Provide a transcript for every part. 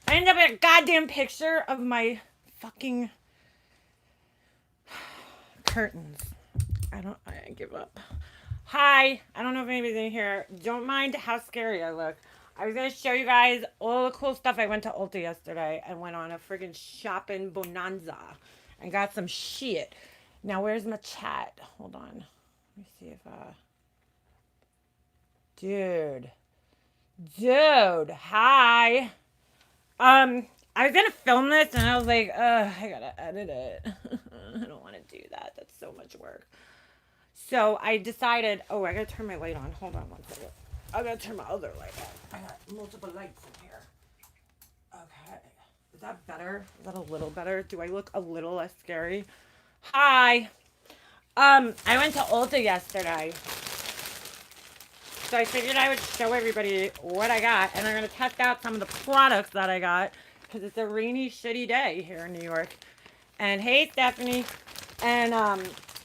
I ended up with a goddamn picture of my fucking curtains. I give up. Hi, I don't know if anybody's in here. Don't mind how scary I look. I was gonna show you guys all the cool stuff. I went to Ulta yesterday and went on a friggin' shopping bonanza and got some shit. Now where's my chat? Hold on. Let me see if dude. Dude, hi. I was gonna film this and I was like, I gotta edit it. I don't wanna do that. That's so much work. So I decided, oh, I gotta turn my light on. Hold on one second. I gotta turn my other light on. I got multiple lights in here. Okay. Is that better? Is that a little better? Do I look a little less scary? Hi. I went to Ulta yesterday. So I figured I would show everybody what I got. And I'm gonna test out some of the products that I got. Because it's a rainy, shitty day here in New York. And hey, Stephanie. And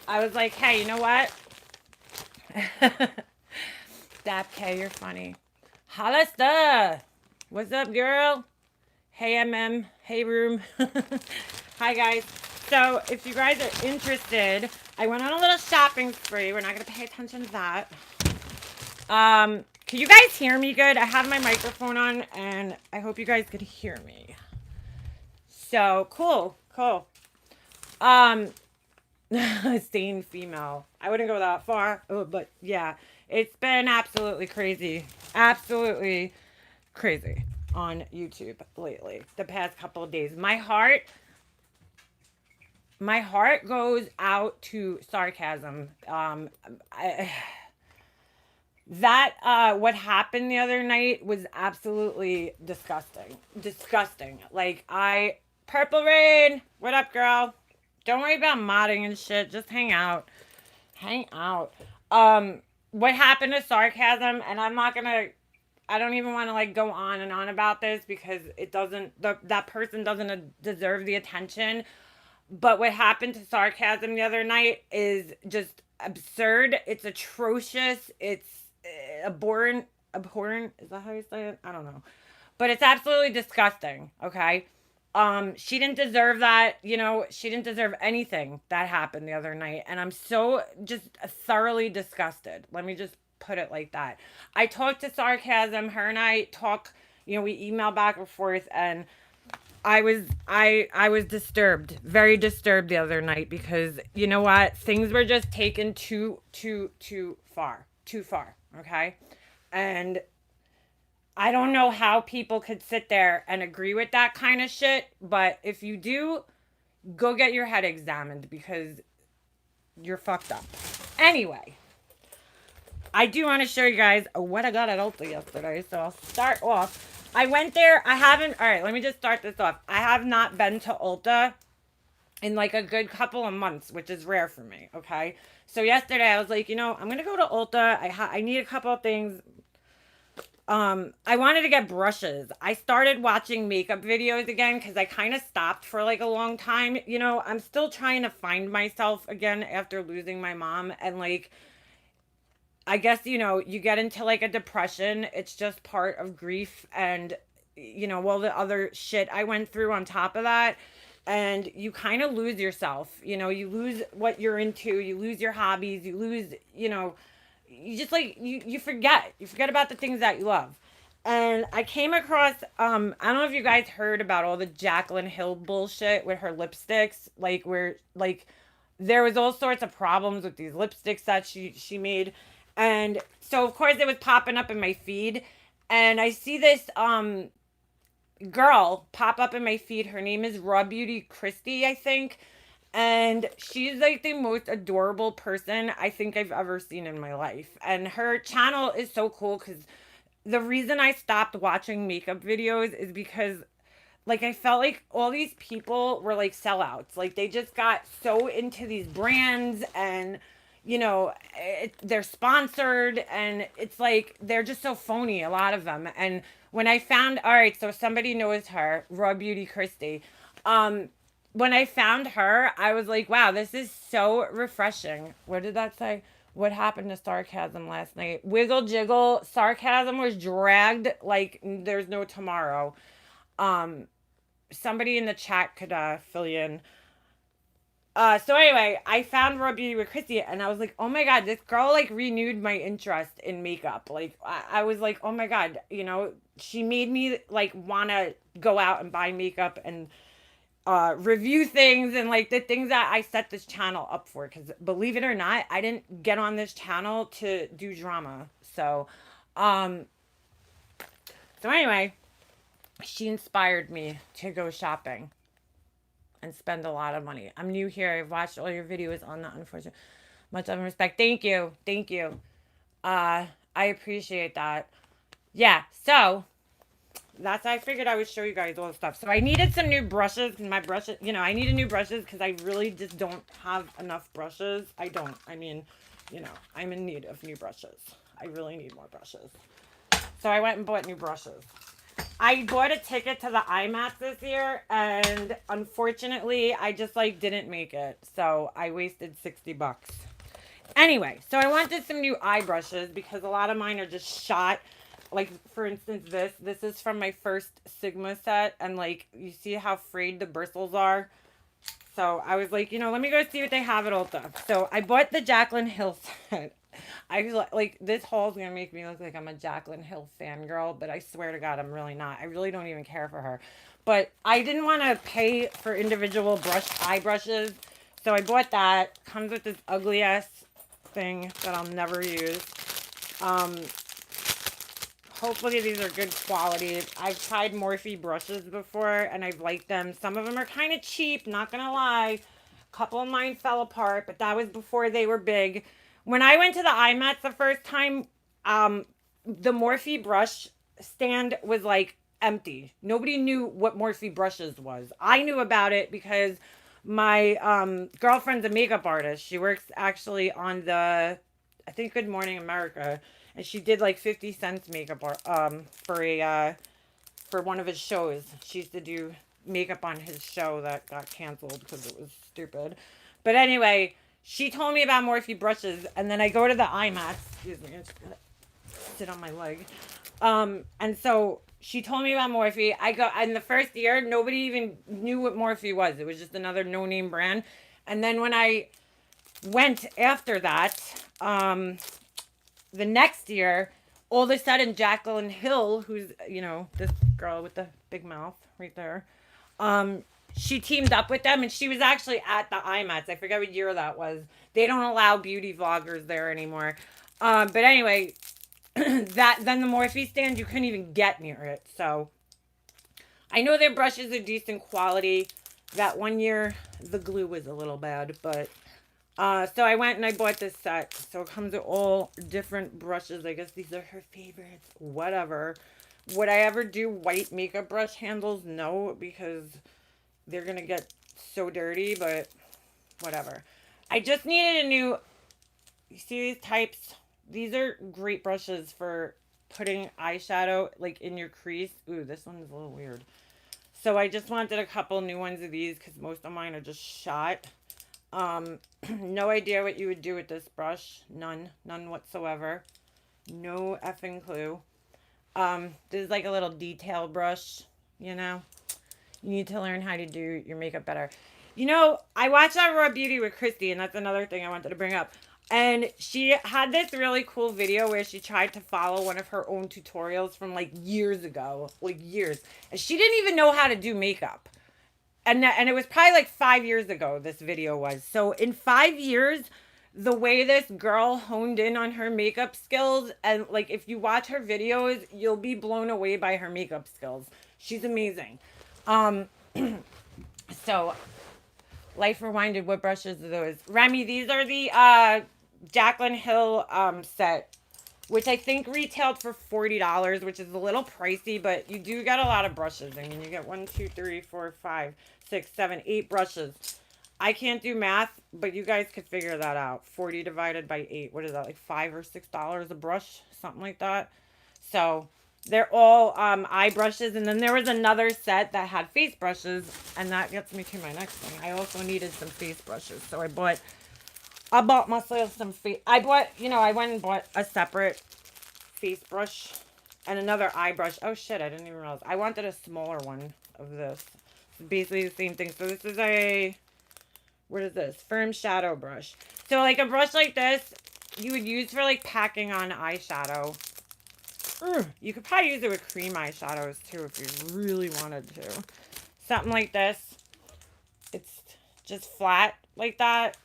I was like, hey, you know what? Stop, K, you're funny. Hollister, what's up, girl? Hey, MM. Hey, room. Hi, guys. So, if you guys are interested, I went on a little shopping spree. We're not going to pay attention to that. Can you guys hear me good? I have my microphone on, and I hope you guys could hear me. So, cool. Staying female. I wouldn't go that far, but yeah, it's been absolutely crazy. Absolutely crazy on YouTube lately. The past couple of days. My heart goes out to sarcasm. What happened the other night was absolutely disgusting. Disgusting. Purple Rain, what up, girl? Don't worry about modding and shit. Just hang out. Hang out. What happened to sarcasm, and I don't even want to like go on and on about this because it doesn't, that person doesn't deserve the attention. But what happened to sarcasm the other night is just absurd. It's atrocious. It's abhorrent. Is that how you say it? I don't know. But it's absolutely disgusting. Okay. She didn't deserve that. She didn't deserve anything that happened the other night. And I'm so just thoroughly disgusted. Let me just put it like that. I talked to sarcasm. Her and I talk, we email back and forth, and I was disturbed, very disturbed the other night because you know what? Things were just taken too far. Too far. Okay. And I don't know how people could sit there and agree with that kind of shit, but if you do, go get your head examined because you're fucked up. Anyway, I do want to show you guys what I got at Ulta yesterday. So I'll start off. I went there. I haven't. All right, let me just start this off. I have not been to Ulta in like a good couple of months, which is rare for me. Okay. So yesterday I was like, I'm going to go to Ulta. I need a couple of things. I wanted to get brushes. I started watching makeup videos again because I kind of stopped for like a long time. I'm still trying to find myself again after losing my mom. And like, I guess, you get into like a depression. It's just part of grief and, all the other shit I went through on top of that. And you kind of lose yourself. You lose what you're into. You lose your hobbies. You lose, you just like you forget about the things that you love. And I came across I don't know if you guys heard about all the Jacqueline Hill bullshit with her lipsticks, like where like there was all sorts of problems with these lipsticks that she made. And so of course it was popping up in my feed, and I see this girl pop up in my feed. Her name is Raw Beauty Christie, I think. And she's like the most adorable person I think I've ever seen in my life. And her channel is so cool because the reason I stopped watching makeup videos is because like I felt like all these people were like sellouts. Like they just got so into these brands, and they're sponsored, and it's like they're just so phony, a lot of them. And when I found, all right, so somebody knows her, Raw Beauty Christie. When I found her, I was like, wow, this is so refreshing. What did that say? What happened to sarcasm last night? Wiggle jiggle. Sarcasm was dragged like there's no tomorrow. Somebody in the chat could fill you in. So anyway, I found Raw Beauty with Christy, and I was like, oh my god, this girl like renewed my interest in makeup. Like I was like, oh my god, you know, she made me like wanna go out and buy makeup and review things and like the things that I set this channel up for. Because believe it or not, I didn't get on this channel to do drama. Um, so anyway, she inspired me to go shopping and spend a lot of money. I'm new here. I've watched all your videos on that, unfortunately. Much love and respect. Thank you. Thank you. I appreciate that. Yeah, so that's, I figured I would show you guys all the stuff. So I needed some new brushes, because my brushes, you know, I needed new brushes because I really just don't have enough brushes. I don't. I mean, you know, I'm in need of new brushes. I really need more brushes. So I went and bought new brushes. I bought a ticket to the IMAX this year, and unfortunately, I just like didn't make it. So I wasted 60 bucks. Anyway, so I wanted some new eye brushes because a lot of mine are just shot. Like, for instance, this is from my first Sigma set, and like, you see how frayed the bristles are? So I was like, you know, let me go see what they have at Ulta. So I bought the Jacqueline Hill set. I was like, this haul is going to make me look like I'm a Jacqueline Hill fangirl, but I swear to God, I'm really not. I really don't even care for her. But I didn't want to pay for individual eye brushes, so I bought that. Comes with this ugly ass thing that I'll never use. Hopefully these are good quality. I've tried Morphe brushes before, and I've liked them. Some of them are kind of cheap, not going to lie. A couple of mine fell apart, but that was before they were big. When I went to the IMAX the first time, the Morphe brush stand was like empty. Nobody knew what Morphe brushes was. I knew about it because my girlfriend's a makeup artist. She works actually on the, I think, Good Morning America, and she did like 50 Cent's makeup for one of his shows. She used to do makeup on his show that got canceled because it was stupid. But anyway, she told me about Morphe brushes, and then I go to the IMAX. Excuse me, I'm just gonna sit on my leg. And so she told me about Morphe. I go, and the first year, nobody even knew what Morphe was. It was just another no-name brand. And then when I went after that, the next year, all of a sudden, Jacqueline Hill, who's, you know, this girl with the big mouth right there, she teamed up with them, and she was actually at the IMAX. I forget what year that was. They don't allow beauty vloggers there anymore. But anyway, then the Morphe stand, you couldn't even get near it. So I know their brushes are decent quality. That one year, the glue was a little bad, but so I went and I bought this set. So it comes with all different brushes. I guess these are her favorites. Whatever. Would I ever do white makeup brush handles? No, because they're going to get so dirty, but whatever. I just needed a new, you see these types? These are great brushes for putting eyeshadow like in your crease. Ooh, this one's a little weird. So I just wanted a couple new ones of these because most of mine are just shot. No idea what you would do with this brush. None whatsoever. No effing clue. This is like a little detail brush, you know. You need to learn how to do your makeup better. You know, I watched that Raw Beauty with Christy, and that's another thing I wanted to bring up. And she had this really cool video where she tried to follow one of her own tutorials from like years ago, like years. And she didn't even know how to do makeup. And it was probably like 5 years ago this video was. So in 5 years, the way this girl honed in on her makeup skills, and like if you watch her videos, you'll be blown away by her makeup skills. She's amazing. So Life Rewinded, what brushes are those? Remy, these are the Jacqueline Hill set, which I think retailed for $40, which is a little pricey, but you do get a lot of brushes. I mean, you get 1, 2, 3, 4, 5, 6, 7, 8 brushes. I can't do math, but you guys could figure that out. 40 divided by 8. What is that, like $5 or $6 a brush? Something like that. So they're all eye brushes. And then there was another set that had face brushes, and that gets me to my next thing. I also needed some face brushes, so I bought myself some face. I went and bought a separate face brush And another eye brush. Oh shit, I didn't even realize. I wanted a smaller one of this. It's basically the same thing. So this is a, what is this? Firm shadow brush. So like a brush like this, you would use for like packing on eyeshadow. You could probably use it with cream eyeshadows too if you really wanted to. Something like this. It's just flat like that.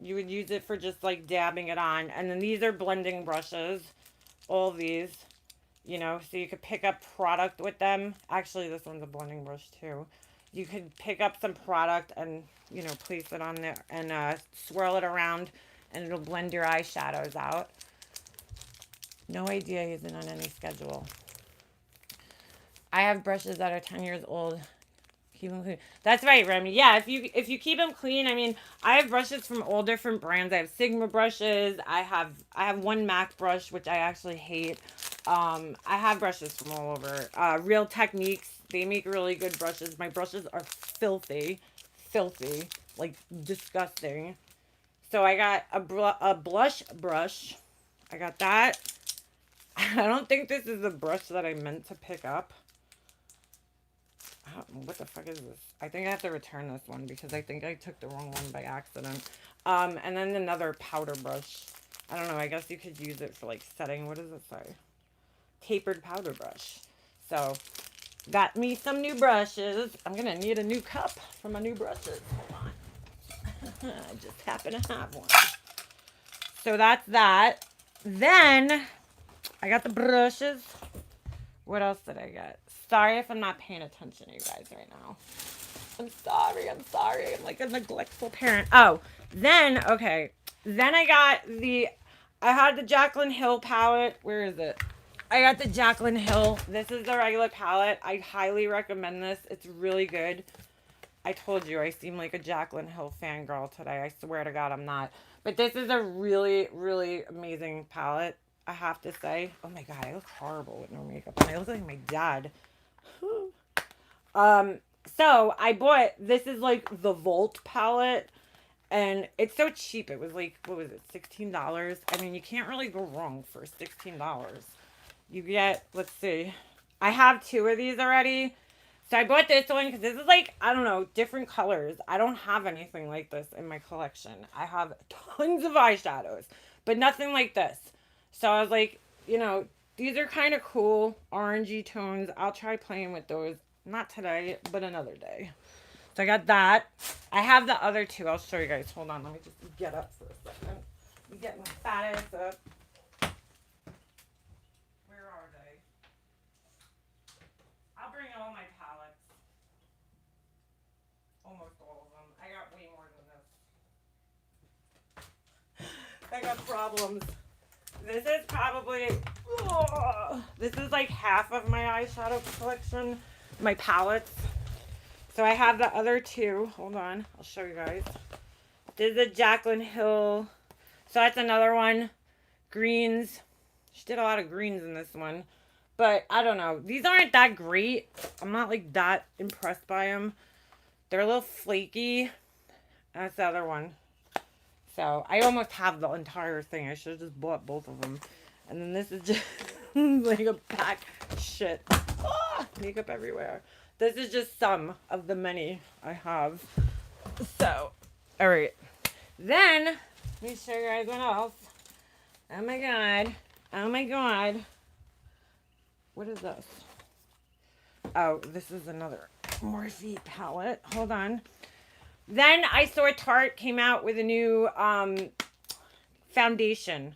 You would use it for just like dabbing it on. And then these are blending brushes. All these. You know, so you could pick up product with them. Actually, this one's a blending brush too. You could pick up some product and, you know, place it on there and swirl it around and it'll blend your eyeshadows out. No idea he's on any schedule. I have brushes that are 10 years old. Keep them clean. That's right, Remy. Yeah, if you keep them clean, I mean, I have brushes from all different brands. I have Sigma brushes. I have one MAC brush, which I actually hate. I have brushes from all over. Real Techniques. They make really good brushes. My brushes are filthy, like disgusting. So I got a blush brush. I got that. I don't think this is the brush that I meant to pick up. What the fuck is this? I think I have to return this one because I think I took the wrong one by accident. And then another powder brush. I don't know. I guess you could use it for like setting. What does it say? Tapered powder brush. So, got me some new brushes. I'm going to need a new cup for my new brushes. Hold on. I just happen to have one. So, that's that. Then, I got the brushes. What else did I get? Sorry if I'm not paying attention to you guys right now. I'm sorry. I'm like a neglectful parent. Oh, then, okay. Then I had the Jacqueline Hill palette. Where is it? I got the Jacqueline Hill. This is the regular palette. I highly recommend this. It's really good. I told you I seem like a Jacqueline Hill fangirl today. I swear to God I'm not. But this is a really, really amazing palette, I have to say. Oh my God, I look horrible with no makeup on. I look like my dad. So I bought, this is like the Volt palette. And it's so cheap. It was like, what was it, $16? I mean, you can't really go wrong for $16. You get, let's see. I have 2 of these already. So I bought this one because this is like, I don't know, different colors. I don't have anything like this in my collection. I have tons of eyeshadows, but nothing like this. So I was like, you know, these are kind of cool, orangey tones. I'll try playing with those. Not today, but another day. So I got that. I have the other 2. I'll show you guys. Hold on. Let me just get up for a second. Let me get my fat ass up. Where are they? I'll bring all my palettes. Almost all of them. I got way more than this. I got problems. This is probably... this is like half of my eyeshadow collection. My palettes. So I have the other 2. Hold on. I'll show you guys. This is a Jacqueline Hill. So that's another one. Greens. She did a lot of greens in this one. But I don't know. These aren't that great. I'm not like that impressed by them. They're a little flaky. That's the other one. So I almost have the entire thing. I should have just bought both of them. And then this is just like a pack of shit. Makeup everywhere. This is just some of the many I have. So, alright. Then, let me show you guys what else. Oh my God. Oh my God. What is this? Oh, this is another Morphe palette. Hold on. Then I saw Tarte came out with a new foundation.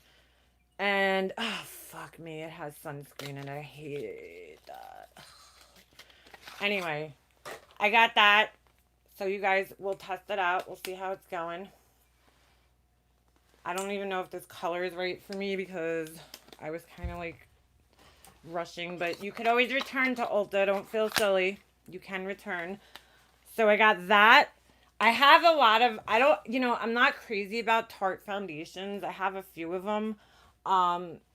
And, oh, fuck me. It has sunscreen and I hate that. Anyway, I got that. So you guys will test it out. We'll see how it's going. I don't even know if this color is right for me because I was kind of like rushing. But you could always return to Ulta. Don't feel silly. You can return. So I got that. I have a lot of, I'm not crazy about Tarte foundations. I have a few of them.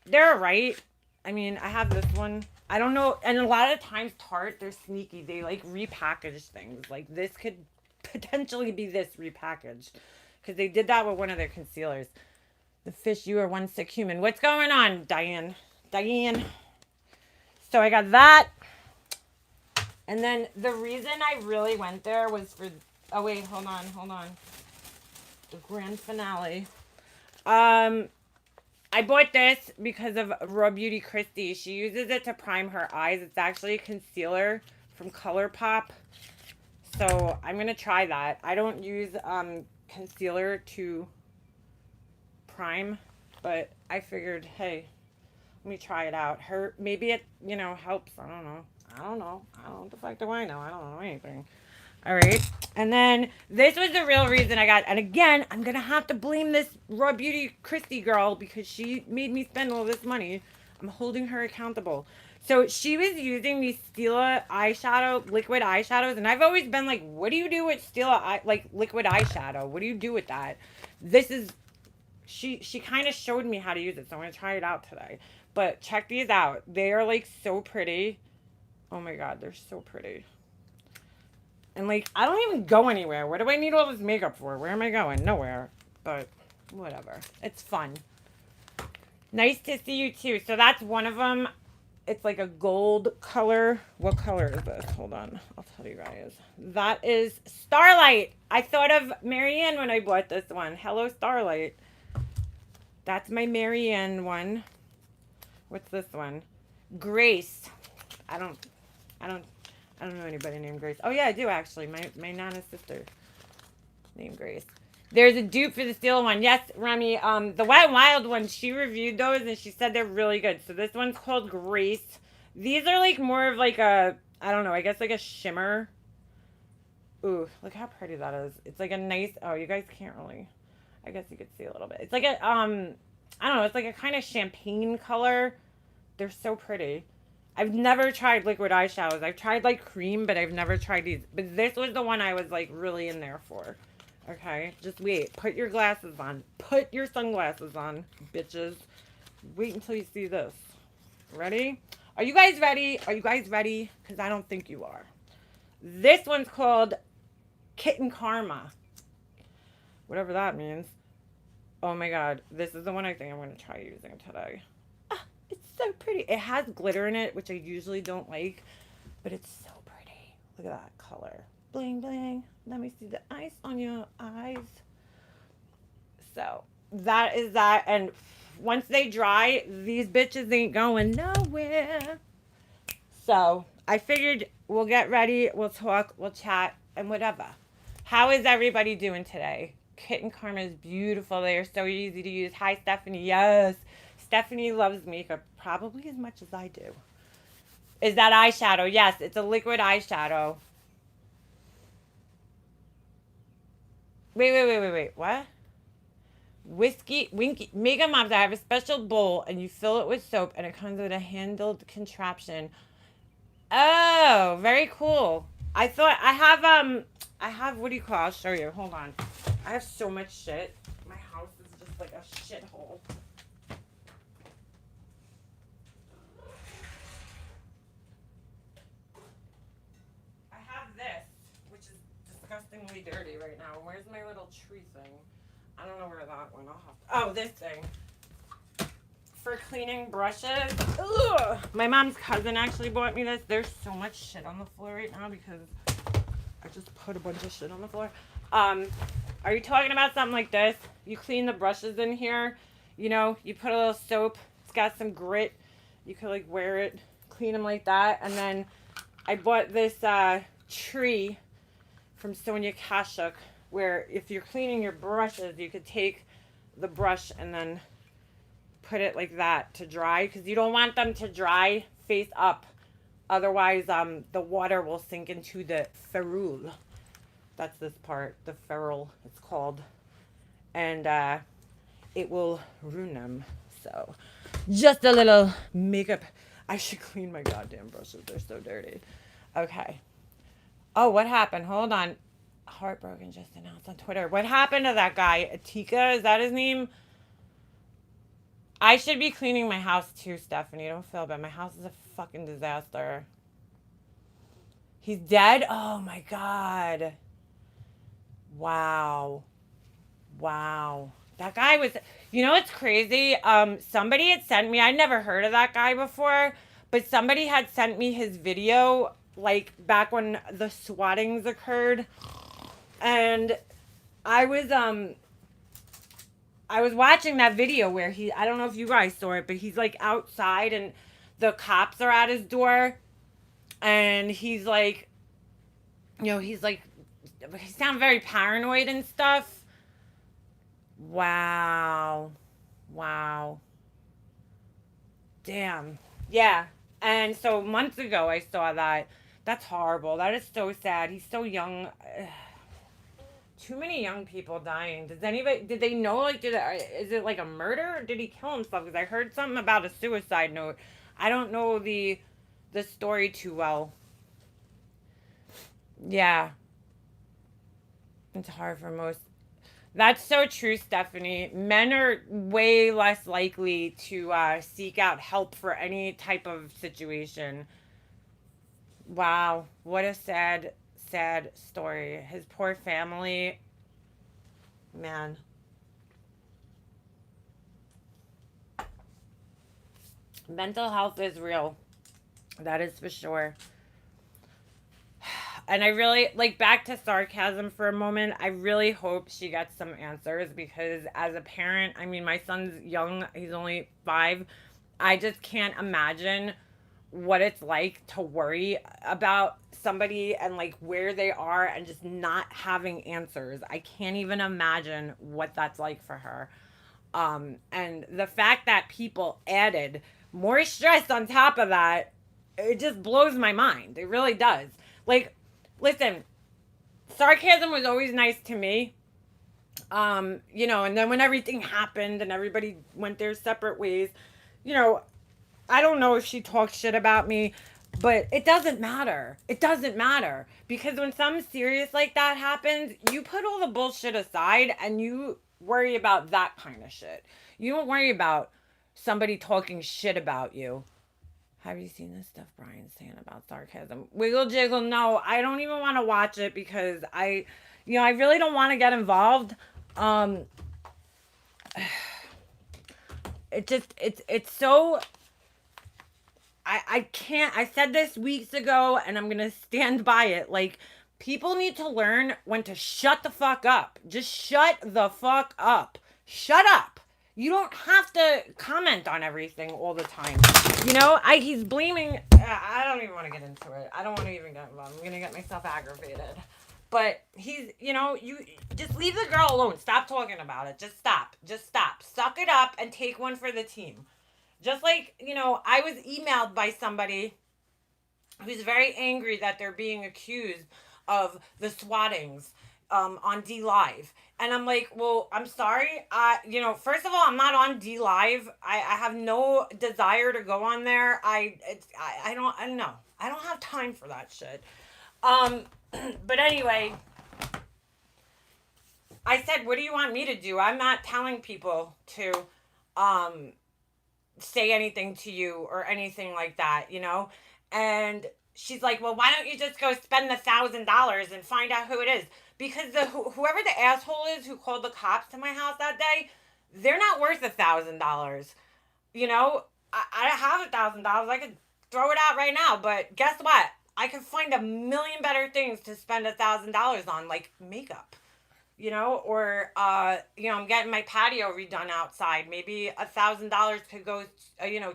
They're right. I mean, I have this one. I don't know. And a lot of times Tarte, they're sneaky. They like repackage things. Like this could potentially be this repackaged. Because they did that with one of their concealers. The fish, you are one sick human. What's going on, Diane? Diane. So I got that. And then the reason I really went there was for, oh wait, hold on. The grand finale. I bought this because of Raw Beauty Christie. She uses it to prime her eyes. It's actually a concealer from ColourPop. So I'm going to try that. I don't use concealer to prime, but I figured, hey, let me try it out. Maybe it, helps. I don't know. What the fuck do I know? I don't know anything. All right. And then this was the real reason I got, and again, I'm going to have to blame this Raw Beauty Christie girl because she made me spend all this money. I'm holding her accountable. So she was using these Stila liquid eyeshadows, and I've always been like, what do you do with Stila, liquid eyeshadow? What do you do with that? She kind of showed me how to use it, so I'm going to try it out today. But check these out. They are like so pretty. Oh my God, they're so pretty. And like, I don't even go anywhere. What do I need all this makeup for? Where am I going? Nowhere. But whatever. It's fun. Nice to see you too. So that's one of them. It's like a gold color. What color is this? Hold on. I'll tell you guys. That is Starlight. I thought of Marianne when I bought this one. Hello, Starlight. That's my Marianne one. What's this one? Grace. I don't know anybody named Grace. Oh yeah, I do actually. My Nana's sister named Grace. There's a dupe for the Stila one. Yes, Remy. The Wet n Wild one, she reviewed those and she said they're really good. So this one's called Grace. These are like more of like a, I don't know, I guess like a shimmer. Ooh, look how pretty that is. It's like a nice, oh, you guys can't really, I guess you could see a little bit. It's like a, I don't know, it's like a kind of champagne color. They're so pretty. I've never tried liquid eyeshadows. I've tried like cream, but I've never tried these. But this was the one I was like really in there for. Okay, just wait. Put your glasses on. Put your sunglasses on, bitches. Wait until you see this. Ready? Are you guys ready? Are you guys ready? Because I don't think you are. This one's called Kitten Karma. Whatever that means. Oh my God. This is the one I think I'm going to try using today. It's so pretty. It has glitter in it, which I usually don't like, but it's so pretty. Look at that color. Bling, bling. Let me see the ice on your eyes. So that is that. And once they dry, these bitches ain't going nowhere. So I figured we'll get ready. We'll talk. We'll chat and whatever. How is everybody doing today? Kitten Karma is beautiful. They are so easy to use. Hi, Stephanie. Yes. Stephanie loves makeup probably as much as I do. Is that eyeshadow? Yes, it's a liquid eyeshadow. Wait. What? Winky. Mega Moms, I have a special bowl and you fill it with soap and it comes with a handled contraption. Oh, very cool. I have, what do you call it? I'll show you. Hold on. I have so much shit. My house is just like a shithole. Disgustingly dirty right now. Where's my little tree thing? I don't know where that went. Oh, this thing. For cleaning brushes. Ugh. My mom's cousin actually bought me this. There's so much shit on the floor right now because I just put a bunch of shit on the floor. Are you talking about something like this? You clean the brushes in here. You know, you put a little soap. It's got some grit. You could like wear it, clean them like that. And then I bought this tree from Sonia Kashuk, where if you're cleaning your brushes, you could take the brush and then put it like that to dry, because you don't want them to dry face up. Otherwise, the water will sink into the ferrule. That's this part, the ferrule, it's called. And it will ruin them. So, just a little makeup. I should clean my goddamn brushes. They're so dirty. Okay. Oh, what happened? Hold on. Heartbroken just announced on Twitter. What happened to that guy? Atika, is that his name? I should be cleaning my house too, Stephanie. Don't feel bad. My house is a fucking disaster. He's dead? Oh my God. Wow. That guy was, you know what's crazy? Somebody had sent me, I'd never heard of that guy before, but somebody had sent me his video like back when the swattings occurred, and I was I was watching that video where I don't know if you guys saw it, but he's like outside and the cops are at his door, and he's like, he's like, he sounds very paranoid and stuff. Wow. Wow. Damn. Yeah. And so months ago I saw that. That's horrible. That is so sad. He's so young. Too many young people dying. Did they know, like, is it like a murder or did he kill himself? Because I heard something about a suicide note. I don't know the story too well. Yeah. It's hard for most. That's so true, Stephanie. Men are way less likely to seek out help for any type of situation. Wow. What a sad, sad story. His poor family. Man. Mental health is real. That is for sure. And I really, like, back to sarcasm for a moment, I really hope she gets some answers, because as a parent, I mean, my son's young, he's only 5. I just can't imagine what it's like to worry about somebody and like where they are and just not having answers. I can't even imagine what that's like for her. And the fact that people added more stress on top of that, it just blows my mind. It really does. Like, listen, sarcasm was always nice to me. And then when everything happened and everybody went their separate ways, I don't know if she talks shit about me, but it doesn't matter. It doesn't matter. Because when something serious like that happens, you put all the bullshit aside and you worry about that kind of shit. You don't worry about somebody talking shit about you. Have you seen this stuff Brian's saying about sarcasm? Wiggle jiggle, no, I don't even want to watch it because I really don't want to get involved. It's so, I can't, I said this weeks ago and I'm going to stand by it. Like, people need to learn when to shut the fuck up. Just shut the fuck up. Shut up. You don't have to comment on everything all the time. He's blaming, I don't even want to get into it. I don't want to even get involved. I'm going to get myself aggravated. But he's, you just leave the girl alone. Stop talking about it. Just stop. Just stop. Suck it up and take one for the team. Just like, I was emailed by somebody who's very angry that they're being accused of the swattings on D Live. And I'm like, well, I'm sorry. First of all, I'm not on D Live. I have no desire to go on there. I don't know. I don't have time for that shit. But anyway, I said, what do you want me to do? I'm not telling people to say anything to you or anything like that, And she's like, well, why don't you just go spend the $1,000 and find out who it is? Because whoever the asshole is who called the cops to my house that day, they're not worth $1,000. I have $1,000. I could throw it out right now, but guess what? I could find a million better things to spend $1,000 on, like makeup, or I'm getting my patio redone outside. Maybe $1,000 could go,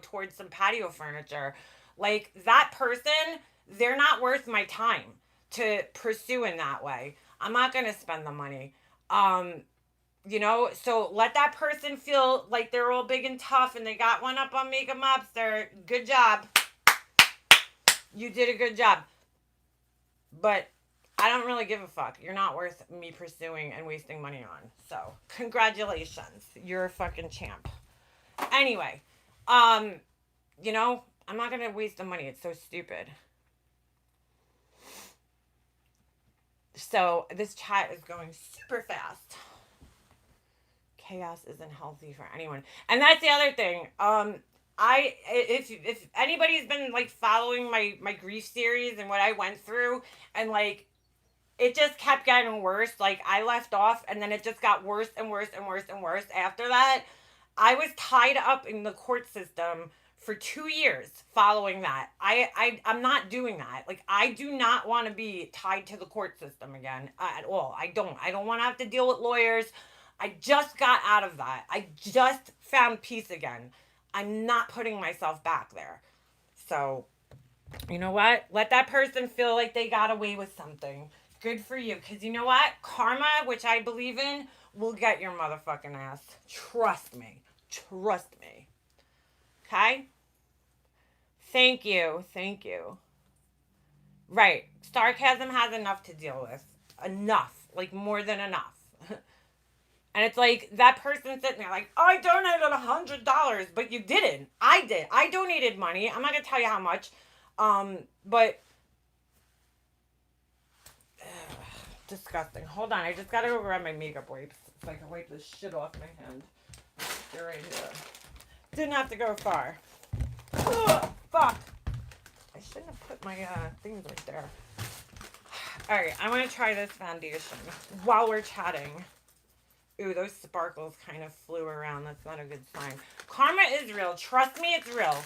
towards some patio furniture. Like, that person, they're not worth my time to pursue in that way. I'm not going to spend the money. So let that person feel like they're all big and tough and they got one up on Makeup Mobster. Good job. You did a good job. But I don't really give a fuck. You're not worth me pursuing and wasting money on. So, congratulations. You're a fucking champ. Anyway, I'm not going to waste the money. It's so stupid. So, this chat is going super fast. Chaos isn't healthy for anyone. And that's the other thing. If anybody's been like following my grief series and what I went through, and like it just kept getting worse. Like, I left off and then it just got worse and worse and worse and worse after that. I was tied up in the court system for 2 years following that. I'm not doing that. Like, I do not want to be tied to the court system again at all. I don't want to have to deal with lawyers. I just got out of that. I just found peace again. I'm not putting myself back there. So, you know what? Let that person feel like they got away with something. Good for you. Because you know what? Karma, which I believe in, will get your motherfucking ass. Trust me. Trust me. Okay? Thank you. Thank you. Right. Sarcasm has enough to deal with. Enough. Like, more than enough. And it's like, that person sitting there like, oh, I donated $100, but you didn't. I did. I donated money. I'm not going to tell you how much. But disgusting. Hold on. I just got to go grab my makeup wipes so I can wipe this shit off my hand. They're right here. Didn't have to go far. Ugh, fuck. I shouldn't have put my things right there. Alright, I want to try this foundation while we're chatting. Ooh, those sparkles kind of flew around. That's not a good sign. Karma is real. Trust me, it's real.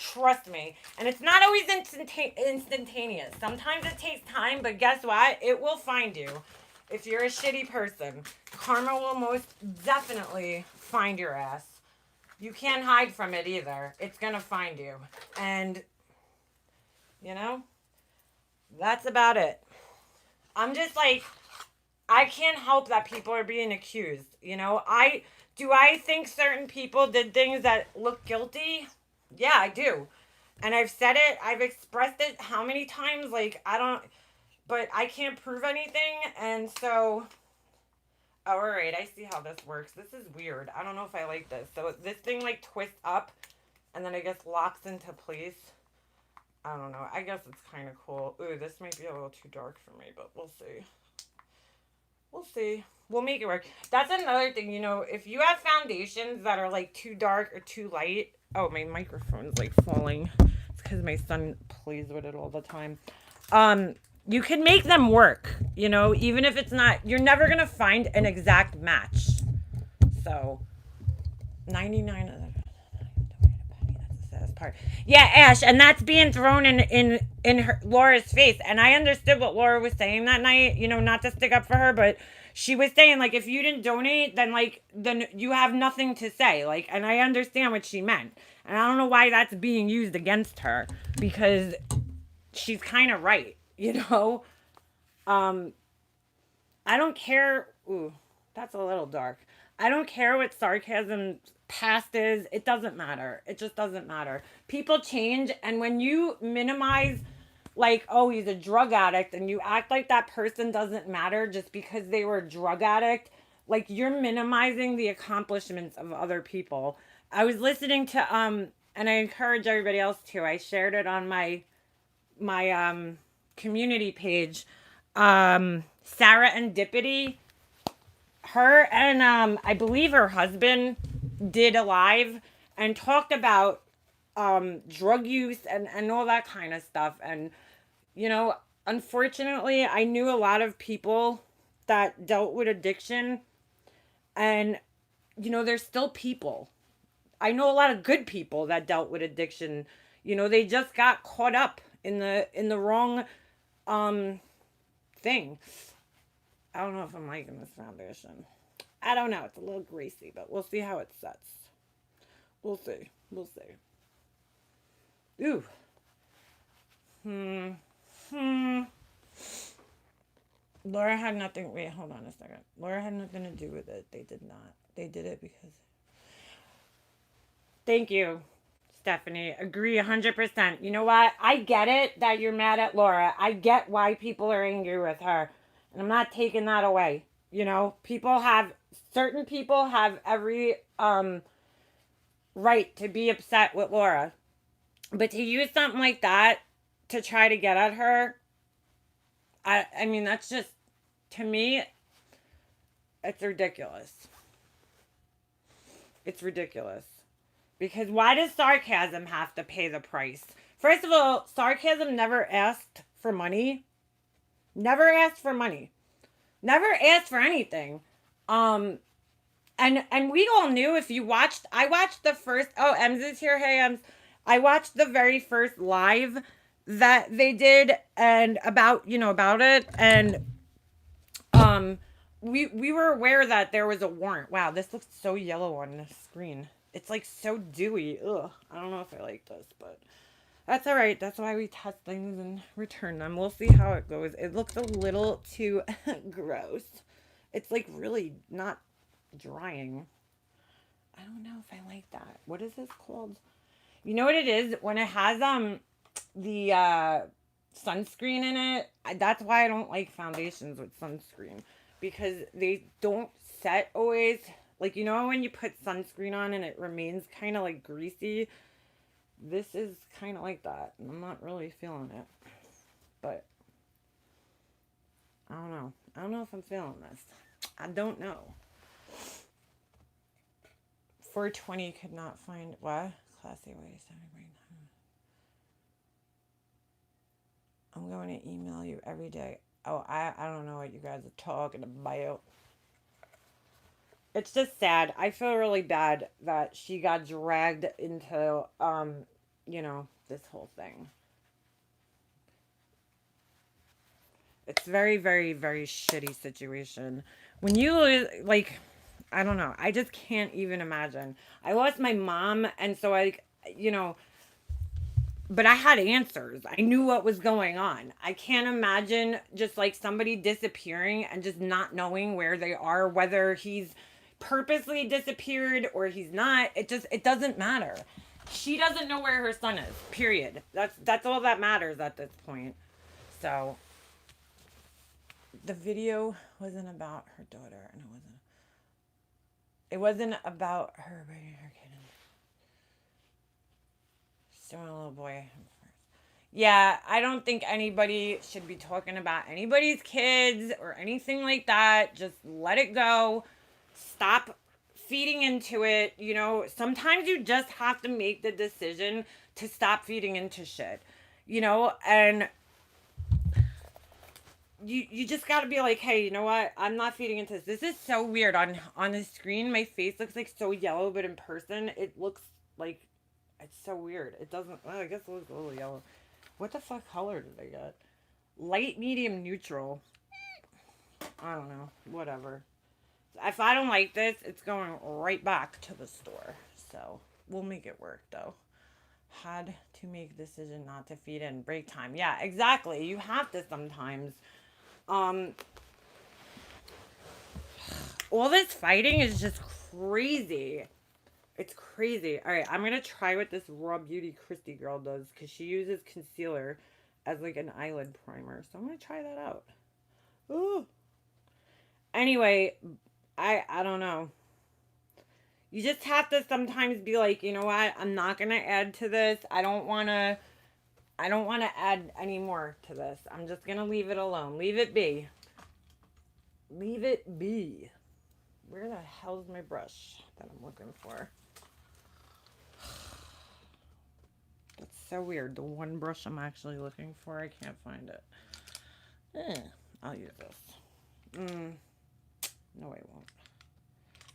Trust me. And it's not always instantaneous. Sometimes it takes time, but guess what? It will find you. If you're a shitty person, karma will most definitely find your ass. You can't hide from it either. It's going to find you. And, you know, that's about it. I'm just like, I can't help that people are being accused. You know, I think certain people did things that look guilty? Yeah, I do. And I've said it, I've expressed it how many times? Like, but I can't prove anything. And so, all right, I see how this works. This is weird. I don't know if I like this. So this thing like twists up and then I guess locks into place. I don't know. I guess it's kind of cool. Ooh, this might be a little too dark for me, but we'll see. We'll see. We'll make it work. That's another thing, you know, if you have foundations that are like too dark or too light. Oh, my microphone's like falling. It's because my son plays with it all the time. You can make them work, you know, even if it's not, you're never going to find an exact match. So, 99 of them. That's the saddest part. Yeah, Ash, and that's being thrown in Laura's face. And I understood what Laura was saying that night, you know, not to stick up for her, but she was saying, like, if you didn't donate, then you have nothing to say. Like, and I understand what she meant. And I don't know why that's being used against her, because she's kind of right. You know, I don't care. Ooh, that's a little dark. I don't care what sarcasm past is. It doesn't matter. It just doesn't matter. People change. And when you minimize, like, oh, he's a drug addict, and you act like that person doesn't matter just because they were a drug addict, like, you're minimizing the accomplishments of other people. I was listening to, and I encourage everybody else to, I shared it on my community page, Sarah and Dippity, her and I believe her husband did a live and talked about drug use and all that kind of stuff. And, you know, unfortunately, I knew a lot of people that dealt with addiction, and, you know, there's still people. I know a lot of good people that dealt with addiction. You know, they just got caught up in the wrong thing. I don't know if I'm liking this foundation. I don't know. It's a little greasy, but we'll see how it sets. We'll see. We'll see. Ooh. Laura had nothing. Wait, hold on a second. Laura had nothing to do with it. They did not. They did it because. Thank you, Stephanie. Agree 100%. You know what? I get it that you're mad at Laura. I get why people are angry with her. And I'm not taking that away. You know, certain people have every right to be upset with Laura. But to use something like that to try to get at her, I mean, that's just, to me, it's ridiculous. It's ridiculous. Because why does sarcasm have to pay the price? First of all, sarcasm never asked for money. Never asked for money. Never asked for anything. And we all knew, if you watched, I watched the first, oh, Ems is here. Hey, Ems. I watched the very first live that they did and about, about it. And um we were aware that there was a warrant. Wow, this looks so yellow on the screen. It's like so dewy. Ugh. I don't know if I like this, but that's all right. That's why we test things and return them. We'll see how it goes. It looks a little too gross. It's like really not drying. I don't know if I like that. What is this called? You know what it is? When it has the sunscreen in it, that's why I don't like foundations with sunscreen, because they don't set always. Like, when you put sunscreen on and it remains kind of like greasy, this is kind of like that. I'm not really feeling it, but I don't know. I don't know if I'm feeling this. I don't know. 420 could not find what? Classy way. I'm going to email you every day. Oh, I don't know what you guys are talking about. It's just sad. I feel really bad that she got dragged into, this whole thing. It's very, very, very shitty situation. When you, like, I don't know. I just can't even imagine. I lost my mom, and so you know, but I had answers. I knew what was going on. I can't imagine just like somebody disappearing and just not knowing where they are, whether he's purposely disappeared or he's not. It doesn't matter. She doesn't know where her son is. Period. That's all that matters at this point. So the video wasn't about her daughter, and it wasn't about her bringing her kid in. Still a little boy. Yeah, I don't think anybody should be talking about anybody's kids or anything like that. Just let it go. Stop feeding into it. Sometimes you just have to make the decision to stop feeding into shit. And you just got to be like, hey, you know what? I'm not feeding into this. This is so weird. On the screen, my face looks like so yellow, but in person, it looks like it's so weird. It doesn't. Well, I guess it looks a little yellow. What the fuck color did I get? Light, medium, neutral. I don't know. Whatever. If I don't like this, it's going right back to the store. So we'll make it work, though. Had to make a decision not to feed in break time. Yeah, exactly. You have to sometimes. All this fighting is just crazy. It's crazy. All right, I'm going to try what this Raw Beauty Christy girl does, because she uses concealer as like an eyelid primer. So I'm going to try that out. Ooh. Anyway, I don't know. You just have to sometimes be like, you know what? I'm not going to add to this. I don't want to add any more to this. I'm just going to leave it alone. Leave it be. Leave it be. Where the hell's my brush that I'm looking for? That's so weird. The one brush I'm actually looking for, I can't find it. I'll use this. No, I won't.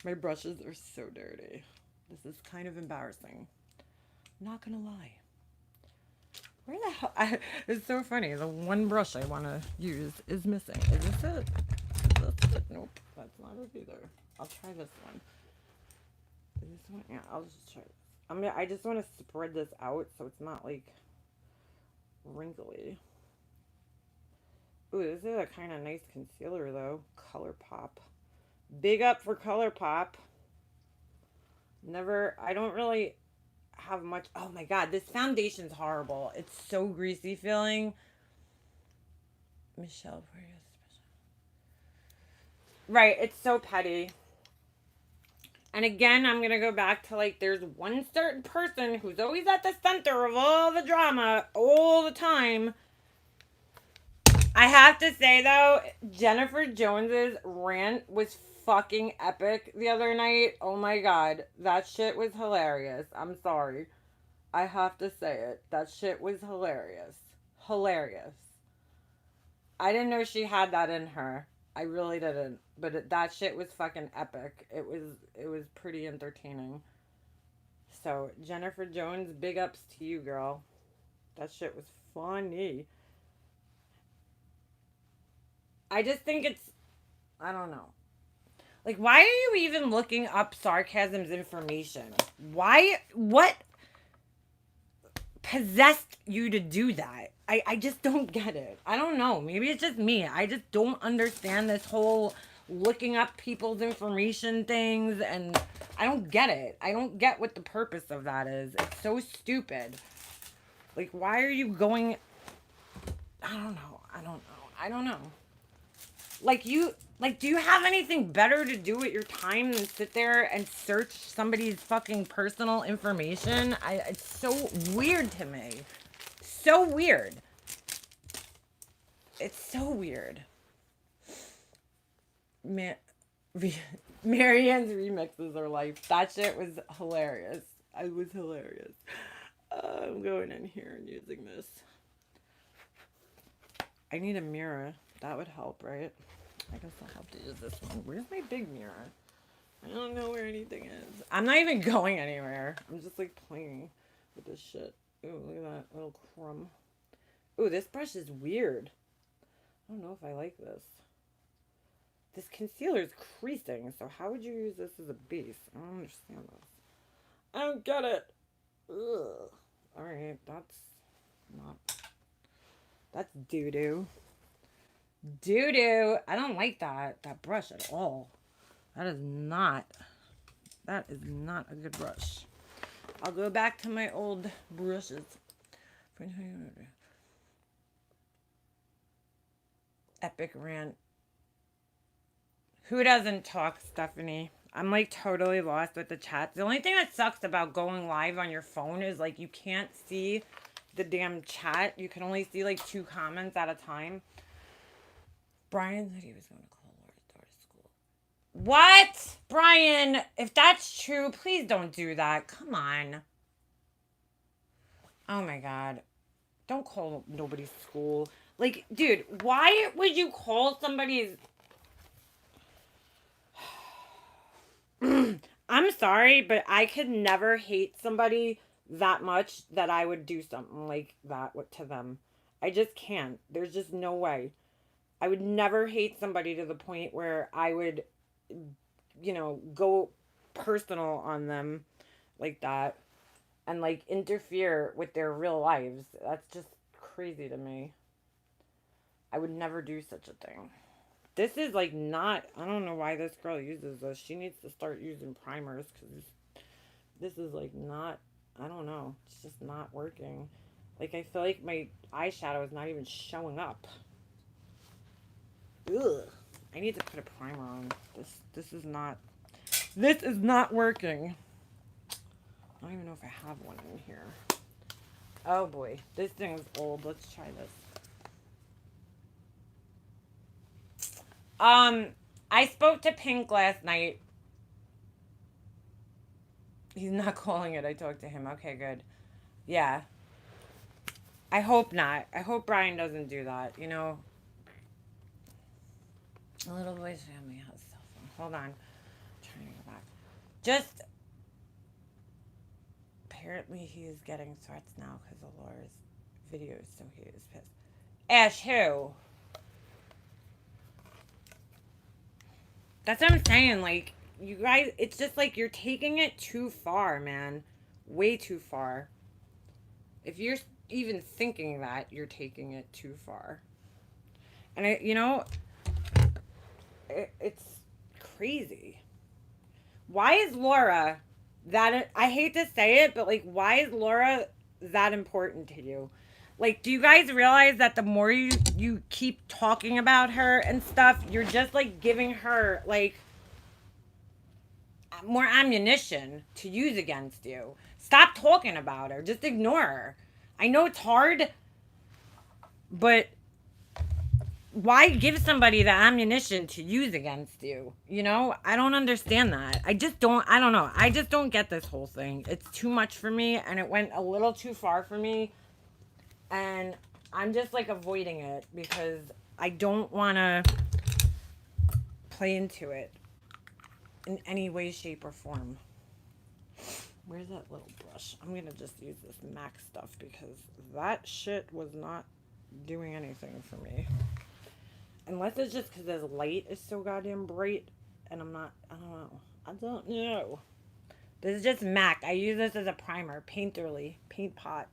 My brushes are so dirty. This is kind of embarrassing. I'm not gonna lie. Where the hell? It's so funny. The one brush I want to use is missing. Is this it? Is this it? Nope. That's not it either. I'll try this one. Is this one? Yeah, I'll just try this. I just want to spread this out so it's not like wrinkly. Ooh, this is a kind of nice concealer though. ColourPop. Big up for ColourPop. I don't really have much. Oh my god, this foundation's horrible. It's so greasy feeling. Michelle, right, it's so petty. And again, I'm going to go back to like, there's one certain person who's always at the center of all the drama all the time. I have to say though, Jennifer Jones's rant was fucking epic the other night. Oh my god, that shit was hilarious. I'm sorry. I have to say it. That shit was hilarious. Hilarious. I didn't know she had that in her. I really didn't. But that shit was fucking epic. It was pretty entertaining. So, Jennifer Jones, big ups to you, girl. That shit was funny. I just think it's, I don't know. Like, why are you even looking up sarcasm's information? Why, what possessed you to do that? I just don't get it. I don't know. Maybe it's just me. I just don't understand this whole looking up people's information things, and I don't get it. I don't get what the purpose of that is. It's so stupid. Like, why are you going? I don't know. I don't know. I don't know. Like, do you have anything better to do with your time than sit there and search somebody's fucking personal information? It's so weird to me. So weird. It's so weird. Marianne's remixes are life. That shit was hilarious. It was hilarious. I'm going in here and using this. I need a mirror. That would help, right? I guess I'll have to use this one. Where's my big mirror? I don't know where anything is. I'm not even going anywhere. I'm just like playing with this shit. Ooh, look at that little crumb. Ooh, this brush is weird. I don't know if I like this. This concealer is creasing, so how would you use this as a base? I don't understand this. I don't get it. Ugh. Alright, that's not... That's doo-doo. Doo-doo. I don't like that brush at all. That is not a good brush. I'll go back to my old brushes. Epic rant. Who doesn't talk, Stephanie? I'm like totally lost with the chat. The only thing that sucks about going live on your phone is like you can't see the damn chat. You can only see like 2 comments at a time. Brian said he was going to call Laura's daughter to school. What? Brian, if that's true, please don't do that. Come on. Oh my God. Don't call nobody's school. Like, dude, why would you call somebody's... I'm sorry, but I could never hate somebody that much that I would do something like that to them. I just can't. There's just no way. I would never hate somebody to the point where I would, you know, go personal on them like that and like interfere with their real lives. That's just crazy to me. I would never do such a thing. This is like not, I don't know why this girl uses this. She needs to start using primers because this is like not, I don't know. It's just not working. Like I feel like my eyeshadow is not even showing up. Ugh. I need to put a primer on. This is not working. I don't even know if I have one in here. Oh boy. This thing's old. Let's try this. I spoke to Pink last night. He's not calling it. I talked to him. Okay, good. Yeah. I hope not. I hope Brian doesn't do that, you know. A little boy's family has a cell phone. Hold on. I'm trying to go back. Just apparently he is getting threats now because of Laura's videos, so he is pissed. Ash, who? That's what I'm saying. Like, you guys, it's just like you're taking it too far, man. Way too far. If you're even thinking that, you're taking it too far. And you know, it's crazy. Why is Laura that, I hate to say it, but like, why is Laura that important to you? Like, do you guys realize that the more you keep talking about her and stuff, you're just like giving her like more ammunition to use against you? Stop talking about her. Just ignore her. I know it's hard, but why give somebody the ammunition to use against you? You know, I don't understand that. I don't know. I just don't get this whole thing. It's too much for me, and it went a little too far for me. And I'm just like avoiding it because I don't want to play into it in any way, shape, or form. Where's that little brush? I'm gonna just use this MAC stuff because that shit was not doing anything for me. Unless it's just because this light is so goddamn bright and I don't know. This is just MAC. I use this as a primer. Painterly. Paint Pot.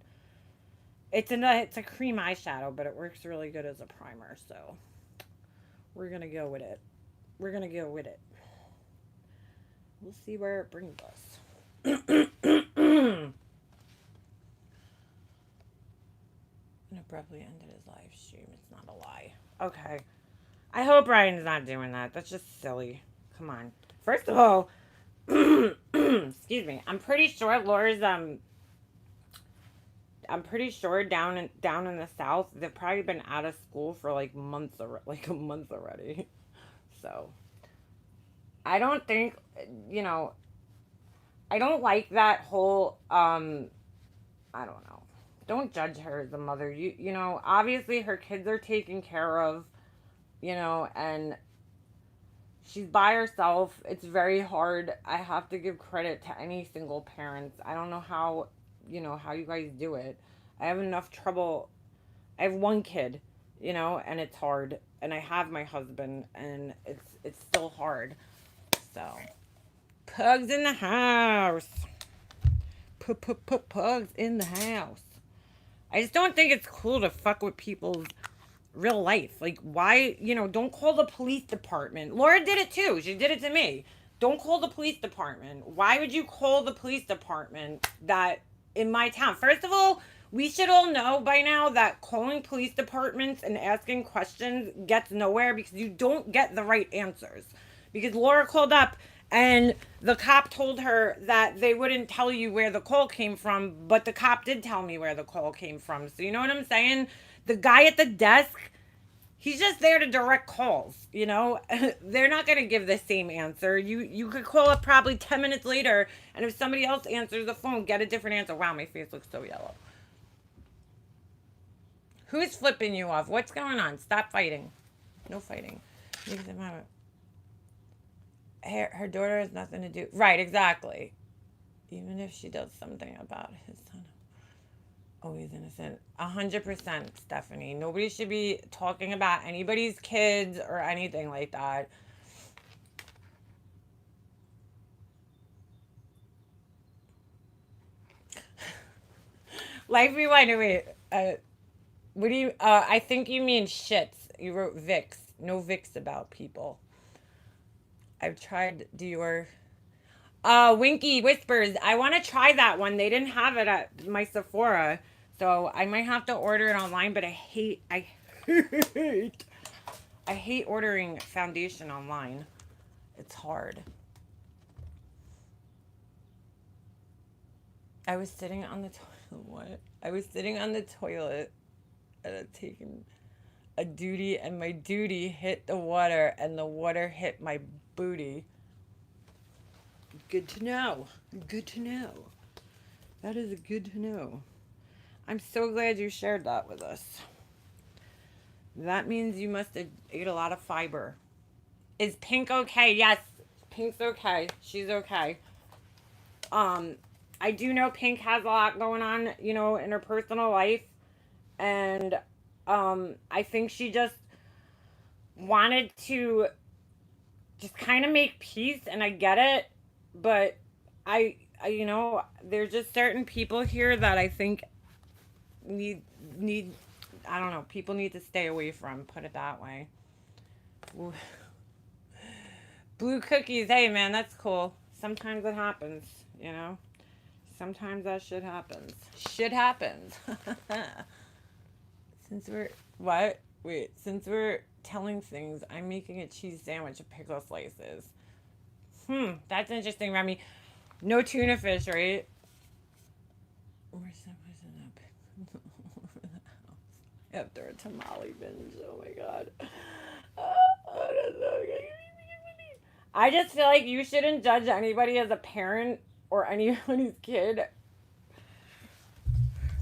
It's a cream eyeshadow, but it works really good as a primer, so we're gonna go with it. We're gonna go with it. We'll see where it brings us. And abruptly ended his live stream. It's not a lie. Okay. I hope Ryan's not doing that. That's just silly. Come on. First of all, excuse me. I'm pretty sure Laura's I'm pretty sure down in the South they've probably been out of school for like months, like a month already. So I don't think, you know, I don't like that whole I don't know. Don't judge her as a mother. You know, obviously her kids are taken care of, you know, and she's by herself. It's very hard. I have to give credit to any single parents. I don't know how, you know, how you guys do it. I have enough trouble. I have one kid, you know, and it's hard. And I have my husband, and it's still hard. So, pugs in the house. Pugs in the house. I just don't think it's cool to fuck with people's real life. Like, why, you know, don't call the police department. Laura did it too. She did it to me. Don't call the police department. Why would you call the police department that in my town? First of all, we should all know by now that calling police departments and asking questions gets nowhere because you don't get the right answers. Because Laura called up and the cop told her that they wouldn't tell you where the call came from, but the cop did tell me where the call came from. So you know what I'm saying? The guy at the desk, he's just there to direct calls, you know? They're not going to give the same answer. You could call up probably 10 minutes later, and if somebody else answers the phone, get a different answer. Wow, my face looks so yellow. Who's flipping you off? What's going on? Stop fighting. No fighting. Her daughter has nothing to do. Right, exactly. Even if she does something about his son. Oh, he's innocent. 100%, Stephanie. Nobody should be talking about anybody's kids or anything like that. Life Rewind. Wait. What do you? I think you mean shits. You wrote Vicks. No Vicks about people. I've tried Dior. Winky Whispers. I want to try that one. They didn't have it at my Sephora, so I might have to order it online. But I hate ordering foundation online. It's hard. I was sitting on the toilet. What? I was sitting on the toilet and I'd taken a duty, and my duty hit the water, and the water hit my booty. Good to know. Good to know. That is good to know. I'm so glad you shared that with us. That means you must have ate a lot of fiber. Is Pink okay? Yes, Pink's okay. She's okay. I do know Pink has a lot going on, you know, in her personal life. And I think she just wanted to just kind of make peace, and I get it. But I you know, there's just certain people here that I think need I don't know, people need to stay away from, put it that way. Ooh. Blue cookies, hey man, that's cool. Sometimes it happens, you know? Sometimes that shit happens. Shit happens. Since we're telling things, I'm making a cheese sandwich of pickle slices. That's interesting, Remy. No tuna fish, right? Where's that after a tamale binge? Oh my god. I just feel like you shouldn't judge anybody as a parent or anybody's kid.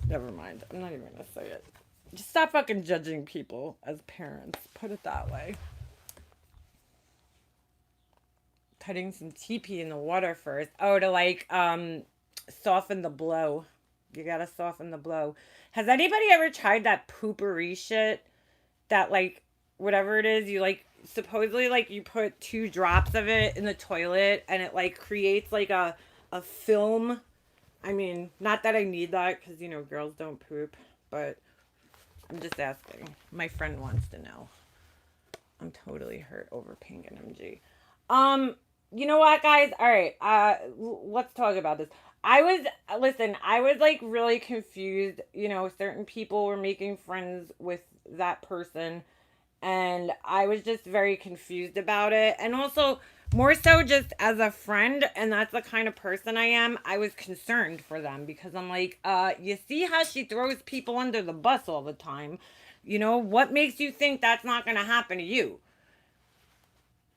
Never mind. I'm not even gonna say it. Just stop fucking judging people as parents. Put it that way. Putting some TP in the water first. Oh, to like soften the blow. You gotta soften the blow. Has anybody ever tried that poopery shit? That like whatever it is, you like supposedly like you put 2 drops of it in the toilet and it like creates like a film. I mean, not that I need that because you know girls don't poop, but I'm just asking. My friend wants to know. I'm totally hurt over Pink and MG. You know what, guys? All right. Let's talk about this. I was like really confused. You know, certain people were making friends with that person, and I was just very confused about it. And also, more so just as a friend, and that's the kind of person I am, I was concerned for them because I'm like, you see how she throws people under the bus all the time? You know, what makes you think that's not going to happen to you?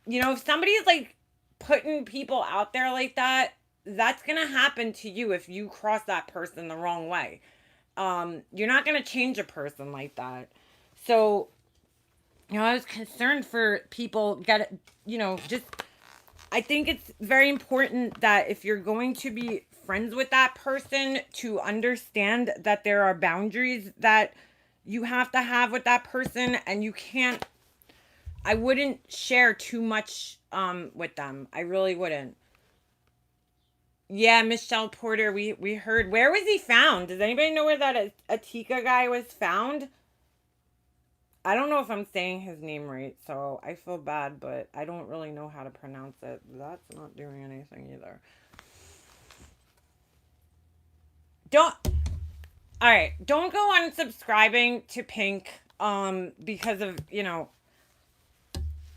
You know, if somebody's like putting people out there like that, that's going to happen to you if you cross that person the wrong way. You're not going to change a person like that. So, you know, I was concerned for people get, you know, just I think it's very important that if you're going to be friends with that person to understand that there are boundaries that you have to have with that person and you can't I wouldn't share too much with them. I really wouldn't. Yeah, Michelle Porter, we heard. Where was he found? Does anybody know where that Atika guy was found? I don't know if I'm saying his name right, so I feel bad, but I don't really know how to pronounce it. That's not doing anything either. Don't All right, don't go unsubscribing to Pink because of, you know,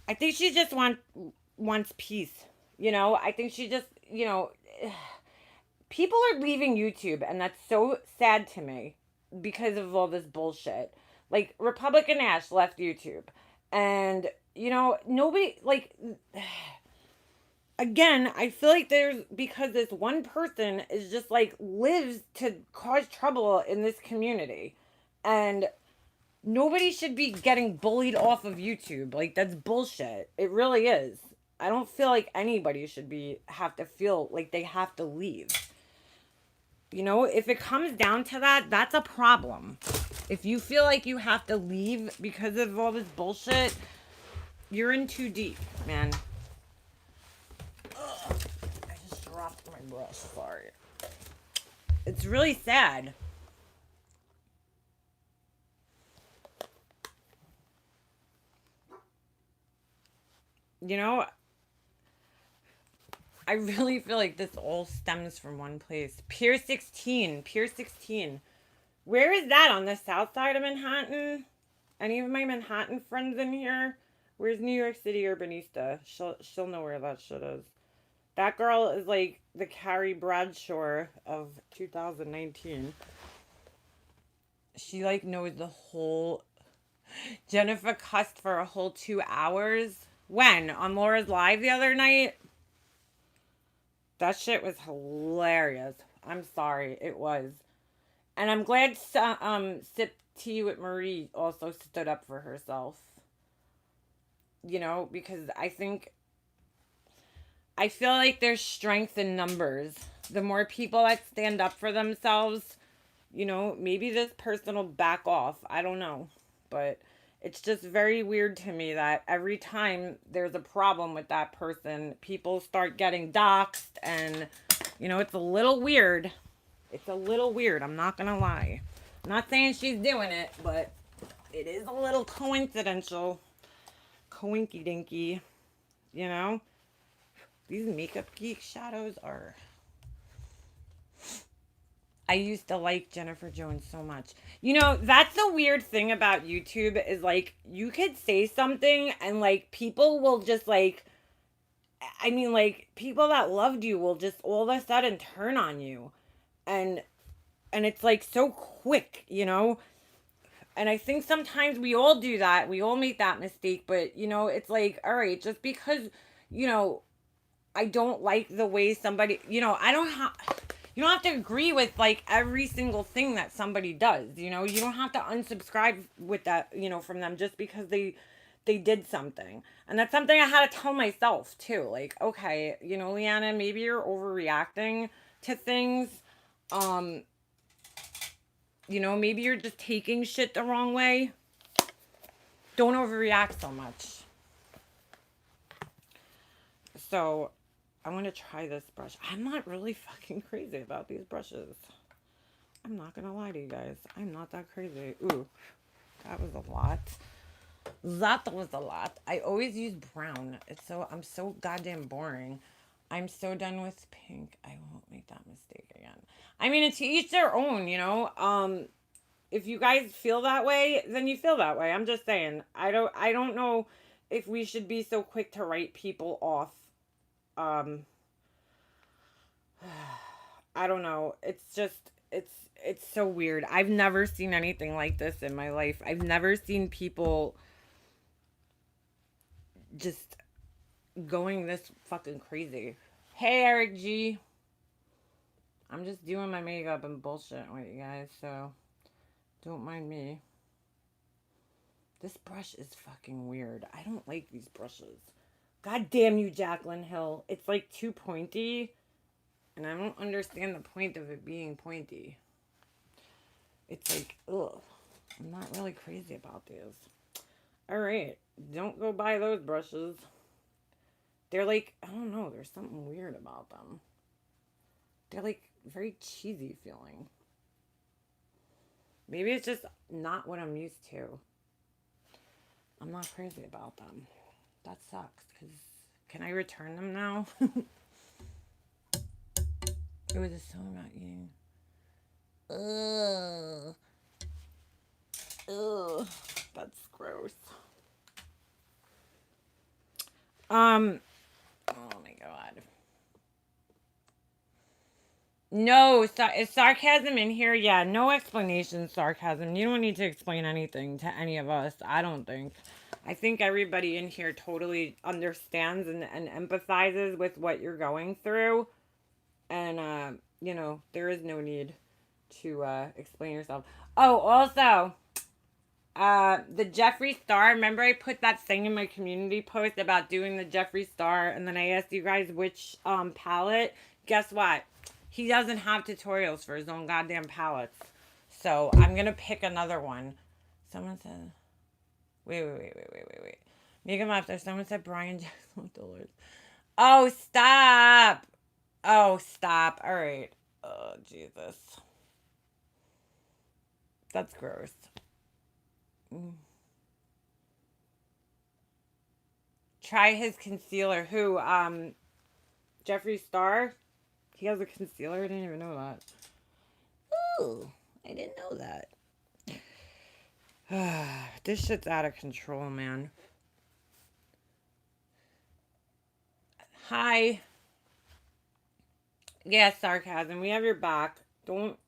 I think she just wants peace. You know, I think she just, you know, people are leaving YouTube, and that's so sad to me because of all this bullshit. Like Republican Ash left YouTube, and you know nobody like. Again, I feel like there's because this one person is just like lives to cause trouble in this community, and nobody should be getting bullied off of YouTube. Like that's bullshit. It really is. I don't feel like anybody should be have to feel like they have to leave. You know, if it comes down to that, that's a problem. If you feel like you have to leave because of all this bullshit, you're in too deep, man. Ugh, I just dropped my brush. Sorry. It's really sad. You know, I really feel like this all stems from one place. Pier 16. Pier 16. Where is that? On the south side of Manhattan? Any of my Manhattan friends in here? Where's New York City Urbanista? She'll know where that shit is. That girl is like the Carrie Bradshaw of 2019. She like knows the whole. Jennifer cussed for a whole 2 hours. When? On Laura's Live the other night? That shit was hilarious. I'm sorry, it was. And I'm glad Sip Tea with Marie also stood up for herself. You know, because I feel like there's strength in numbers. The more people that stand up for themselves, you know, maybe this person will back off. I don't know. But it's just very weird to me that every time there's a problem with that person, people start getting doxxed and, you know, it's a little weird. It's a little weird. I'm not going to lie. I'm not saying she's doing it, but it is a little coincidental. Coinky dinky. You know? These Makeup Geek shadows are... I used to like Jennifer Jones so much. You know, that's the weird thing about YouTube is like you could say something and like people will just like I mean like people that loved you will just all of a sudden turn on you. And it's like so quick, you know? And I think sometimes we all do that. We all make that mistake, but you know, it's like all right, just because you know I don't like the way somebody, you know, you don't have to agree with like every single thing that somebody does, you know. You don't have to unsubscribe with that, you know, from them just because they did something. And that's something I had to tell myself too. Like, okay, you know, Leanna, maybe you're overreacting to things. You know, maybe you're just taking shit the wrong way. Don't overreact so much. So, I'm going to try this brush. I'm not really fucking crazy about these brushes. I'm not going to lie to you guys. I'm not that crazy. Ooh, that was a lot. That was a lot. I always use brown. I'm so goddamn boring. I'm so done with pink. I won't make that mistake again. I mean, it's to each their own, you know. If you guys feel that way, then you feel that way. I'm just saying. I don't know if we should be so quick to write people off. I don't know. It's so weird. I've never seen anything like this in my life. I've never seen people just going this fucking crazy. Hey, Eric G. I'm just doing my makeup and bullshit with you guys, so don't mind me. This brush is fucking weird. I don't like these brushes. God damn you, Jacqueline Hill. It's like too pointy, and I don't understand the point of it being pointy. It's like, ugh. I'm not really crazy about these. Alright. Don't go buy those brushes. They're like, I don't know, there's something weird about them. They're like very cheesy feeling. Maybe it's just not what I'm used to. I'm not crazy about them. That sucks. Because can I return them now? It was a song about eating. Ugh. Ugh. That's gross. Oh my god. No, is sarcasm in here? Yeah, no explanation, sarcasm. You don't need to explain anything to any of us, I don't think. I think everybody in here totally understands and empathizes with what you're going through. And, you know, there is no need to explain yourself. Oh, also, the Jeffree Star. Remember I put that thing in my community post about doing the Jeffree Star, and then I asked you guys which palette. Guess what? He doesn't have tutorials for his own goddamn palettes. So I'm gonna pick another one. Someone said, wait. Megan Lobster. Someone said Brian Jackson $. Oh, stop. Oh, stop. All right. Oh, Jesus. That's gross. Try his concealer. Who? Jeffree Star? He has a concealer? I didn't even know that. Ooh, I didn't know that. This shit's out of control, man. Hi. Yeah, sarcasm. We have your back. Don't.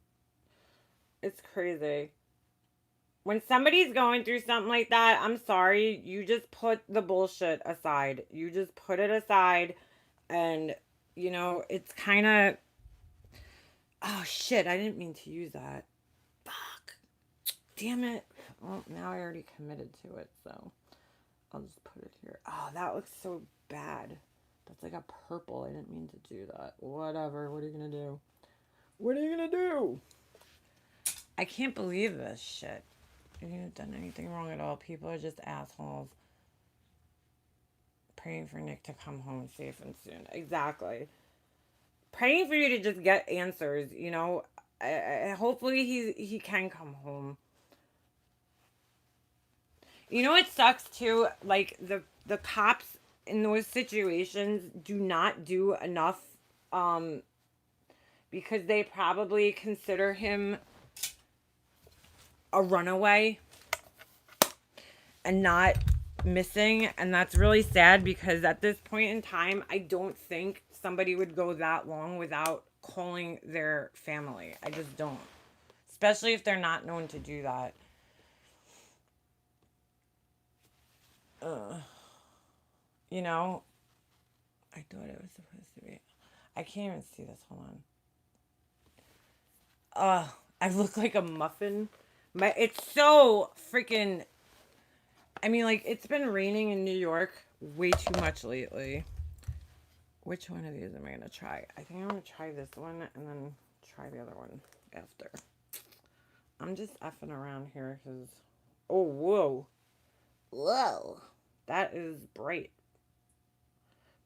It's crazy. When somebody's going through something like that, I'm sorry. You just put the bullshit aside. You just put it aside. And, you know, it's kind of... Oh, shit. I didn't mean to use that. Fuck. Damn it. Well, now I already committed to it, so I'll just put it here. Oh, that looks so bad. That's like a purple. I didn't mean to do that. Whatever. What are you going to do? What are you going to do? I can't believe this shit. You haven't done anything wrong at all. People are just assholes. Praying for Nick to come home safe and soon. Exactly. Praying for you to just get answers, you know. Hopefully he can come home. You know what sucks too? Like the cops in those situations do not do enough because they probably consider him a runaway and not missing, and that's really sad because at this point in time I don't think somebody would go that long without calling their family. I just don't, especially if they're not known to do that. You know, I thought it was supposed to be. I can't even see this. Hold on. I look like a muffin. It's so freaking... I mean, like, it's been raining in New York way too much lately. Which one of these am I going to try? I think I'm going to try this one and then try the other one after. I'm just effing around here because... Oh, whoa. Whoa. That is bright.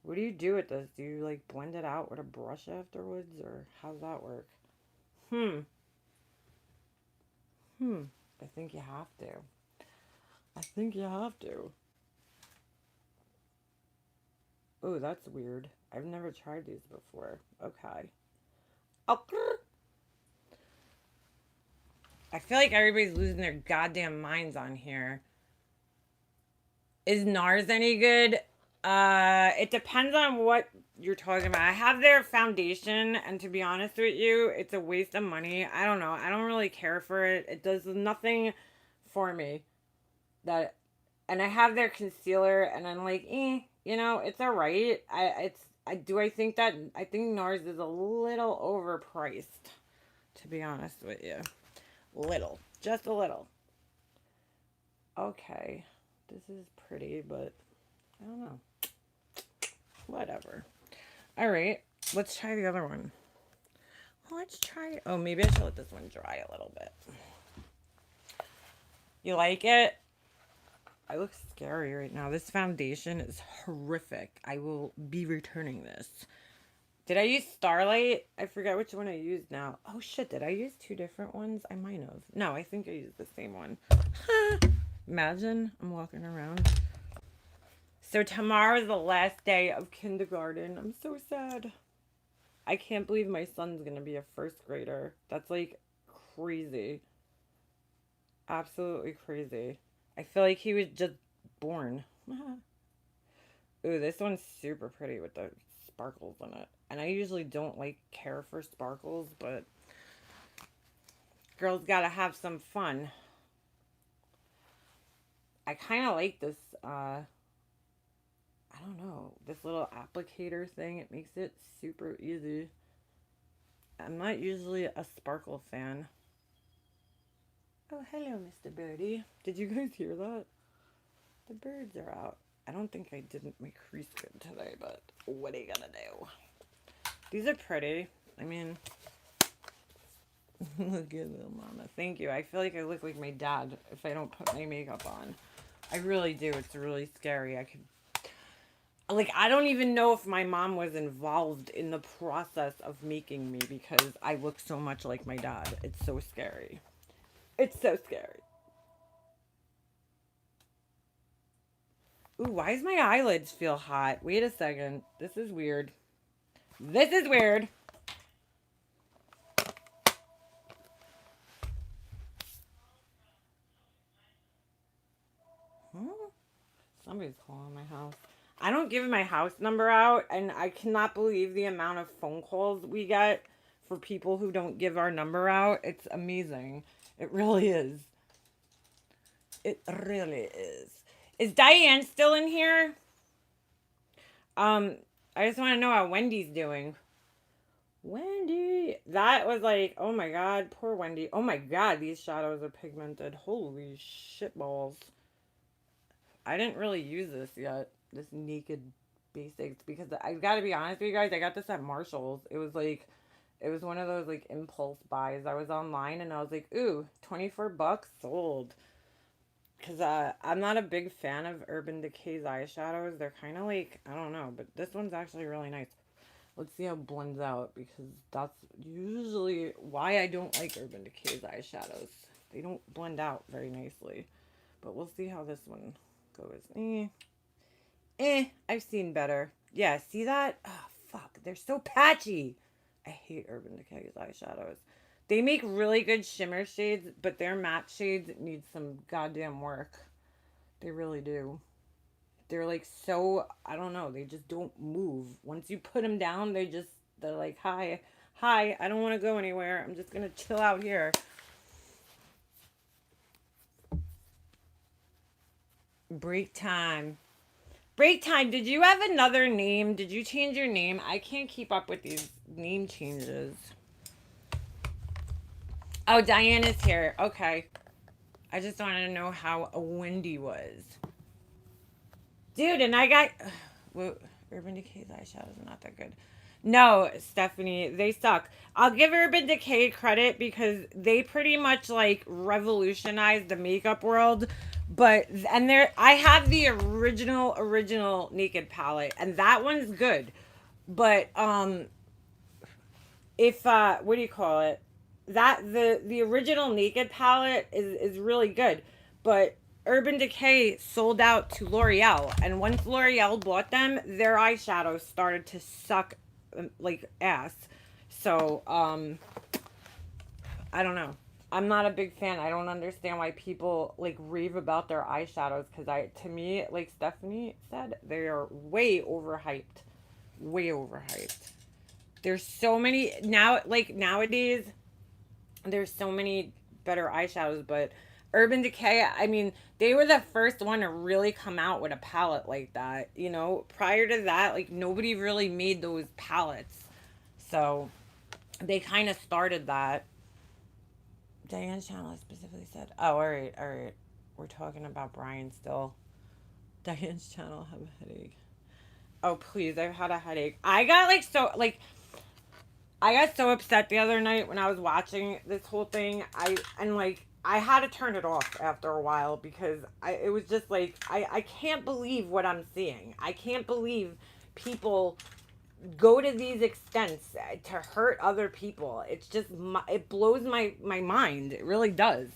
What do you do with this? Do you, like, blend it out with a brush afterwards? Or how does that work? I think you have to. I think you have to. Oh, that's weird. I've never tried these before. Okay. Okay. I feel like everybody's losing their goddamn minds on here. Is Nars any good? It depends on what you're talking about. I have their foundation, and to be honest with you, it's a waste of money. I don't know. I don't really care for it. It does nothing for me. And I have their concealer, and I'm like, you know, it's alright. I think Nars is a little overpriced, to be honest with you. Little. Just a little. Okay. This is pretty, but I don't know. Whatever. Alright. Let's try the other one. Let's try... Oh, maybe I should let this one dry a little bit. You like it? I look scary right now. This foundation is horrific. I will be returning this. Did I use Starlight? I forgot which one I used now. Oh shit, did I use two different ones? I might have. No, I think I used the same one. Imagine I'm walking around. So tomorrow's the last day of kindergarten. I'm so sad. I can't believe my son's gonna be a first grader. That's like crazy. Absolutely crazy. I feel like he was just born. Ooh, this one's super pretty with the sparkles in it. And I usually don't like care for sparkles, but girls gotta have some fun. I kind of like this, I don't know, this little applicator thing. It makes it super easy. I'm not usually a sparkle fan. Oh, hello, Mr. Birdie. Did you guys hear that? The birds are out. I don't think I did my crease good today, but what are you gonna do? These are pretty. I mean, look at them, Mama. Thank you. I feel like I look like my dad if I don't put my makeup on. I really do. It's really scary. I don't even know if my mom was involved in the process of making me because I look so much like my dad. It's so scary. It's so scary. Ooh, why does my eyelids feel hot? Wait a second. This is weird. This is weird. Somebody's calling my house. I don't give my house number out, and I cannot believe the amount of phone calls we get for people who don't give our number out. It's amazing. It really is. It really is. Is Diane still in here? I just want to know how Wendy's doing. Wendy. That was like, oh my god, poor Wendy. Oh my god, these shadows are pigmented. Holy shit balls. I didn't really use this yet. This Naked Basics. Because I gotta be honest with you guys, I got this at Marshall's. It was one of those like impulse buys. I was online and I was like, ooh, 24 bucks sold. Because I'm not a big fan of Urban Decay's eyeshadows. They're kind of like, I don't know, but this one's actually really nice. Let's see how it blends out, because that's usually why I don't like Urban Decay's eyeshadows. They don't blend out very nicely. But we'll see how this one goes. I've seen better. Yeah, see that? Oh, fuck. They're so patchy. I hate Urban Decay's eyeshadows. They make really good shimmer shades, but their matte shades need some goddamn work. They really do. They're like so, I don't know, they just don't move. Once you put them down, they're like, hi, I don't want to go anywhere. I'm just going to chill out here. Break time. Break time. Did you have another name? Did you change your name? I can't keep up with these name changes. Oh, Diana's here. Okay. I just wanted to know how Wendy was. Dude, and I got... Urban Decay's eyeshadows are not that good. No, Stephanie, they suck. I'll give Urban Decay credit because they pretty much like revolutionized the makeup world. But and there, I have the original Naked palette, and that one's good. But if what do you call it? That the original Naked palette is really good, but Urban Decay sold out to L'Oreal, and once L'Oreal bought them, their eyeshadows started to suck like ass. So I don't know. I'm not a big fan. I don't understand why people like rave about their eyeshadows because to me, like Stephanie said, they are way overhyped. Way overhyped. There's so many now, like nowadays, there's so many better eyeshadows, but Urban Decay, I mean, they were the first one to really come out with a palette like that. You know, prior to that, like nobody really made those palettes. So they kind of started that. Diane's channel specifically said, oh, all right, all right. We're talking about Brian still. Diane's channel have a headache. Oh, please, I've had a headache. I got so upset the other night when I was watching this whole thing. I had to turn it off after a while because it was just like I can't believe what I'm seeing. I can't believe people go to these extents to hurt other people. It's just it blows my mind. It really does.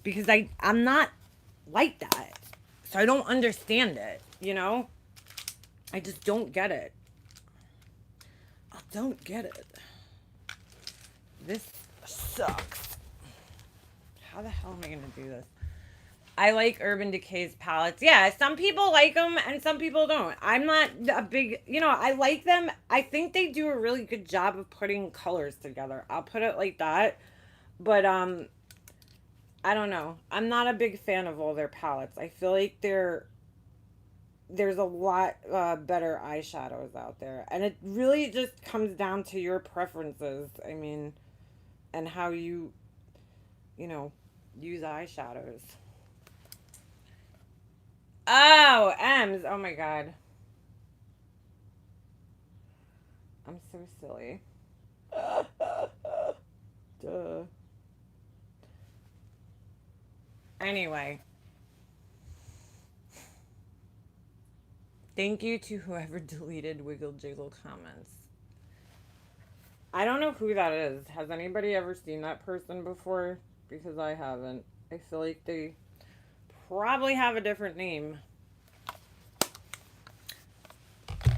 Because I'm not like that. So I don't understand it, you know? I just don't get it. I don't get it. This sucks. How the hell am I going to do this? I like Urban Decay's palettes. Yeah, some people like them and some people don't. I'm not a big, I like them. I think they do a really good job of putting colors together. I'll put it like that. But, I don't know. I'm not a big fan of all their palettes. I feel like there's a lot better eyeshadows out there. And it really just comes down to your preferences. I mean, and how you use eyeshadows. Oh, M's. Oh my God. I'm so silly. Duh. Anyway. Thank you to whoever deleted Wiggle Jiggle comments. I don't know who that is. Has anybody ever seen that person before? Because I haven't. I feel like they probably have a different name.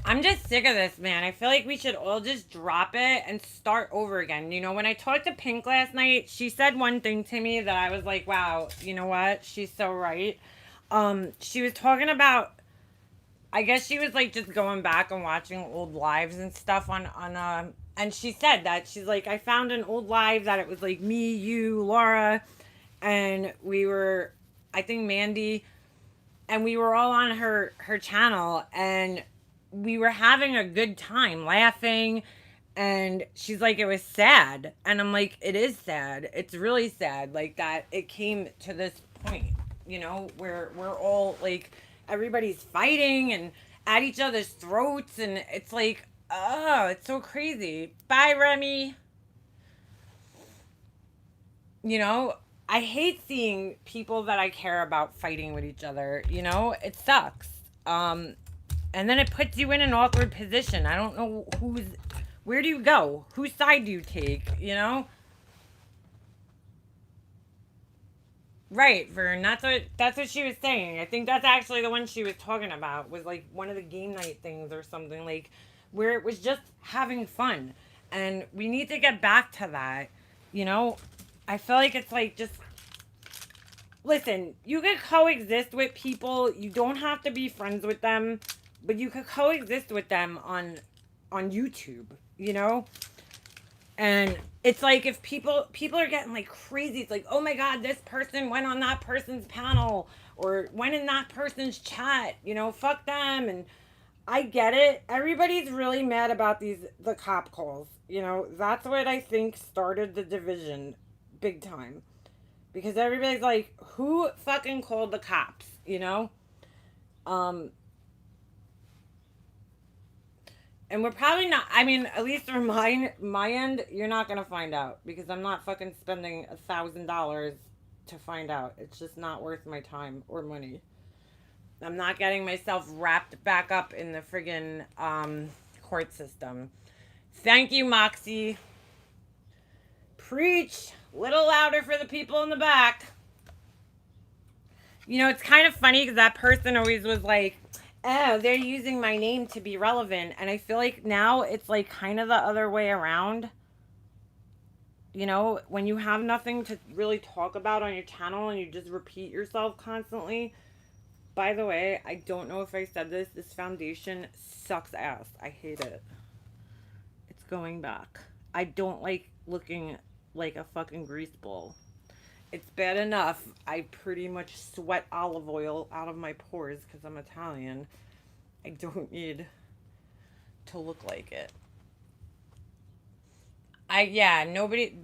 I'm just sick of this, man. I feel like we should all just drop it and start over again. You know, when I talked to Pink last night, she said one thing to me that I was like, wow, you know what? She's so right. She was talking about, I guess she was like just going back and watching old lives and stuff on and she said that she's like, I found an old live that it was like me, you, Laura, and we were, I think Mandy, and we were all on her channel, and we were having a good time laughing, and she's like, it was sad, and I'm like, it is sad. It's really sad, like that it came to this point, where we're all like, everybody's fighting and at each other's throats, and it's like, oh, it's so crazy. Bye, Remy. I hate seeing people that I care about fighting with each other. It sucks. And then it puts you in an awkward position. I don't know where do you go? Whose side do you take? Right, Vern. That's what she was saying. I think that's actually the one she was talking about. Was like one of the game night things or something, like where it was just having fun, and we need to get back to that. I feel like it's like just listen. You could coexist with people. You don't have to be friends with them, but you could coexist with them on YouTube. And it's like if people are getting like crazy, it's like, oh my God, this person went on that person's panel or went in that person's chat, fuck them. And I get it. Everybody's really mad about the cop calls. That's what I think started the division big time. Because everybody's like, who fucking called the cops? And we're probably not, I mean, at least from my end, you're not going to find out because I'm not fucking spending $1,000 to find out. It's just not worth my time or money. I'm not getting myself wrapped back up in the friggin' court system. Thank you, Moxie. Preach. Little louder for the people in the back. You know, it's kind of funny because that person always was like, oh, they're using my name to be relevant. And I feel like now it's like kind of the other way around. You know, when you have nothing to really talk about on your channel and you just repeat yourself constantly. By the way, I don't know if I said this. This foundation sucks ass. I hate it. It's going back. I don't like looking like a fucking grease bowl. It's bad enough I pretty much sweat olive oil out of my pores because I'm Italian. I don't need to look like it. Nobody,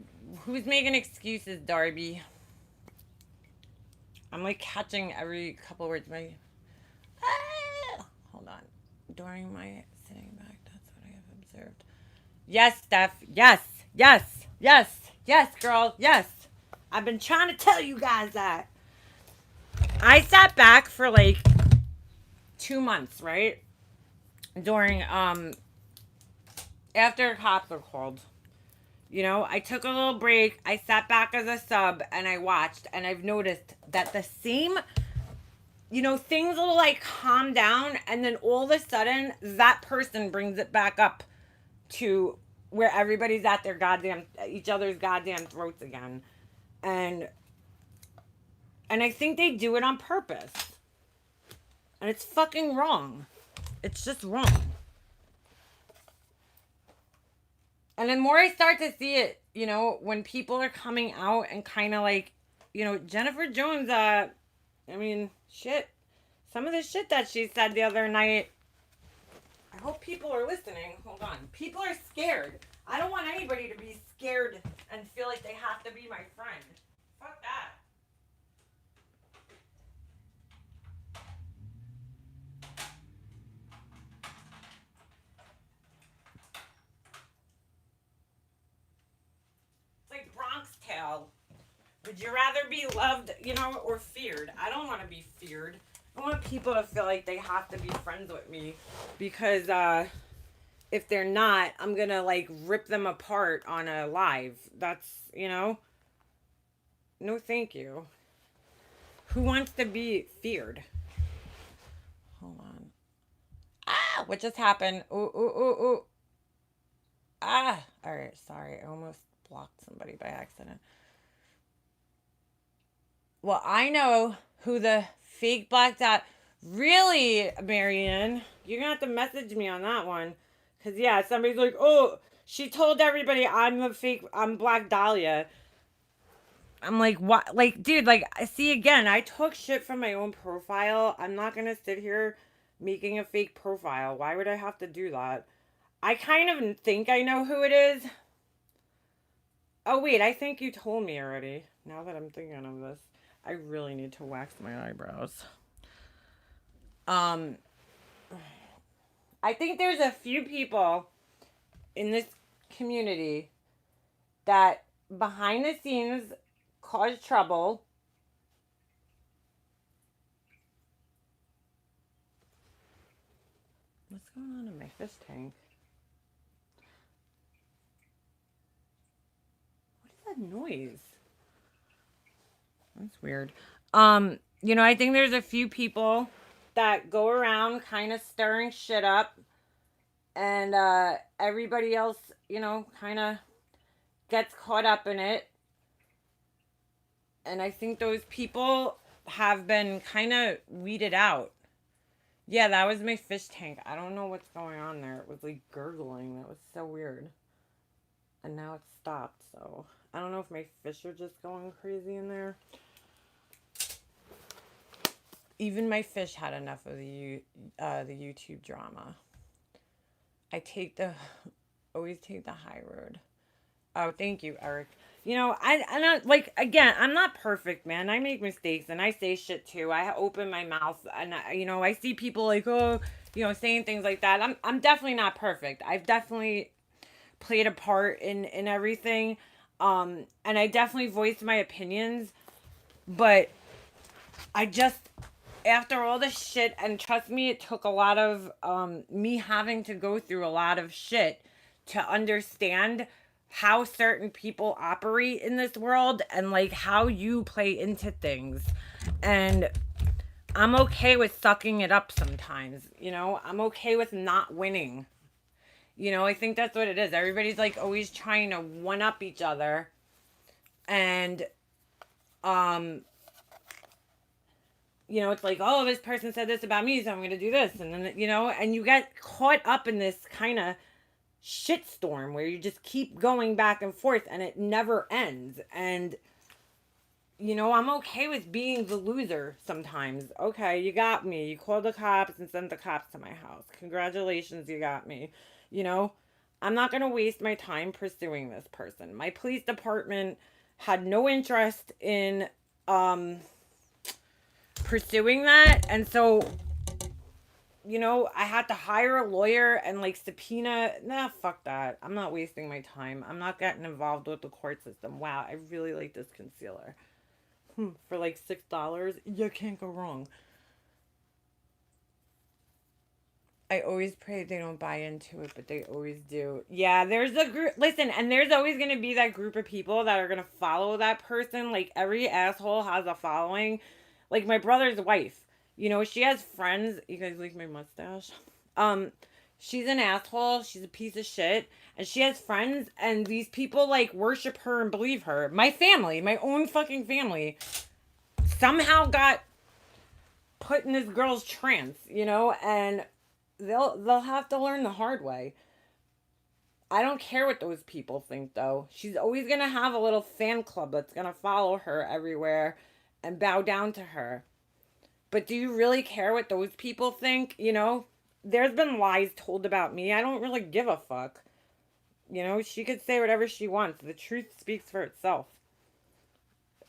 who's making excuses, Darby? I'm like catching every couple words. Hold on. During my sitting back, that's what I have observed. Yes, Steph. Yes, girl. Yes. I've been trying to tell you guys that. I sat back for like 2 months, right? During, after cops were called. You know, I took a little break. I sat back as a sub and I watched. And I've noticed that the same, you know, things will like calm down. And then all of a sudden, that person brings it back up to where everybody's at their goddamn, each other's goddamn throats again. And I think they do it on purpose. And it's fucking wrong. It's just wrong. And the more I start to see it, you know, when people are coming out and kind of like, you know, Jennifer Jones, I mean, shit. Some of the shit that she said the other night, I hope people are listening. Hold on. People are scared. I don't want anybody to be scared and feel like they have to be my friend. Fuck that. It's like Bronx Tale. Would you rather be loved, you know, or feared? I don't want to be feared. I want people to feel like they have to be friends with me because if they're not, I'm going to like rip them apart on a live. That's, you know, no thank you. Who wants to be feared? Hold on. Ah, what just happened? Ooh. Ah, all right, sorry. I almost blocked somebody by accident. Well, I know who the fake blacked out. Really, Marianne? You're going to have to message me on that one. Because, yeah, somebody's like, oh, she told everybody I'm Black Dahlia. I'm like, what? Like, dude, like, see, again, I took shit from my own profile. I'm not going to sit here making a fake profile. Why would I have to do that? I kind of think I know who it is. Oh, wait, I think you told me already. Now that I'm thinking of this. I really need to wax my eyebrows. I think there's a few people in this community that behind the scenes cause trouble. What's going on in my fish tank? What is that noise? That's weird. You know, I think there's a few people that go around kind of stirring shit up and everybody else, you know, kind of gets caught up in it. And I think those people have been kind of weeded out. Yeah, that was my fish tank. I don't know what's going on there. It was like gurgling. That was so weird. And now it's stopped, so I don't know if my fish are just going crazy in there. Even my fish had enough of the YouTube drama. I always take the high road. Oh, thank you, Eric. You know, I don't, like, again, I'm not perfect, man. I make mistakes and I say shit too. I open my mouth and, you know, I see people like, oh, you know, saying things like that. I'm definitely not perfect. I've definitely played a part in everything. And I definitely voiced my opinions, but I just, after all the shit, and trust me, it took a lot of me having to go through a lot of shit to understand how certain people operate in this world and like how you play into things. And I'm okay with sucking it up sometimes, you know? I'm okay with not winning. You know, I think that's what it is. Everybody's like always trying to one up each other. And um you know, it's like, oh, this person said this about me, so I'm going to do this. And then, you know, and you get caught up in this kind of shitstorm where you just keep going back and forth and it never ends. And, you know, I'm okay with being the loser sometimes. Okay, you got me. You called the cops and sent the cops to my house. Congratulations, you got me. You know, I'm not going to waste my time pursuing this person. My police department had no interest in pursuing that. And so, you know, I had to hire a lawyer and like subpoena. Nah, fuck that. I'm not wasting my time. I'm not getting involved with the court system. Wow, I really like this concealer. For like $6, you can't go wrong. I always pray they don't buy into it, but they always do. Yeah, there's a group. Listen, and there's always going to be that group of people that are going to follow that person. Like, every asshole has a following. Like, my brother's wife. You know, she has friends. You guys like my mustache? Um, she's an asshole. She's a piece of shit. And she has friends, and these people, like, worship her and believe her. My family, my own fucking family, somehow got put in this girl's trance, you know? And they'll have to learn the hard way. I don't care what those people think though. She's always going to have a little fan club that's going to follow her everywhere and bow down to her. But do you really care what those people think? You know, there's been lies told about me. I don't really give a fuck. You know, she could say whatever she wants. The truth speaks for itself.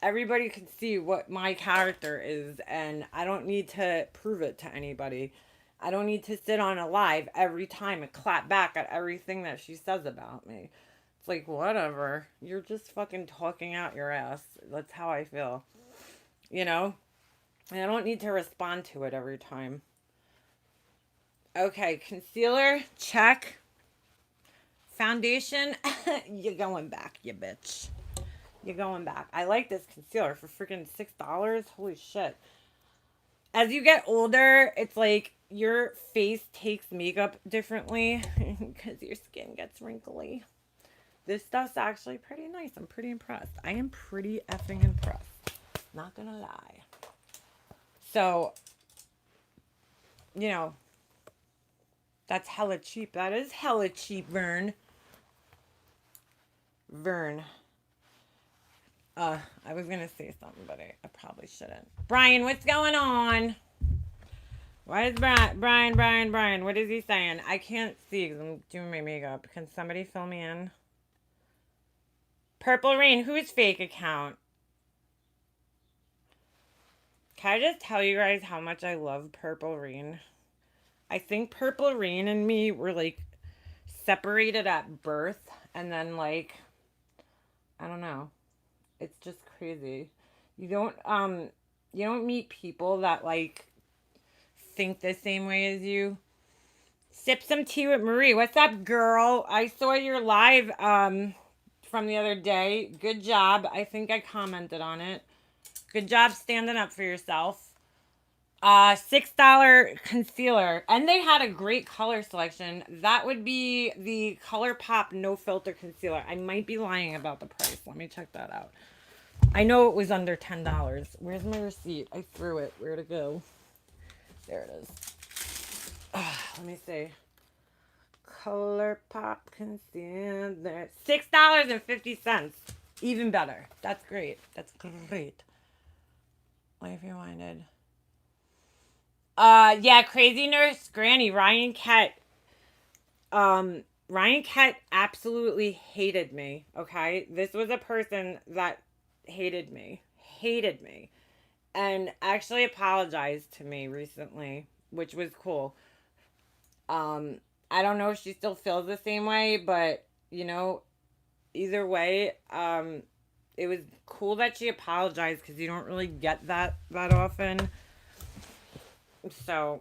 Everybody can see what my character is, and I don't need to prove it to anybody. I don't need to sit on a live every time and clap back at everything that she says about me. It's like, whatever. You're just fucking talking out your ass. That's how I feel. You know? And I don't need to respond to it every time. Okay, concealer, check. Foundation, you're going back, you bitch. You're going back. I like this concealer for freaking $6. Holy shit. As you get older, it's like your face takes makeup differently because your skin gets wrinkly. This stuff's actually pretty nice. I'm pretty impressed. I am pretty effing impressed. Not gonna lie. So, you know, that's hella cheap. That is hella cheap, Vern. I was gonna say something, but I probably shouldn't. Brian, what's going on? Why is Brian? What is he saying? I can't see because I'm doing my makeup. Can somebody fill me in? Purple Rain, whose fake account? Can I just tell you guys how much I love Purple Rain? I think Purple Rain and me were like separated at birth, and then like, I don't know. It's just crazy. You don't meet people that like think the same way as you. Sip some tea with Marie. What's up, girl? I saw your live from the other day. Good job. I think I commented on it. Good job standing up for yourself. $6 concealer. And they had a great color selection. That would be the ColourPop No Filter Concealer. I might be lying about the price. Let me check that out. I know it was under $10. Where's my receipt? I threw it. Where'd it go? There it is. Let me see. ColourPop concealer. $6.50. Even better. That's great. That's great. Life Rewinded. Yeah, Crazy Nurse Granny, Ryan Kett absolutely hated me, okay? This was a person that hated me, and actually apologized to me recently, which was cool. I don't know if she still feels the same way, but you know, either way, it was cool that she apologized because you don't really get that often. So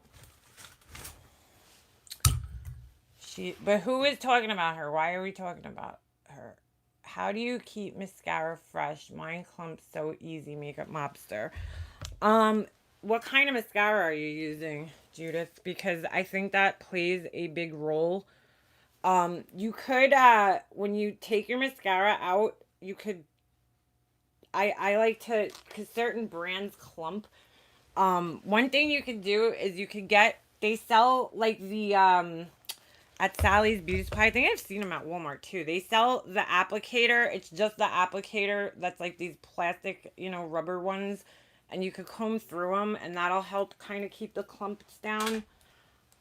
but who is talking about her? Why are we talking about her? How do you keep mascara fresh? Mine clumps so easy, makeup mobster. Um, what kind of mascara are you using, Judith? Because I think that plays a big role. You could when you take your mascara out, you could I like to, because certain brands clump. One thing you could do is you could get, they sell like the at Sally's Beauty Supply. I think I've seen them at Walmart too. They sell the applicator. It's just the applicator that's like these plastic, rubber ones, and you could comb through them, and that'll help kind of keep the clumps down.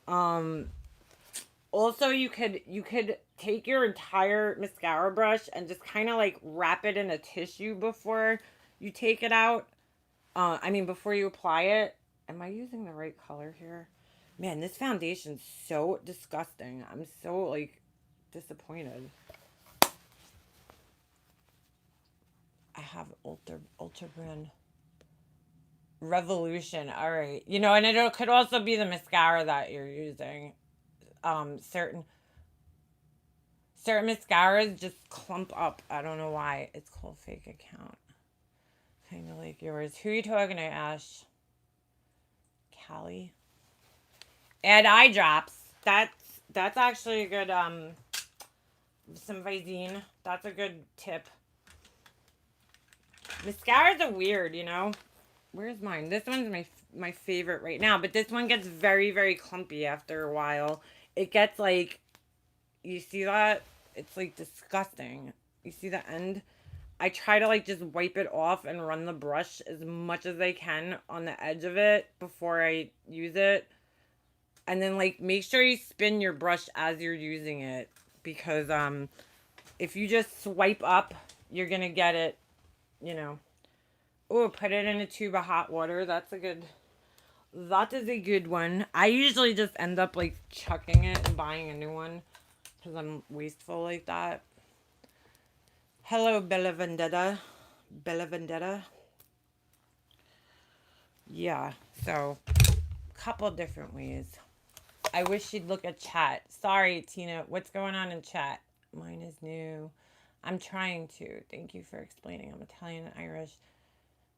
Um, Also, you could take your entire mascara brush and just kind of like wrap it in a tissue before you take it out. I mean, before you apply it. Am I using the right color here? Man, this foundation's so disgusting. I'm so like disappointed. I have Ultra brand Revolution. All right, and it could also be the mascara that you're using. Certain mascaras just clump up. I don't know why. It's called fake account. Kind of like yours. Who are you talking to, Ash? Callie. Add eye drops. That's actually a good some Visine. That's a good tip. Mascaras are weird. Where's mine? This one's my favorite right now, but this one gets very, very clumpy after a while. It gets like, you see that? It's like disgusting. You see the end? I try to like just wipe it off and run the brush as much as I can on the edge of it before I use it. And then like make sure you spin your brush as you're using it, because if you just swipe up, you're going to get it, you know. Oh, put it in a tube of hot water. That is a good one. I usually just end up like chucking it and buying a new one because I'm wasteful like that. Hello, Bella Vendetta. Bella Vendetta. Yeah, so couple different ways. I wish she'd look at chat. Sorry, Tina. What's going on in chat? Mine is new. I'm trying to. Thank you for explaining. I'm Italian and Irish.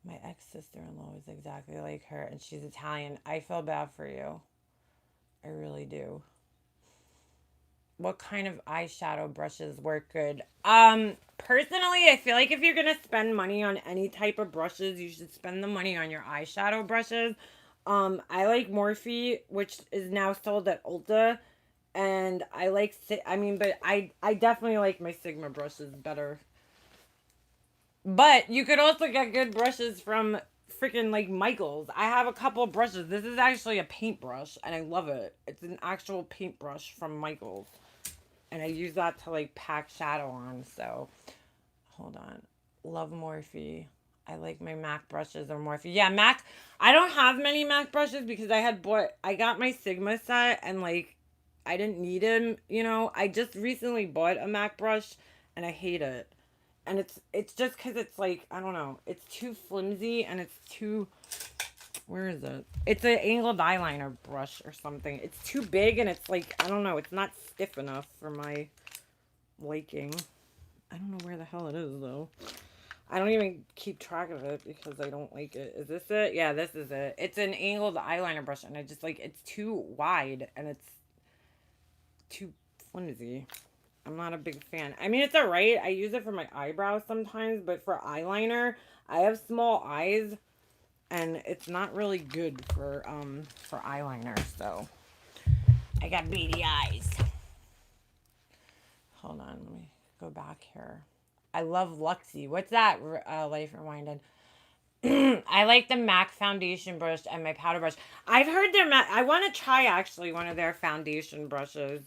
My ex-sister-in-law is exactly like her, and she's Italian. I feel bad for you. I really do. What kind of eyeshadow brushes work good? Personally, I feel like if you're gonna spend money on any type of brushes, you should spend the money on your eyeshadow brushes. I like Morphe, which is now sold at Ulta, and I like, but I definitely like my Sigma brushes better. But you could also get good brushes from freaking like Michaels. I have a couple of brushes. This is actually a paintbrush, and I love it. It's an actual paintbrush from Michaels, and I use that to like pack shadow on. So hold on, love Morphe. I like my MAC brushes or Morphe. Yeah, MAC. I don't have many MAC brushes because I got my Sigma set and like I didn't need them. I just recently bought a MAC brush and I hate it. And it's just because it's like, I don't know, it's too flimsy and it's too, where is it? It's an angled eyeliner brush or something. It's too big and it's like, I don't know, it's not stiff enough for my liking. I don't know where the hell it is though. I don't even keep track of it because I don't like it. Is this it? Yeah, this is it. It's an angled eyeliner brush and I just like, it's too wide and it's too flimsy. I'm not a big fan. I mean, it's alright. I use it for my eyebrows sometimes, but for eyeliner, I have small eyes and it's not really good for eyeliner, so I got beady eyes. Hold on, let me go back here. I love Luxie. What's that? Life Rewinded. I like the MAC foundation brush and my powder brush. I've heard I want to try actually one of their foundation brushes.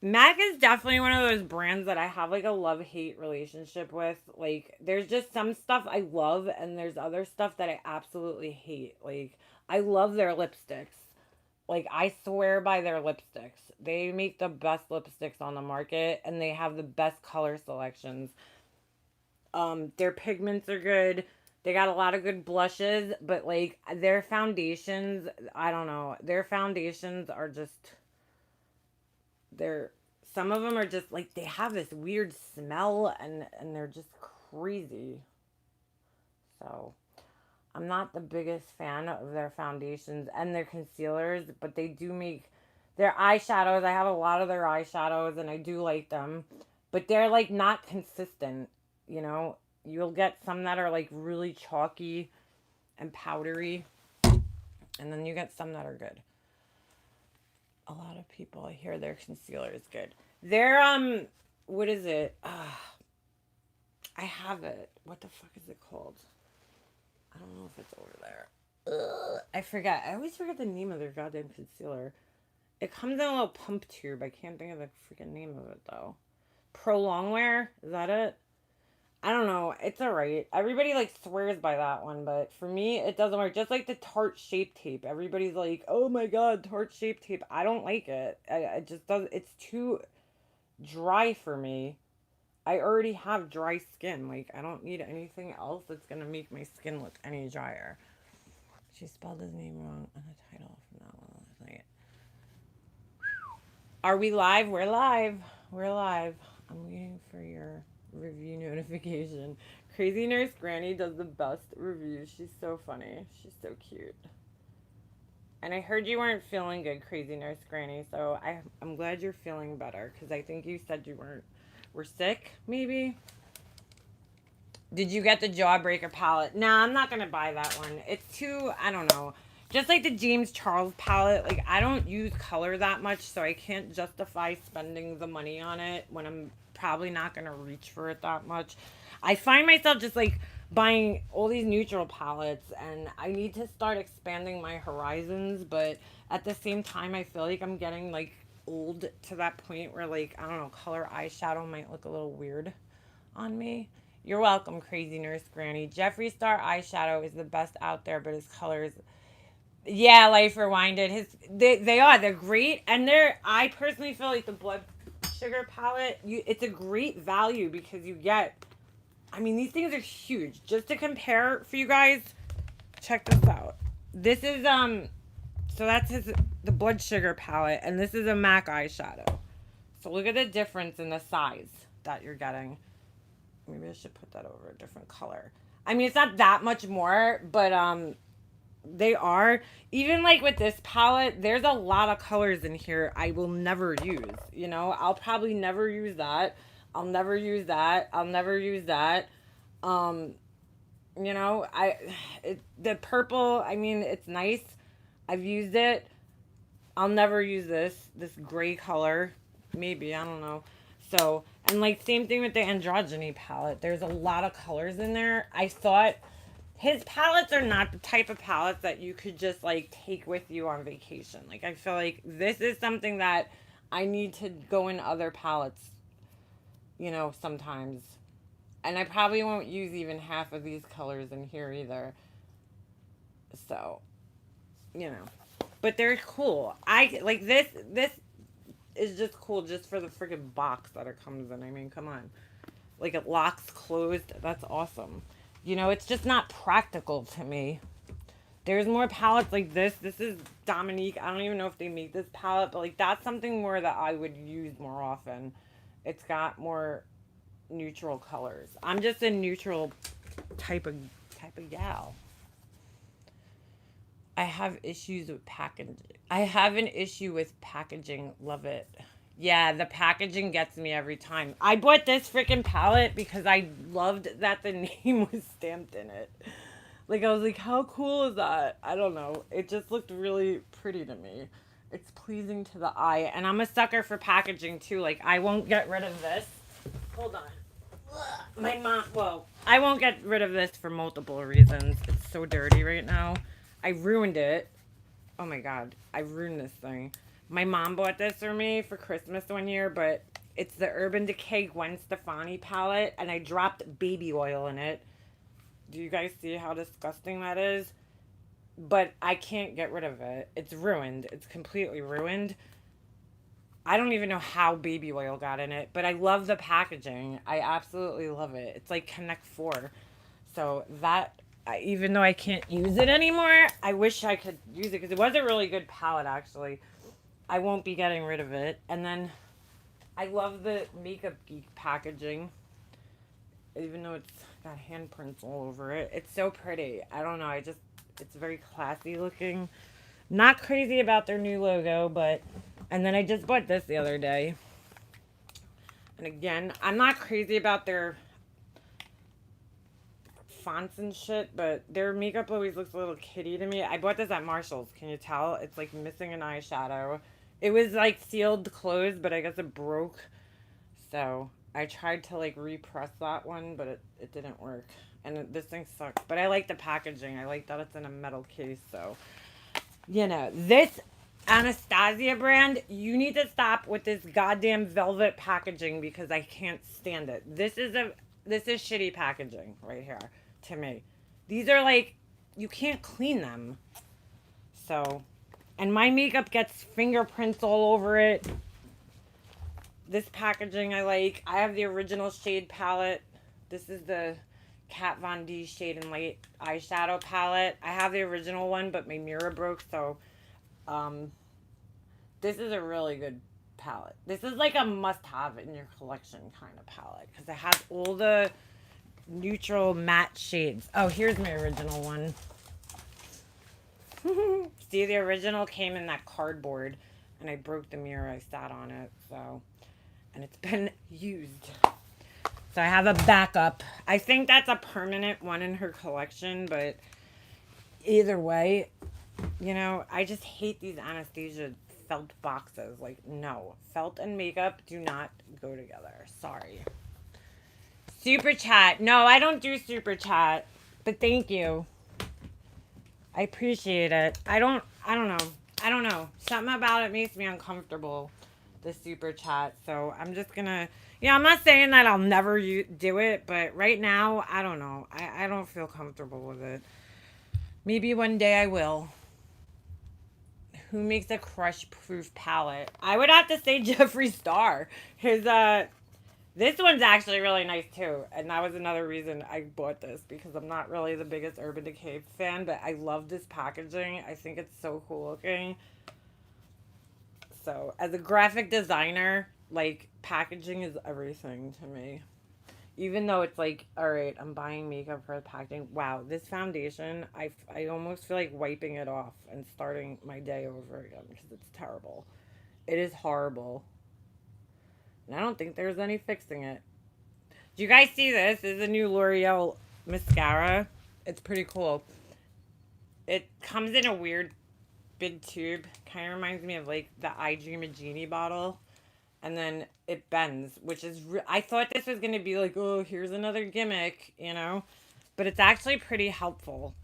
MAC is definitely one of those brands that I have like a love-hate relationship with. Like, there's just some stuff I love and there's other stuff that I absolutely hate. Like, I love their lipsticks. Like, I swear by their lipsticks. They make the best lipsticks on the market, and they have the best color selections. Their pigments are good. They got a lot of good blushes, but like their foundations, I don't know. Their foundations are just they're some of them are just like they have this weird smell and they're just crazy. So, I'm not the biggest fan of their foundations and their concealers, but they do make their eyeshadows. I have a lot of their eyeshadows and I do like them, but they're like not consistent, you know? You'll get some that are like really chalky and powdery, and then you get some that are good. A lot of people I hear their concealer is good. Their what is it? I have it. What the fuck is it called? I don't know if it's over there. I forget. I always forget the name of their goddamn concealer. It comes in a little pump tube. I can't think of the freaking name of it though. Pro Longwear? Is that it? I don't know. It's alright. Everybody like swears by that one, but for me, it doesn't work. Just like the Tarte Shape Tape. Everybody's like, oh my god, Tarte Shape Tape. I don't like it. I just does. It's too dry for me. I already have dry skin. Like, I don't need anything else that's gonna make my skin look any drier. She spelled his name wrong on the title from that one last night. Are we live? We're live. We're live. I'm waiting for your review notification. Crazy Nurse Granny does the best reviews. She's so funny. She's so cute. And I heard you weren't feeling good, Crazy Nurse Granny, so I'm glad you're feeling better, because I think you said you were sick, maybe? Did you get the Jawbreaker palette? Nah, I'm not going to buy that one. It's too, I don't know. Just like the James Charles palette, like, I don't use color that much, so I can't justify spending the money on it when I'm probably not going to reach for it that much. I find myself just, like, buying all these neutral palettes, and I need to start expanding my horizons, but at the same time, I feel like I'm getting, like, old to that point where, like, I don't know, color eyeshadow might look a little weird on me. You're welcome, Crazy Nurse Granny. Jeffree Star eyeshadow is the best out there, but his colors, yeah, Life Rewinded. They're great, and I personally feel like the Blood Sugar palette, it's a great value because you get, I mean, these things are huge. Just to compare for you guys, check this out. This is so that's the Blood Sugar palette, and this is a MAC eyeshadow. So look at the difference in the size that you're getting. Maybe I should put that over a different color. I mean, it's not that much more, but they are. Even like with this palette, there's a lot of colors in here I will never use. You know, I'll probably never use that. I'll never use that. I'll never use that. Um, you know, the purple, I mean, it's nice. I've used it. I'll never use this gray color. Maybe, I don't know. So, and like same thing with the Androgyny palette. There's a lot of colors in there. I thought his palettes are not the type of palettes that you could just like take with you on vacation. Like, I feel like this is something that I need to go in other palettes, you know, sometimes. And I probably won't use even half of these colors in here either. So, you know. But they're cool. I like this is just cool just for the freaking box that it comes in. I mean, come on. Like, it locks closed. That's awesome. You know, it's just not practical to me. There's more palettes like this. This is Dominique. I don't even know if they make this palette, but like that's something more that I would use more often. It's got more neutral colors. I'm just a neutral type of gal. I have issues with packaging. I have an issue with packaging. Love it. Yeah, the packaging gets me every time. I bought this freaking palette because I loved that the name was stamped in it. Like, I was like, how cool is that? I don't know. It just looked really pretty to me. It's pleasing to the eye. And I'm a sucker for packaging, too. Like, I won't get rid of this. Hold on. My mom, well, I won't get rid of this for multiple reasons. It's so dirty right now. I ruined it. Oh my god, I ruined this thing. My mom bought this for me for Christmas one year, but it's the Urban Decay Gwen Stefani palette, and I dropped baby oil in it. Do you guys see how disgusting that is? but I can't get rid of it. It's ruined. It's completely ruined. I don't even know how baby oil got in it, but I love the packaging. I absolutely love it. It's like Connect 4. So that, even though I can't use it anymore, I wish I could use it because it was a really good palette actually. I won't be getting rid of it. And then I love the Makeup Geek packaging. Even though it's got handprints all over it. It's so pretty. I don't know. It's very classy looking. Not crazy about their new logo, but, and then I just bought this the other day. And again, I'm not crazy about their fonts and shit, but their makeup always looks a little kiddie to me. I bought this at Marshall's. Can you tell? It's like missing an eyeshadow. It was like sealed closed, but I guess it broke. So I tried to like repress that one, but it didn't work. And this thing sucks. But I like the packaging. I like that it's in a metal case. So, you know, this Anastasia brand, you need to stop with this goddamn velvet packaging because I can't stand it. This is shitty packaging right here to me. These are like, you can't clean them. So, and my makeup gets fingerprints all over it. This packaging I like. I have the original shade palette. This is the Kat Von D Shade and Light eyeshadow palette. I have the original one, but my mirror broke, so this is a really good palette. This is like a must-have in your collection kind of palette because it has all the neutral matte shades. Oh, here's my original one. See, the original came in that cardboard, and I broke the mirror. I sat on it, so, and it's been used. So I have a backup. I think that's a permanent one in her collection, but either way, you know, I just hate these Anastasia felt boxes. Like, no. Felt and makeup do not go together. Sorry. Super chat. No, I don't do super chat, but thank you. I appreciate it. I don't know. Something about it makes me uncomfortable, the super chat. So I'm just gonna, yeah, I'm not saying that I'll never do it, but right now, I don't know. I don't feel comfortable with it. Maybe one day I will. Who makes a crush proof palette? I would have to say Jeffree Star. His, this one's actually really nice too. And that was another reason I bought this because I'm not really the biggest Urban Decay fan, but I love this packaging. I think it's so cool looking. So, as a graphic designer, like, packaging is everything to me. Even though it's like, all right, I'm buying makeup for the packaging. Wow, this foundation, I almost feel like wiping it off and starting my day over again because it's terrible. It is horrible. And I don't think there's any fixing it. Do you guys see this? This is a new L'Oreal mascara. It's pretty cool. It comes in a weird big tube. Kind of reminds me of like the I Dream a Genie bottle. And then it bends, which is, I thought this was going to be like, oh, here's another gimmick, you know? But it's actually pretty helpful.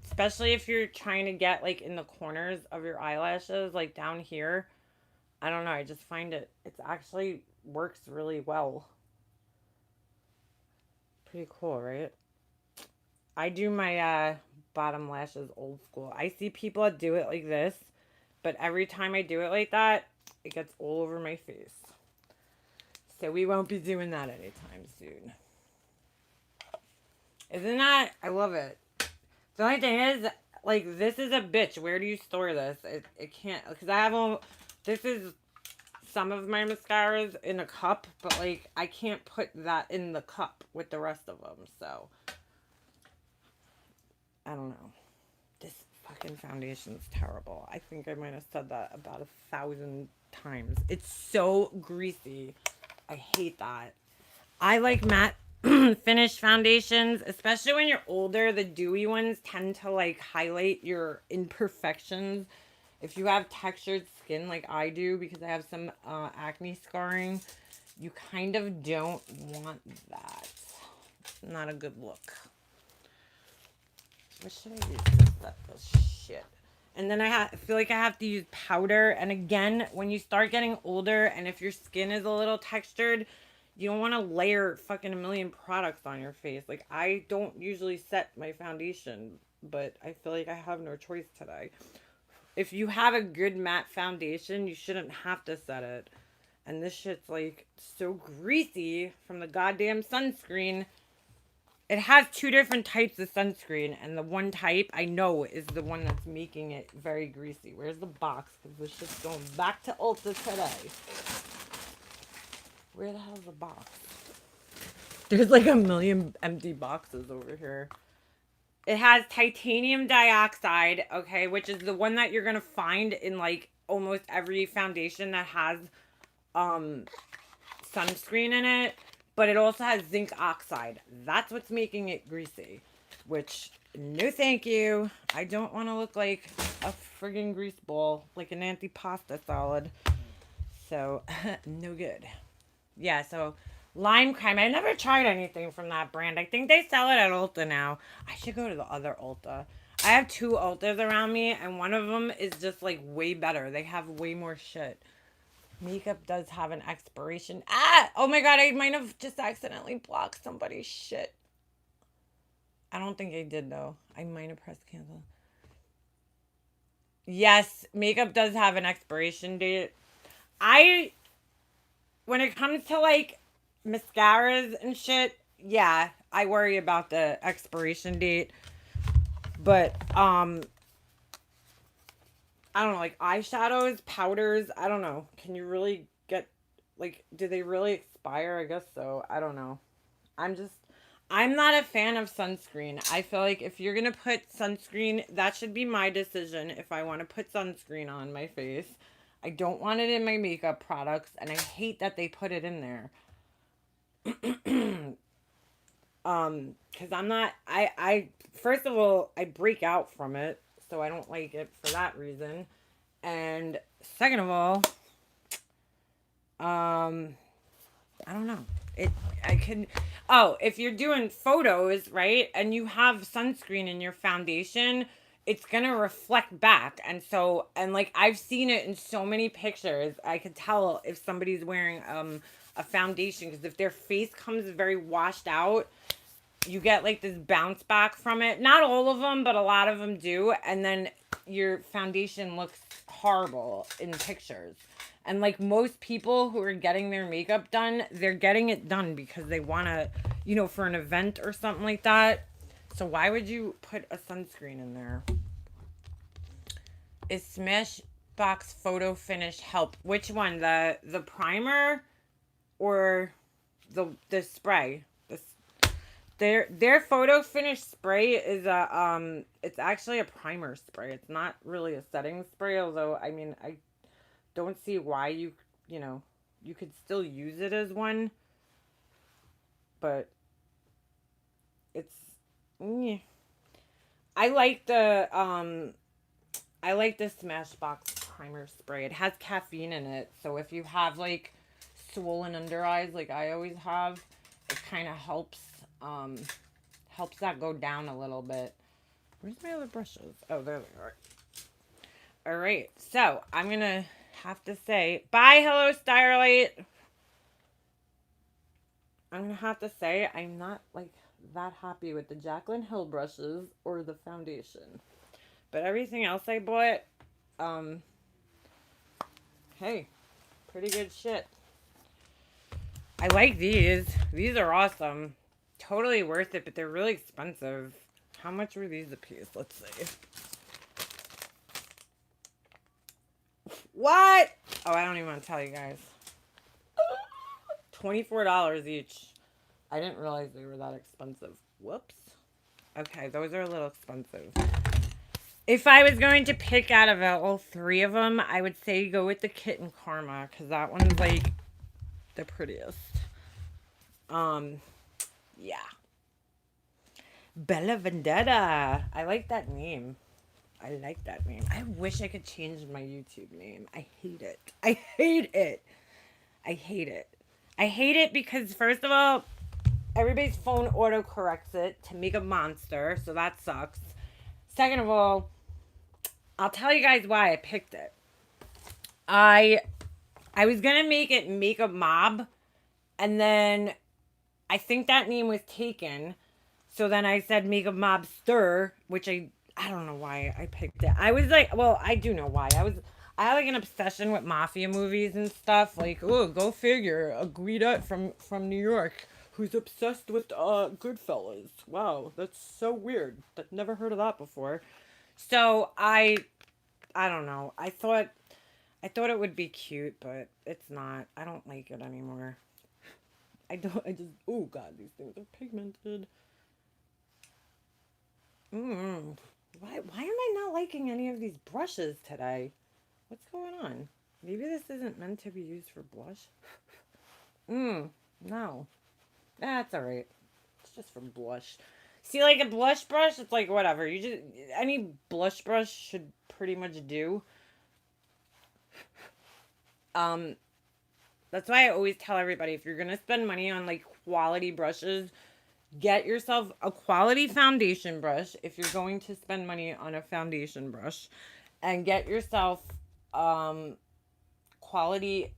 Especially if you're trying to get like in the corners of your eyelashes, like down here. I don't know, I just find it's actually works really well. Pretty cool, right? I do my bottom lashes old school. I see people that do it like this, but every time I do it like that, it gets all over my face. So we won't be doing that anytime soon. Isn't that? I love it. The only thing is, like, this is a bitch. Where do you store this? It can't, because I have this is some of my mascaras in a cup, but, like, I can't put that in the cup with the rest of them, so. I don't know. This fucking foundation's terrible. I think I might have said that about 1,000 times. It's so greasy. I hate that. I like matte finish foundations, especially when you're older. The dewy ones tend to like highlight your imperfections. If you have textured skin like I do, because I have some acne scarring, you kind of don't want that. It's not a good look. What should I use to set this shit? And then I feel like I have to use powder. And again, when you start getting older and if your skin is a little textured, you don't want to layer fucking a million products on your face. Like, I don't usually set my foundation but I feel like I have no choice today. If you have a good matte foundation, you shouldn't have to set it. And this shit's like so greasy from the goddamn sunscreen. It has two different types of sunscreen, and the one type I know is the one that's making it very greasy. Where's the box? Because this shit's going back to Ulta today. Where the hell's the box? There's like a million empty boxes over here. It has titanium dioxide, okay, which is the one that you're going to find in like almost every foundation that has sunscreen in it. But it also has zinc oxide. That's what's making it greasy. Which, no thank you. I don't want to look like a friggin' grease ball. Like an antipasta salad. So, no good. Yeah, so lime crime. I never tried anything from that brand. I think they sell it at Ulta now. I should go to the other Ulta. I have two Ultas around me, and one of them is just like way better. They have way more shit. Makeup does have an expiration. Oh my god, I might have just accidentally blocked somebody's shit. I don't think I did though. I might have pressed cancel. Yes, makeup does have an expiration date. When it comes to like mascaras and shit, yeah, I worry about the expiration date. But, I don't know, like eyeshadows, powders, I don't know. Can you really get, like, do they really expire? I guess so. I don't know. I'm not a fan of sunscreen. I feel like if you're going to put sunscreen, that should be my decision if I want to put sunscreen on my face. I don't want it in my makeup products, and I hate that they put it in there. Because I'm not, first of all, I break out from it. So I don't like it for that reason. And second of all, I don't know. If you're doing photos, right, and you have sunscreen in your foundation, it's going to reflect back. And like, I've seen it in so many pictures. I could tell if somebody's wearing a foundation, because if their face comes very washed out, you get like this bounce back from it. Not all of them, but a lot of them do. And then your foundation looks horrible in pictures. And like most people who are getting their makeup done, they're getting it done because they want to, for an event or something like that. So why would you put a sunscreen in there? Is Smashbox Photo Finish help? Which one? The primer or the spray? Their photo finish spray is it's actually a primer spray. It's not really a setting spray, although I mean I don't see why you could still use it as one. But it's I like the Smashbox primer spray. It has caffeine in it, so if you have like swollen under eyes like I always have, it kind of helps that go down a little bit. Where's my other brushes? Oh, there they are. All right, so I'm gonna have to say bye. Hello, Starlight. I'm gonna have to say I'm not like that happy with the Jacqueline Hill brushes or the foundation, but everything else I bought, hey, pretty good shit. I like these. These are awesome. Totally worth it, but they're really expensive. How much were these a piece? Let's see. What? Oh, I don't even want to tell you guys. $24 each. I didn't realize they were that expensive. Whoops. Okay, those are a little expensive. If I was going to pick out of all three of them, I would say go with the Kit and Karma, because that one's like the prettiest. Yeah. Bella Vendetta. I like that name. I wish I could change my YouTube name. I hate it. I hate it because, first of all, everybody's phone auto-corrects it to make a monster, so that sucks. Second of all, I'll tell you guys why I picked it. I was going to make it Makeup Mob, and then I think that name was taken. So then I said Makeup Mobster, which I don't know why I picked it. I was like, well, I do know why. I had like an obsession with mafia movies and stuff. Like, oh, go figure, a Guida from New York who's obsessed with Goodfellas. Wow, that's so weird. That never heard of that before. So I don't know. I thought it would be cute, but it's not. I don't like it anymore. I don't. I just. Oh God, these things are pigmented. Mm. Why am I not liking any of these brushes today? What's going on? Maybe this isn't meant to be used for blush. No. That's alright. It's just for blush. See, like a blush brush, it's like whatever. You just any blush brush should pretty much do. Um, that's why I always tell everybody if you're gonna spend money on like quality brushes, get yourself a quality foundation brush if you're going to spend money on a foundation brush, and get yourself um quality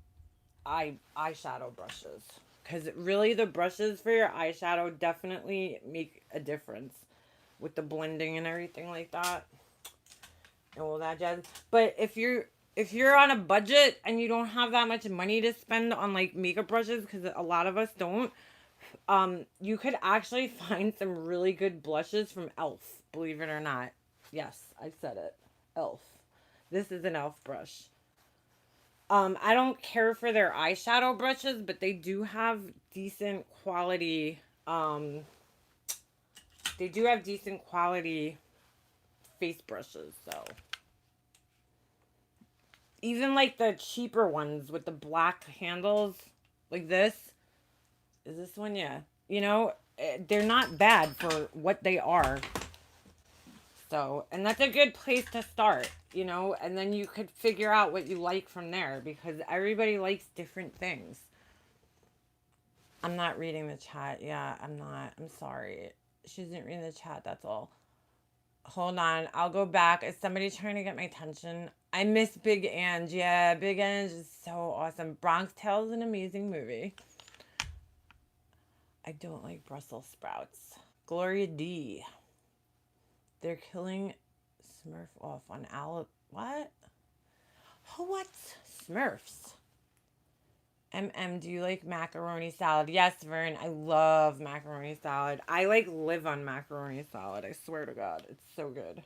eyeshadow brushes, because really the brushes for your eyeshadow definitely make a difference with the blending and everything like that and all that jazz. But if you're on a budget and you don't have that much money to spend on like makeup brushes, because a lot of us don't, you could actually find some really good blushes from Elf, believe it or not. Yes, I said it. Elf. This is an Elf brush. I don't care for their eyeshadow brushes, but they do have decent quality. They do have decent quality face brushes, so even like the cheaper ones with the black handles, like this. Is this one? Yeah. They're not bad for what they are. So, and that's a good place to start, and then you could figure out what you like from there, because everybody likes different things. I'm not reading the chat. Yeah, I'm not. I'm sorry. She isn't reading the chat, that's all. Hold on. I'll go back. Is somebody trying to get my attention? I miss Big Ange. Yeah, Big Ange is so awesome. Bronx Tale is an amazing movie. I don't like Brussels sprouts. Gloria D. They're killing Smurf off on What? What? Smurfs. Do you like macaroni salad? Yes, Vern. I love macaroni salad. I live on macaroni salad. I swear to God. It's so good.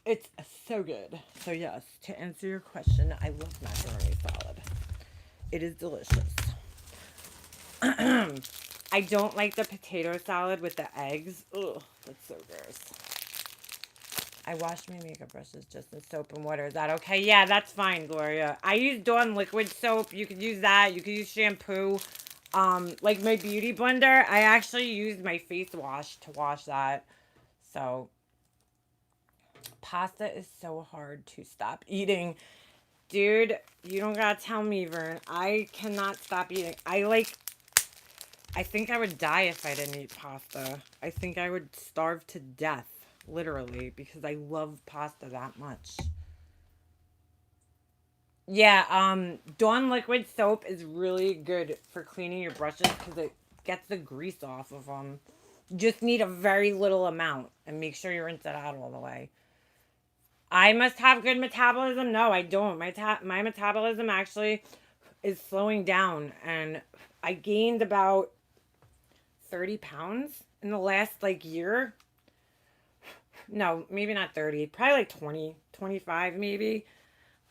It's so good. So yes, to answer your question, I love macaroni salad. It is delicious. I don't like the potato salad with the eggs. Ugh, that's so gross. I wash my makeup brushes just in soap and water. Is that okay? Yeah, that's fine, Gloria. I use Dawn liquid soap. You could use that. You could use shampoo. Like my beauty blender, I actually use my face wash to wash that. So, pasta is so hard to stop eating. Dude, you don't gotta tell me, Vern. I cannot stop eating. I think I would die if I didn't eat pasta. I think I would starve to death. Literally, because I love pasta that much. Yeah, Dawn liquid soap is really good for cleaning your brushes because it gets the grease off of them. You just need a very little amount and make sure you rinse it out all the way. I must have good metabolism. No, I don't. My metabolism actually is slowing down, and I gained about 30 pounds in the last year. No, maybe not 30, probably like 20, 25 maybe.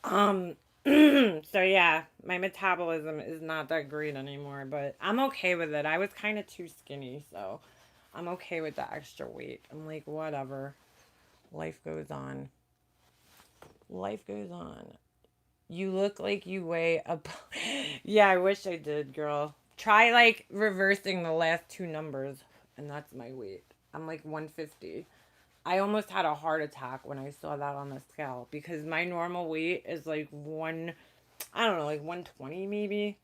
Um, so yeah, my metabolism is not that great anymore, but I'm okay with it. I was kind of too skinny, so I'm okay with the extra weight. I'm like, whatever. Life goes on. Life goes on. You look like you weigh a... Yeah, I wish I did, girl. Try reversing the last two numbers, and that's my weight. I'm like 150. I almost had a heart attack when I saw that on the scale, because my normal weight is like I don't know, like 120 maybe.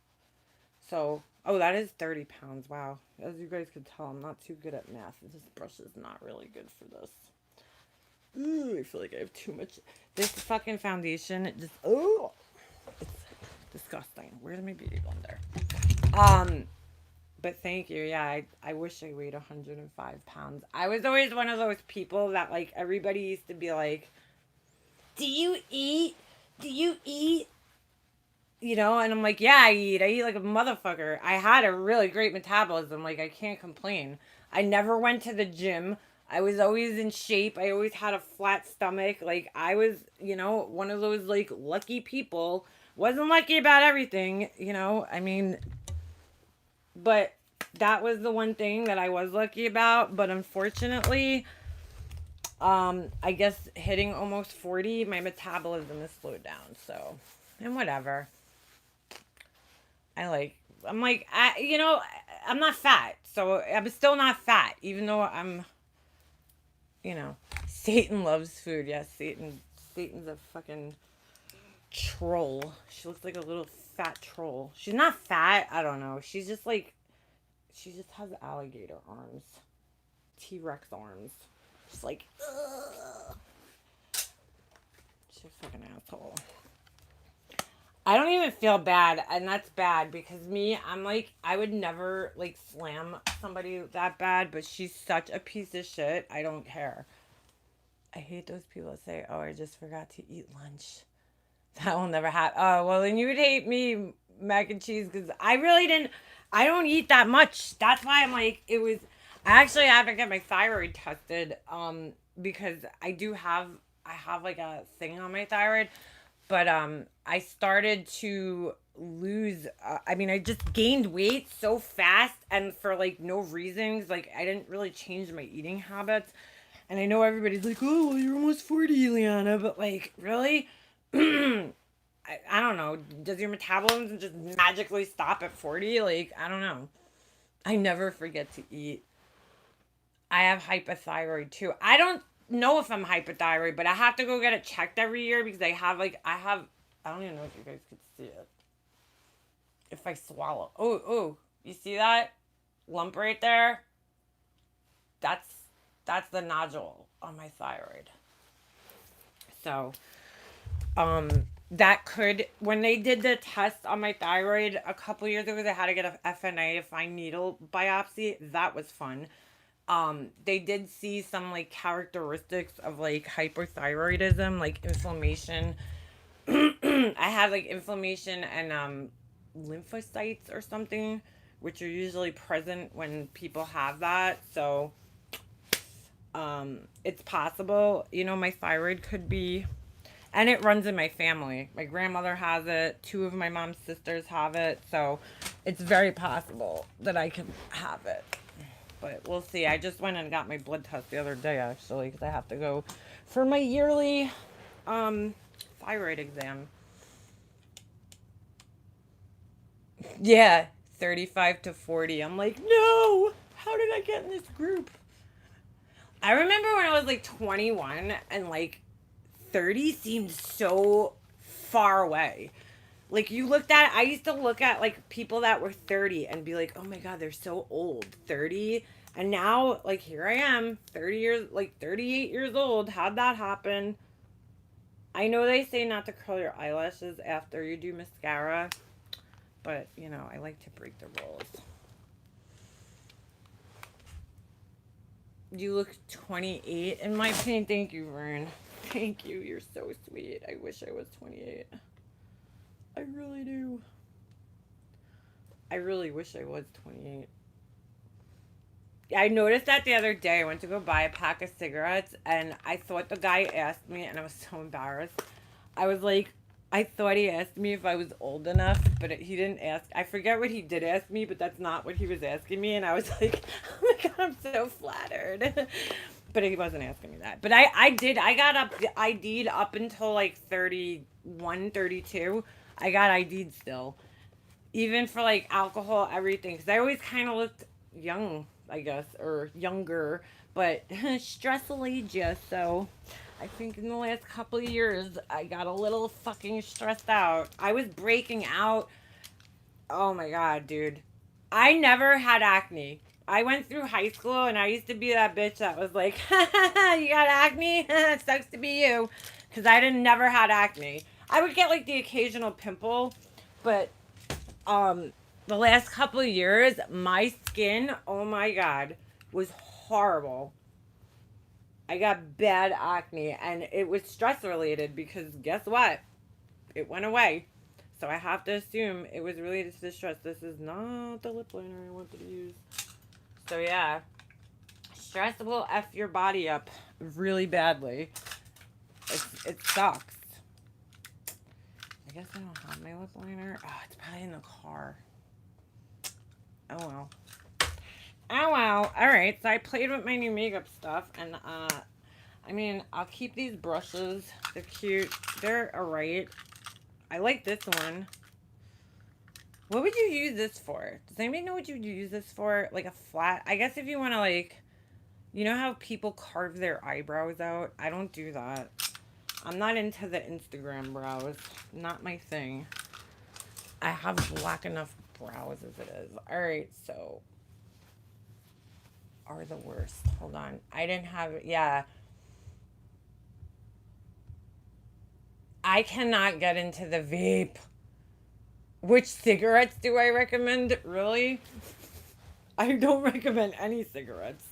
So, oh, that is 30 pounds. Wow. As you guys could tell, I'm not too good at math. This brush is not really good for this. Ooh, I feel like I have too much. This fucking foundation, it just, oh, it's disgusting. Where's my beauty blender? But thank you. Yeah, I wish I weighed 105 pounds. I was always one of those people that, like, everybody used to be like, do you eat? Do you eat? You know, and I'm like, yeah, I eat. I eat like a motherfucker. I had a really great metabolism. Like, I can't complain. I never went to the gym. I was always in shape. I always had a flat stomach. Like, I was, you know, one of those, like, lucky people. Wasn't lucky about everything, you know. I mean, but that was the one thing that I was lucky about. But unfortunately, I guess hitting almost 40, my metabolism is slowed down. So, and whatever. I'm like, you know, I'm not fat. So I'm still not fat, even though I'm, you know, Satan loves food. Yes, Satan's a fucking troll. She looks like a little fat troll. She's not fat. I don't know. She's just like, she just has alligator arms. T-Rex arms. She's like, ugh. She's a fucking asshole. I don't even feel bad, and that's bad because me, I'm like, I would never like slam somebody that bad, but she's such a piece of shit. I don't care. I hate those people that say, "Oh, I just forgot to eat lunch." That will never happen. Oh, well, then you would hate me, mac and cheese, because I really didn't. I don't eat that much. That's why I'm like, it was. I actually have to get my thyroid tested, because I have like a thing on my thyroid. But I started to lose. I mean, I just gained weight so fast and for like no reasons. Like I didn't really change my eating habits. And I know everybody's like, "Oh, well, you're almost 40, Liana," but like, really, I don't know. Does your metabolism just magically stop at 40? Like, I don't know. I never forget to eat. I have hypothyroid too. I don't know if I'm hypothyroid, but I have to go get it checked every year because I don't even know if you guys could see it. If I swallow. Oh, you see that lump right there? That's the nodule on my thyroid. So, that could, when they did the test on my thyroid a couple years ago, they had to get a FNA, a fine needle biopsy. That was fun. They did see some like characteristics of like hypothyroidism, like inflammation. I had like inflammation and lymphocytes or something, which are usually present when people have that. So it's possible, you know, my thyroid could be, and it runs in my family. My grandmother has it. 2 of my mom's sisters have it. So it's very possible that I can have it. But we'll see. I just went and got my blood test the other day, actually, because I have to go for my yearly thyroid exam. Yeah, 35 to 40. I'm like, no! How did I get in this group? I remember when I was like 21 and like 30 seemed so far away. Like I used to look at like people that were 30 and be like, oh my God, they're so old. 30. And now, like, here I am, 30 years, like 38 years old. How'd that happen? I know they say not to curl your eyelashes after you do mascara, but, you know, I like to break the rules. You look 28 in my opinion. Thank you, Vern. Thank you. You're so sweet. I wish I was 28. I really do. I really wish I was 28. I noticed that the other day. I went to go buy a pack of cigarettes, and I thought the guy asked me, and I was so embarrassed. I was like, I thought he asked me if I was old enough, but he didn't ask. I forget what he did ask me, but that's not what he was asking me, and I was like, oh my God, I'm so flattered. But he wasn't asking me that. But I got ID'd up until like 31, 32. I got ID'd still. Even for like alcohol, everything. Because I always kind of looked young, I guess, or younger. But stress-allegia, so I think in the last couple of years, I got a little fucking stressed out. I was breaking out. Oh my God, dude. I never had acne. I went through high school and I used to be that bitch that was like, you got acne? It sucks to be you. Because I never had acne. I would get like the occasional pimple, but the last couple of years, my skin, oh my God, was horrible. I got bad acne and it was stress related because guess what? It went away. So I have to assume it was related to the stress. This is not the lip liner I wanted to use. So yeah, stress will F your body up really badly. It sucks. I guess I don't have my lip liner. Oh, it's probably in the car. Oh well. Oh well. Alright, so I played with my new makeup stuff and I mean, I'll keep these brushes. They're cute. They're alright. I like this one. What would you use this for? Does anybody know what you would use this for? Like a flat? I guess if you want to like, you know how people carve their eyebrows out? I don't do that. I'm not into the Instagram brows. Not my thing. I have black enough brows as it is. Alright, so. Are the worst. Hold on. I didn't have it. Yeah. I cannot get into the vape. Which cigarettes do I recommend? Really? I don't recommend any cigarettes.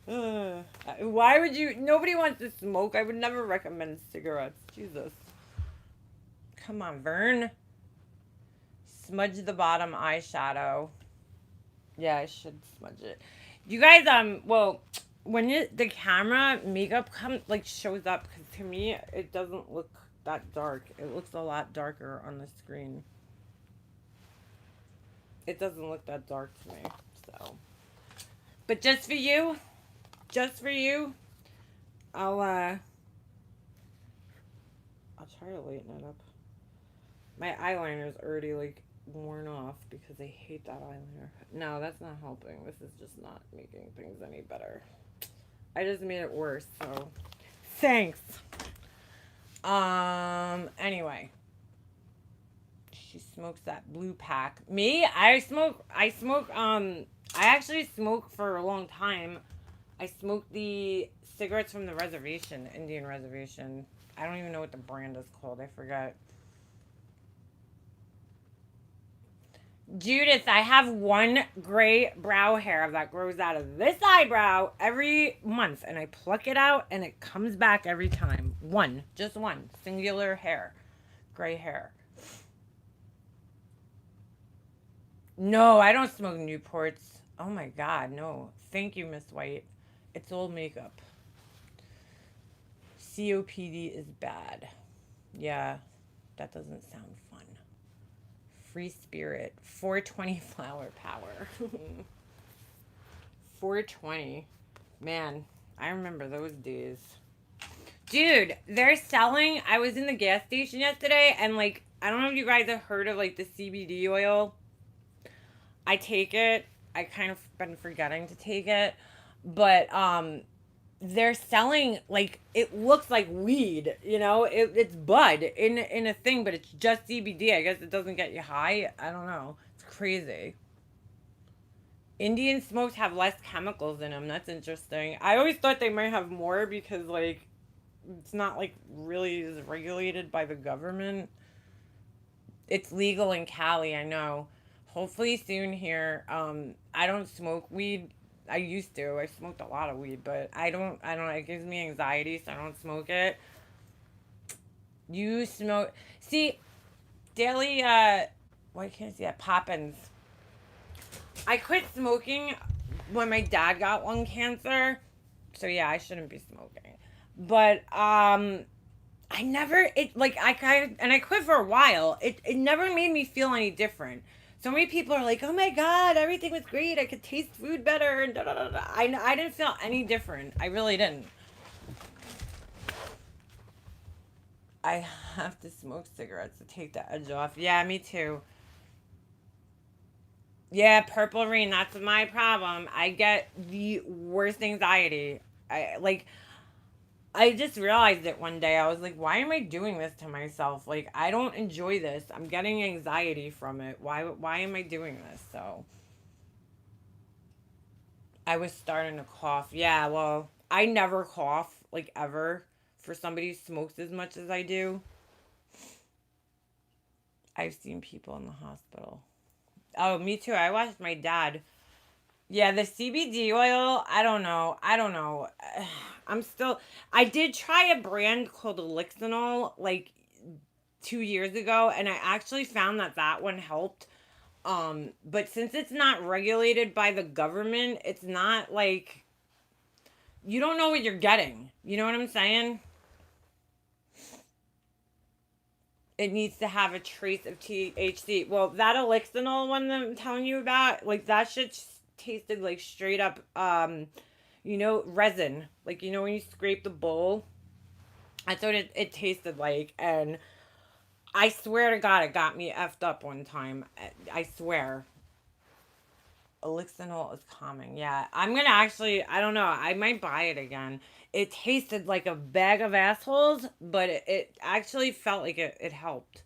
Why would you? Nobody wants to smoke. I would never recommend cigarettes. Jesus. Come on, Vern. Smudge the bottom eyeshadow. Yeah, I should smudge it. You guys, well, when the camera makeup shows up, because to me, it doesn't look that dark. It looks a lot darker on the screen. It doesn't look that dark to me, so. But just for you, I'll try to lighten it up. My eyeliner's already like worn off because I hate that eyeliner. No, that's not helping. This is just not making things any better. I just made it worse, so thanks. Anyway. She smokes that blue pack. Me? I actually smoked for a long time. I smoked the cigarettes from the reservation, Indian reservation. I don't even know what the brand is called. I forgot. Judith, I have one gray brow hair that grows out of this eyebrow every month, and I pluck it out, and it comes back every time. Just one, singular hair, gray hair. No, I don't smoke Newports. Oh my God, no. Thank you, Miss White. It's old makeup. COPD is bad. Yeah, that doesn't sound fun. Free spirit. 420 flower power. 420. Man, I remember those days. Dude, they're selling. I was in the gas station yesterday and like, I don't know if you guys have heard of like the CBD oil. I take it. I kind of been forgetting to take it. But they're selling like it looks like weed, you know? It's bud in a thing, but it's just CBD. I guess it doesn't get you high. I don't know. It's crazy. Indian smokes have less chemicals in them. That's interesting. I always thought they might have more because like it's not like really regulated by the government. It's legal in Cali, I know. Hopefully soon here. I don't smoke weed. I used to. I smoked a lot of weed, but I don't know. It gives me anxiety, so I don't smoke it. You smoke. See, daily, why can't I see that? Poppins. I quit smoking when my dad got lung cancer. So yeah, I shouldn't be smoking. But, I never, I quit for a while. It never made me feel any different. So many people are like, oh my God, everything was great. I could taste food better. And da da da da. I didn't feel any different. I really didn't. I have to smoke cigarettes to take the edge off. Yeah, me too. Yeah, purple rain. That's my problem. I get the worst anxiety. I just realized it one day. I was like, why am I doing this to myself? Like, I don't enjoy this. I'm getting anxiety from it. Why am I doing this? So, I was starting to cough. Yeah, well, I never cough, like, ever. For somebody who smokes as much as I do. I've seen people in the hospital. Oh, me too. I watched my dad. Yeah, the CBD oil, I don't know. I don't know. I'm still I did try a brand called Elixinol like 2 years ago, and I actually found that that one helped. But since it's not regulated by the government, it's not like you don't know what you're getting. You know what I'm saying? It needs to have a trace of THC. Well, that Elixinol one that I'm telling you about, like that shit tasted like straight up, resin. Like when you scrape the bowl, that's what it tasted like. And I swear to God, it got me effed up one time. I swear. Elixinol is calming. Yeah, I'm gonna actually. I don't know. I might buy it again. It tasted like a bag of assholes, but it actually felt like it helped.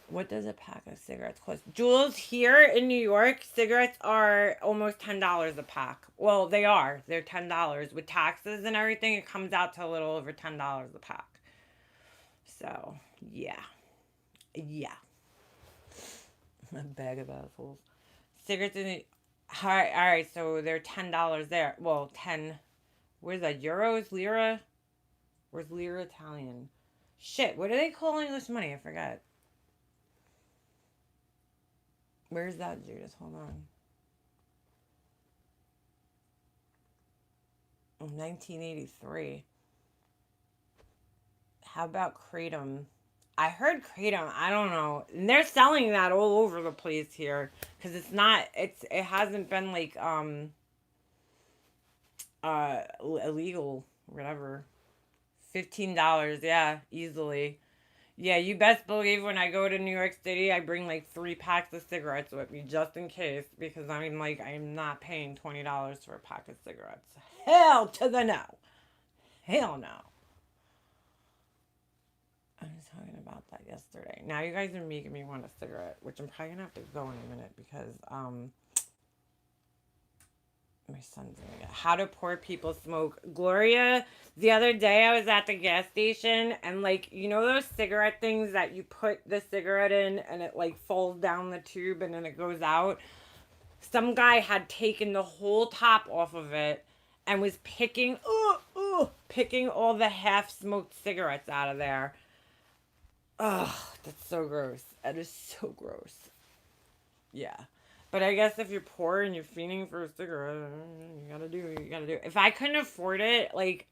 What does a pack of cigarettes cost? Jules, here in New York, cigarettes are almost $10 a pack. Well, they are. They're $10 with taxes and everything. It comes out to a little over $10 a pack. So yeah, yeah. A bag of assholes. Cigarettes in the. All right. So they're $10 there. Well, 10. Where's that? Euros, lira. Where's lira Italian? Shit. What do they call English money? I forgot. Where's that, Judas? Hold on. 1983. How about Kratom? I heard Kratom. I don't know. And they're selling that all over the place here because it's not. It hasn't been like illegal, whatever. $15. Yeah, easily. Yeah, you best believe when I go to New York City, I bring like 3 packs of cigarettes with me just in case because I'm not paying $20 for a pack of cigarettes. Hell to the no. Hell no. I was talking about that yesterday. Now you guys are making me want a cigarette, which I'm probably gonna have to go in a minute because my son's gonna get how to poor people smoke. Gloria, the other day I was at the gas station and like those cigarette things that you put the cigarette in and it like falls down the tube and then it goes out. Some guy had taken the whole top off of it and was picking all the half smoked cigarettes out of there. Ugh, that's so gross. That is so gross. Yeah. But I guess if you're poor and you're fiending for a cigarette, you gotta do what you gotta do. If I couldn't afford it, I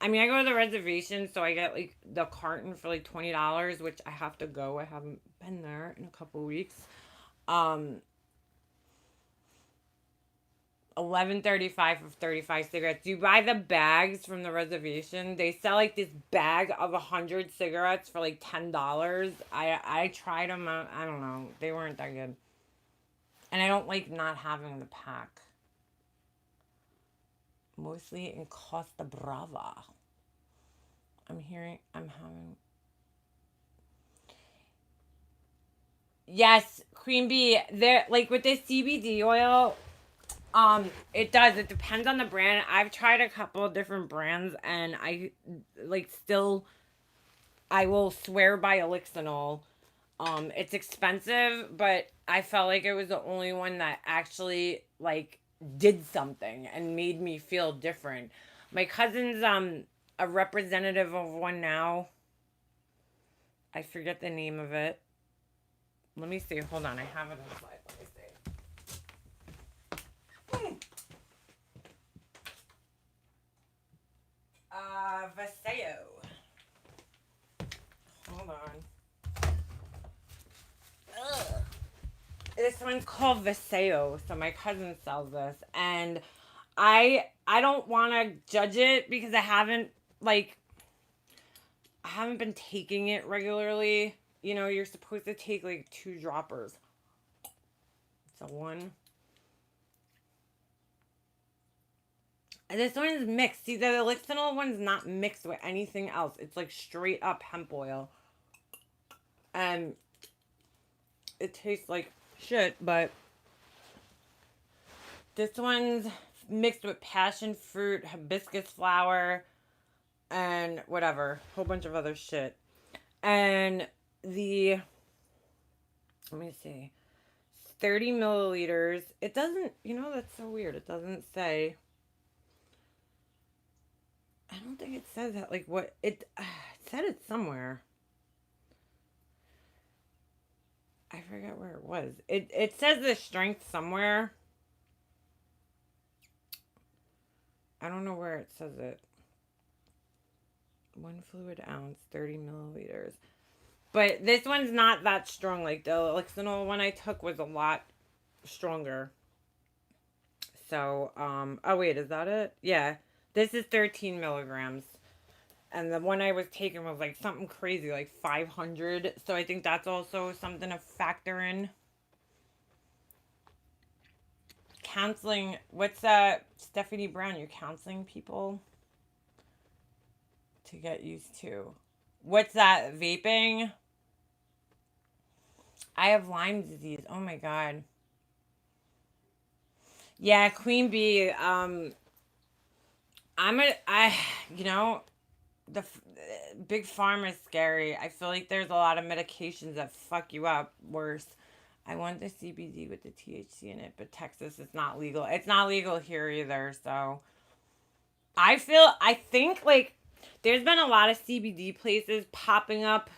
go to the reservation, so I get like the carton for like $20, which I have to go. I haven't been there in a couple weeks. 11.35 of 35 cigarettes. You buy the bags from the reservation. They sell like this bag of 100 cigarettes for like $10. I tried them. I don't know. They weren't that good. And I don't like not having the pack. Mostly in Costa Brava. I'm having. Yes, Queen Bee. There, like with this CBD oil, it does. It depends on the brand. I've tried a couple of different brands, and I will swear by Elixinol. It's expensive, but I felt like it was the only one that actually did something and made me feel different. My cousin's a representative of one now. I forget the name of it. Let me see. Hold on. I have it inside. Let me see. Vaseo. Hold on. Ugh. This one's called Vaseo. So my cousin sells this, and I don't want to judge it because I haven't been taking it regularly. You're supposed to take like 2 droppers. So 1. And this one is mixed. See, the Elixinol one's not mixed with anything else. It's like straight up hemp oil. And it tastes like shit, but this one's mixed with passion fruit, hibiscus flower, and whatever. Whole bunch of other shit. And let me see. 30 milliliters. It doesn't, you know, that's so weird. It doesn't say. I don't think it says that. Like what it said it somewhere. I forget where it was. It says the strength somewhere. I don't know where it says it. 1 fluid ounce, 30 milliliters. But this one's not that strong. Like the Elixinol one I took was a lot stronger. So, oh wait, is that it? Yeah. This is 13 milligrams. And the one I was taking was like something crazy, like 500. So I think that's also something to factor in. Counseling, what's that? Stephanie Brown, you're counseling people to get used to. What's that? Vaping? I have Lyme disease. Oh my God. Yeah, Queen Bee. You know, big pharma is scary. I feel like there's a lot of medications that fuck you up worse. I want the CBD with the THC in it, but Texas is not legal. It's not legal here either. So I think like there's been a lot of CBD places popping up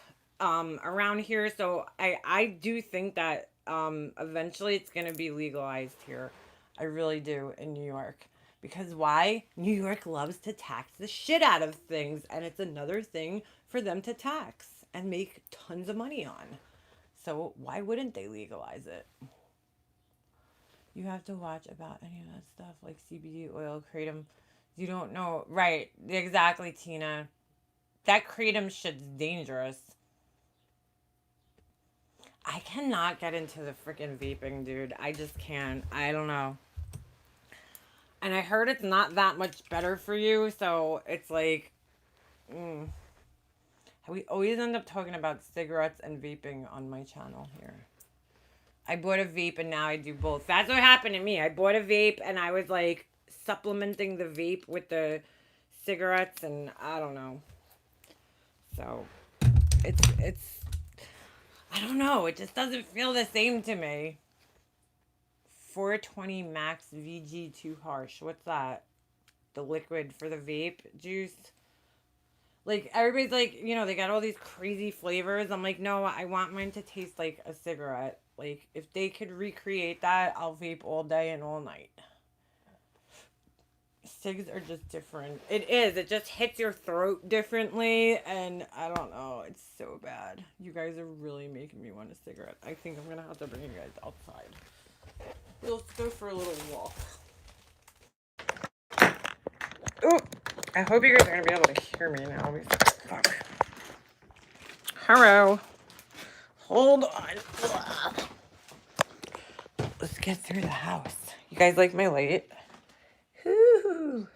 around here. So I do think that eventually it's going to be legalized here. I really do in New York. Because why? New York loves to tax the shit out of things. And it's another thing for them to tax and make tons of money on. So why wouldn't they legalize it? You have to watch about any of that stuff like CBD oil, kratom. You don't know. Right. Exactly, Tina. That kratom shit's dangerous. I cannot get into the freaking vaping, dude. I just can't. I don't know. And I heard it's not that much better for you, so it's like, we always end up talking about cigarettes and vaping on my channel here. I bought a vape and now I do both. That's what happened to me. I bought a vape and I was like supplementing the vape with the cigarettes and I don't know. So it's I don't know. It just doesn't feel the same to me. 420 max VG too harsh. What's that? The liquid for the vape juice. Like everybody's like, you know, they got all these crazy flavors. I'm like, no, I want mine to taste like a cigarette. Like if they could recreate that, I'll vape all day and all night. Cigs are just different. It is. It just hits your throat differently, and I don't know. It's so bad. You guys are really making me want a cigarette. I think I'm gonna have to bring you guys outside. Let's go for a little walk. Oh, I hope you guys are gonna be able to hear me now. Fuck. Hello. Hold on. Let's get through the house. You guys like my light? Woo.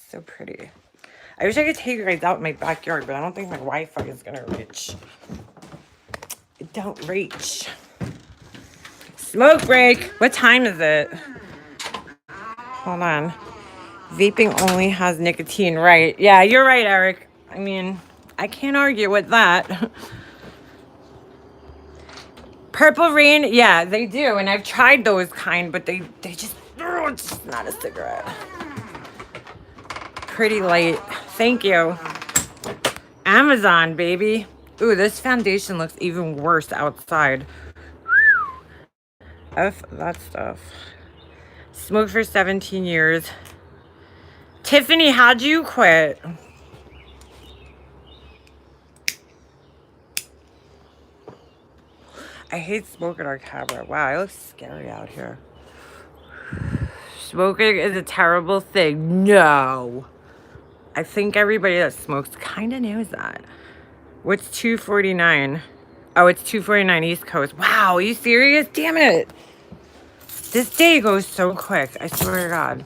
So pretty. I wish I could take you guys out in my backyard, but I don't think my Wi-Fi is gonna reach. It don't reach. Smoke break. What time is it? Hold on. Vaping only has nicotine, right? Yeah, you're right, Eric. I mean, I can't argue with that. Purple Rain, yeah, they do, and I've tried those kind, but they just, it's just not a cigarette. Pretty light. Thank you. Amazon, baby. Ooh, this foundation looks even worse outside. F that stuff. Smoked for 17 years. Tiffany, how'd you quit? I hate smoking on camera. Wow, I look scary out here. Smoking is a terrible thing. No. I think everybody that smokes kind of knows that. What's $2.49? Oh, it's $2.49 East Coast. Wow, are you serious? Damn it. This day goes so quick. I swear to God.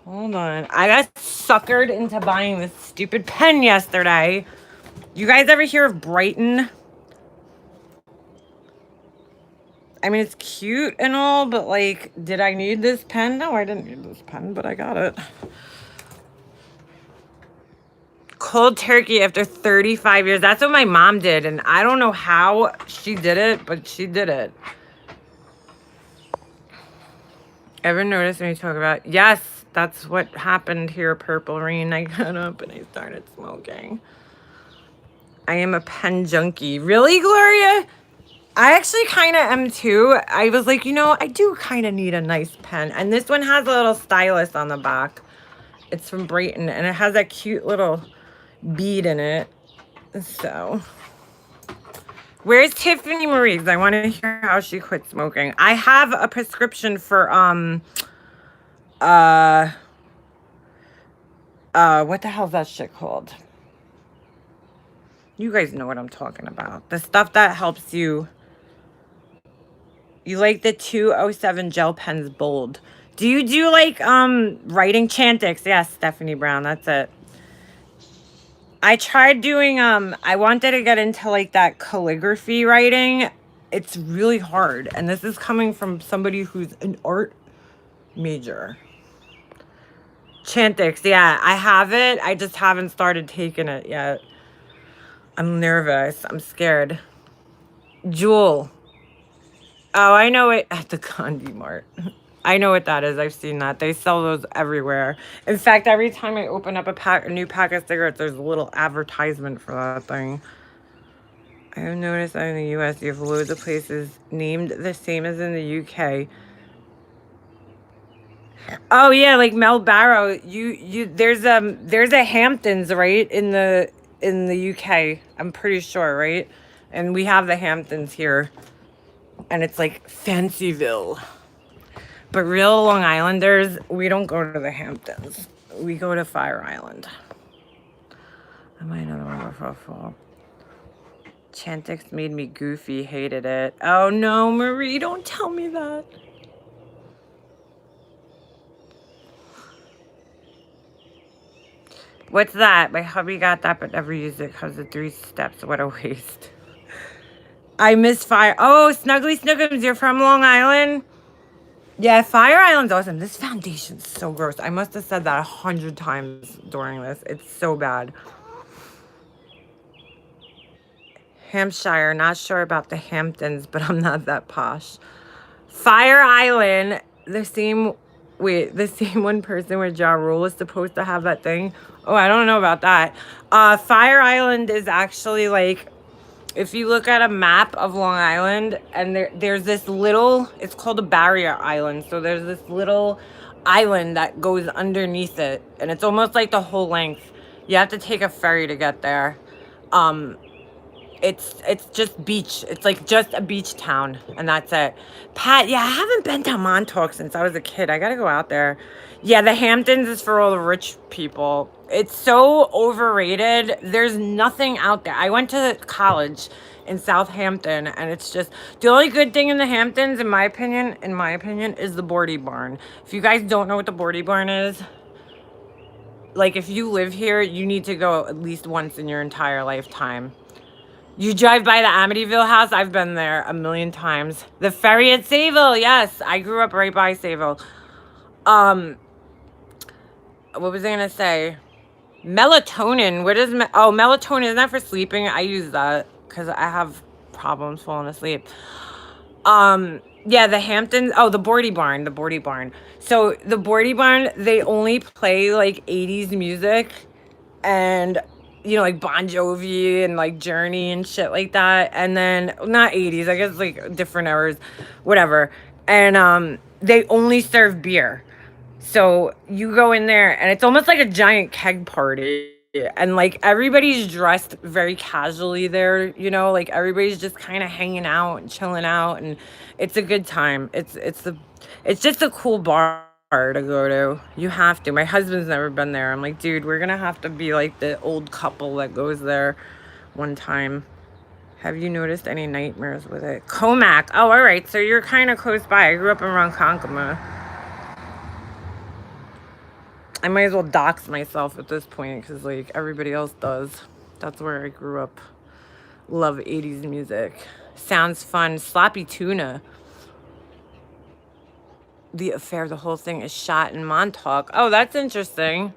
Hold on. I got suckered into buying this stupid pen yesterday. You guys ever hear of Brighton? I mean, it's cute and all, but like, did I need this pen? No, I didn't need this pen, but I got it. Cold turkey after 35 years. That's what my mom did. And I don't know how she did it, but she did it. Ever notice when you talk about, yes, that's what happened here, Purple Rain. I got up and I started smoking. I am a pen junkie. Really, Gloria? I actually kind of am too. I was like, you know, I do kind of need a nice pen. And this one has a little stylus on the back. It's from Brighton and it has that cute little bead in it. So, where's Tiffany Marie? 'Cause I want to hear how she quit smoking. I have a prescription for, what the hell's that shit called? You guys know what I'm talking about. The stuff that helps you. You like the 207 gel pens bold. Do you do like writing Chantix? Yes, Stephanie Brown, that's it. I tried doing I wanted to get into like that calligraphy writing. It's really hard. And this is coming from somebody who's an art major. Chantix, yeah, I have it. I just haven't started taking it yet. I'm nervous. I'm scared. Jewel. Oh, I know it at the Condi Mart. I know what that is. I've seen that. They sell those everywhere. In fact, every time I open up a new pack of cigarettes, there's a little advertisement for that thing. I have noticed that in the US, you have loads of places named the same as in the UK. Oh yeah, like Mel Barrow. There's a Hamptons, right, in the UK. I'm pretty sure, right? And we have the Hamptons here. And it's like Fancyville. But real Long Islanders, we don't go to the Hamptons. We go to Fire Island. I might another one for fall. Chantix made me goofy, hated it. Oh no, Marie, don't tell me that. What's that? My hubby got that but never used it because of 3 steps. What a waste. I miss Fire. Oh, Snuggly Snookums, you're from Long Island? Yeah, Fire Island's awesome. This foundation's so gross. I must have said that 100 times during this. It's so bad. Hampshire, not sure about the Hamptons, but I'm not that posh. Fire Island, the same one person where Ja Rule is supposed to have that thing. Oh, I don't know about that. Fire Island is actually like, if you look at a map of Long Island, and there's this little, it's called a barrier island. So there's this little island that goes underneath it, and it's almost like the whole length. You have to take a ferry to get there. It's just beach. It's like just a beach town, and that's it. Pat, yeah, I haven't been to Montauk since I was a kid. I gotta go out there. Yeah, the Hamptons is for all the rich people. It's so overrated. There's nothing out there. I went to college in Southampton, and it's just the only good thing in the Hamptons, in my opinion, is the Boardy Barn. If you guys don't know what the Boardy Barn is, like if you live here, you need to go at least once in your entire lifetime. You drive by the Amityville house? I've been there a million times. The ferry at Sayville, yes. I grew up right by Sayville. What was I gonna say? Melatonin. What is melatonin? Isn't that for sleeping? I use that because I have problems falling asleep. Yeah, the Hamptons. Oh, the Boardy Barn. The Boardy Barn. So the Boardy Barn, they only play like 80s music, and you know, like Bon Jovi and like Journey and shit like that. And then not 80s, I guess like different eras, whatever. And they only serve beer. So you go in there and it's almost like a giant keg party. And like everybody's dressed very casually there, you know, like everybody's just kind of hanging out and chilling out, and it's a good time. It's just a cool bar to go to. You have to. My husband's never been there. I'm like, dude, we're gonna have to be like the old couple that goes there one time. Have you noticed any nightmares with it? Comac. Oh, all right. So you're kind of close by. I grew up in Ronkonkoma. I might as well dox myself at this point because like everybody else does. That's where I grew up. Love 80s music. Sounds fun. Sloppy Tuna. The Affair, the whole thing is shot in Montauk. Oh, that's interesting.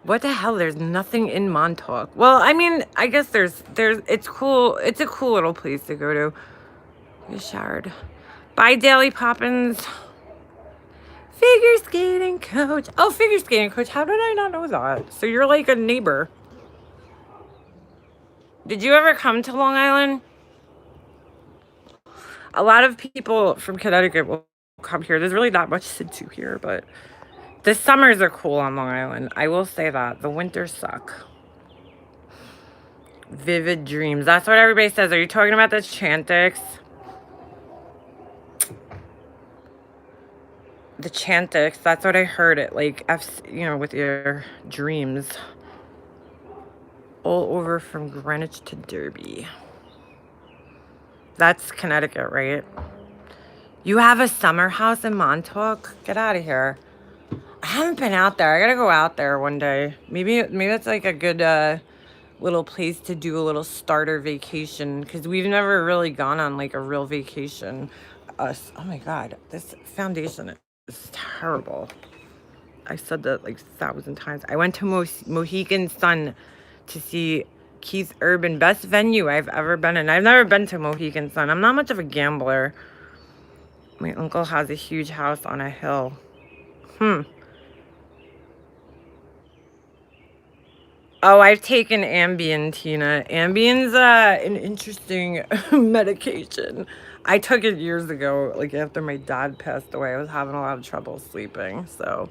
What the hell? There's nothing in Montauk. Well, I mean, I guess it's cool. It's a cool little place to go to. You showered. Bye, Daily Poppins. Figure skating coach. Oh, figure skating coach. How did I not know that? So you're like a neighbor. Did you ever come to Long Island? A lot of people from Connecticut will come here. There's really not much to do here, but the summers are cool on Long Island. I will say that. The winters suck. Vivid dreams. That's what everybody says. Are you talking about the Chantix? The Chantix. That's what I heard. It like, you know, with your dreams. All over from Greenwich to Derby. That's Connecticut, right? You have a summer house in Montauk? Get out of here. I haven't been out there. I gotta go out there one day. Maybe it's like a good little place to do a little starter vacation, because we've never really gone on like a real vacation. Us. Oh my god, this foundation is terrible. I said that like 1,000 times. I went to Mohegan Sun to see Keith Urban. Best venue I've ever been in. I've never been to Mohegan Sun. I'm not much of a gambler. My uncle has a huge house on a hill. Oh, I've taken Ambien, Tina. Ambien's an interesting medication. I took it years ago, like after my dad passed away. I was having a lot of trouble sleeping, so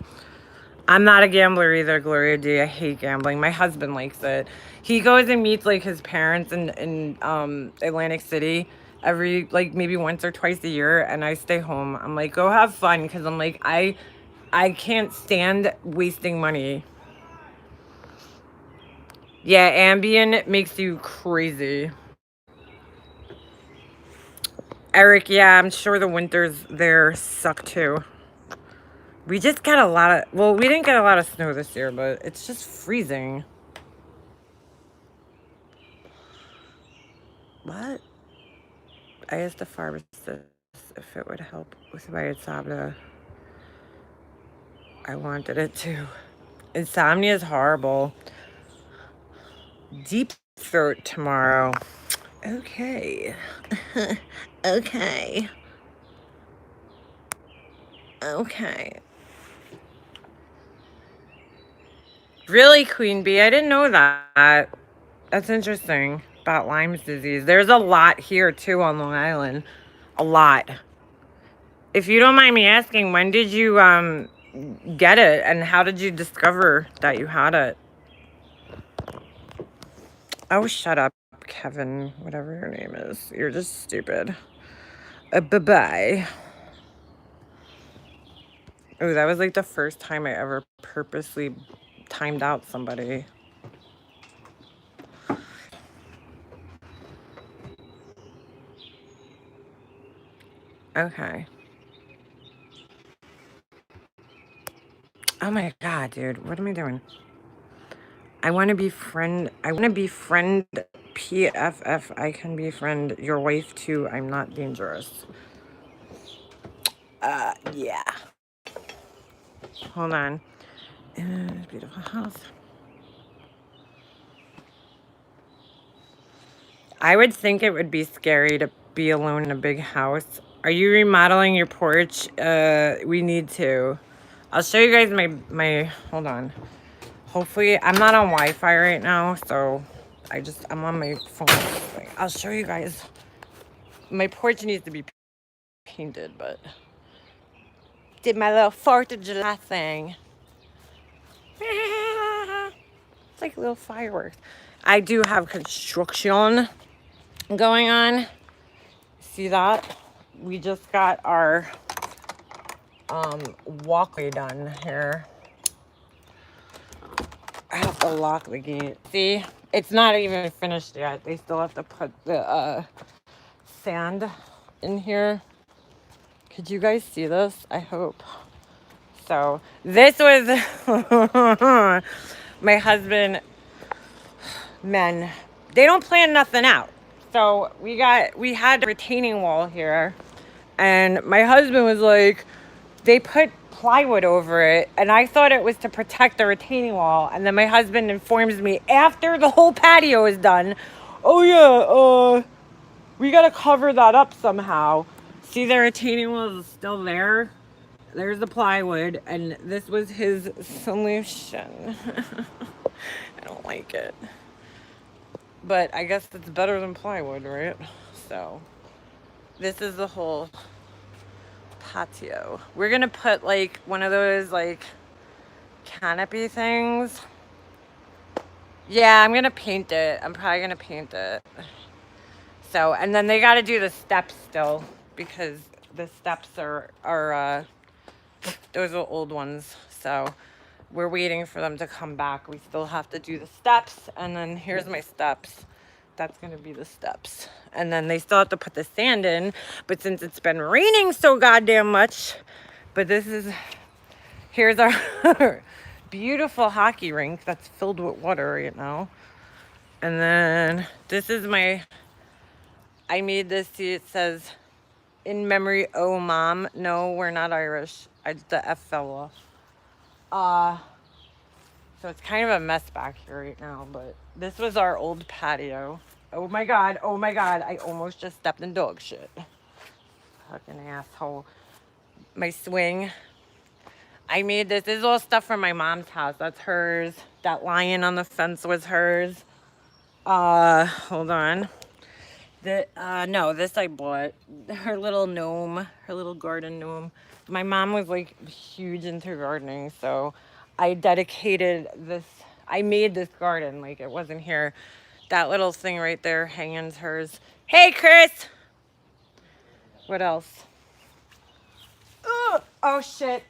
I'm not a gambler either, Gloria D. I hate gambling. My husband likes it. He goes and meets like his parents in Atlantic City every like maybe once or twice a year, and I stay home. I'm like, go have fun, because I'm like I can't stand wasting money. Yeah, Ambien makes you crazy. Eric, yeah, I'm sure the winters there suck too. We just got a lot of, well, we didn't get a lot of snow this year, but it's just freezing. What? I asked the pharmacist if it would help with my insomnia. I wanted it to. Insomnia is horrible. Deep throat tomorrow. Okay. Okay. Okay. Really, Queen Bee? I didn't know that. That's interesting about Lyme's disease. There's a lot here, too, on Long Island. A lot. If you don't mind me asking, when did you get it? And how did you discover that you had it? Oh, shut up, Kevin. Whatever your name is. You're just stupid. Bye-bye. Oh, that was like the first time I ever purposely timed out somebody. Okay. Oh my god, dude. What am I doing? I want to befriend PFF. I can befriend your wife too. I'm not dangerous. Yeah. Hold on. Beautiful house. I would think it would be scary to be alone in a big house. Are you remodeling your porch? We need to. I'll show you guys my hold on. Hopefully, I'm not on Wi-Fi right now, so I'm on my phone. I'll show you guys. My porch needs to be painted, but did my little 4th of July thing. It's like little fireworks. I do have construction going on. See that? We just got our walkway done here. I have to lock the gate. See? It's not even finished yet. They still have to put the sand in here. Could you guys see this? I hope. So this was my husband. Men, they don't plan nothing out. So we had a retaining wall here, and my husband was like, they put plywood over it, and I thought it was to protect the retaining wall. And then my husband informs me after the whole patio is done, oh yeah, we gotta cover that up somehow. See, the retaining wall is still there. There's the plywood, and this was his solution. I don't like it, but I guess it's better than plywood, right? So this is the whole patio. We're gonna put like one of those like canopy things. Yeah, I'm gonna paint it. I'm probably gonna paint it. So, and then they got to do the steps still, because the steps are those are old ones. So we're waiting for them to come back. We still have to do the steps, and then here's my steps. That's gonna be the steps. And then they still have to put the sand in, but since it's been raining so goddamn much, but here's our beautiful hockey rink that's filled with water right now. And then this is I made this, see, it says, in memory, oh mom. No, we're not Irish. The F fell off. So it's kind of a mess back here right now, but this was our old patio. Oh my God, I almost just stepped in dog shit. Fucking asshole. My swing. I made this. This is all stuff from my mom's house. That's hers. That lion on the fence was hers. Hold on. No, this I bought. Her little gnome, her little garden gnome. My mom was like huge into gardening, so I dedicated this. I made this garden, like it wasn't here. That little thing right there hanging's hers. Hey, Chris! What else? Ugh. Oh, shit.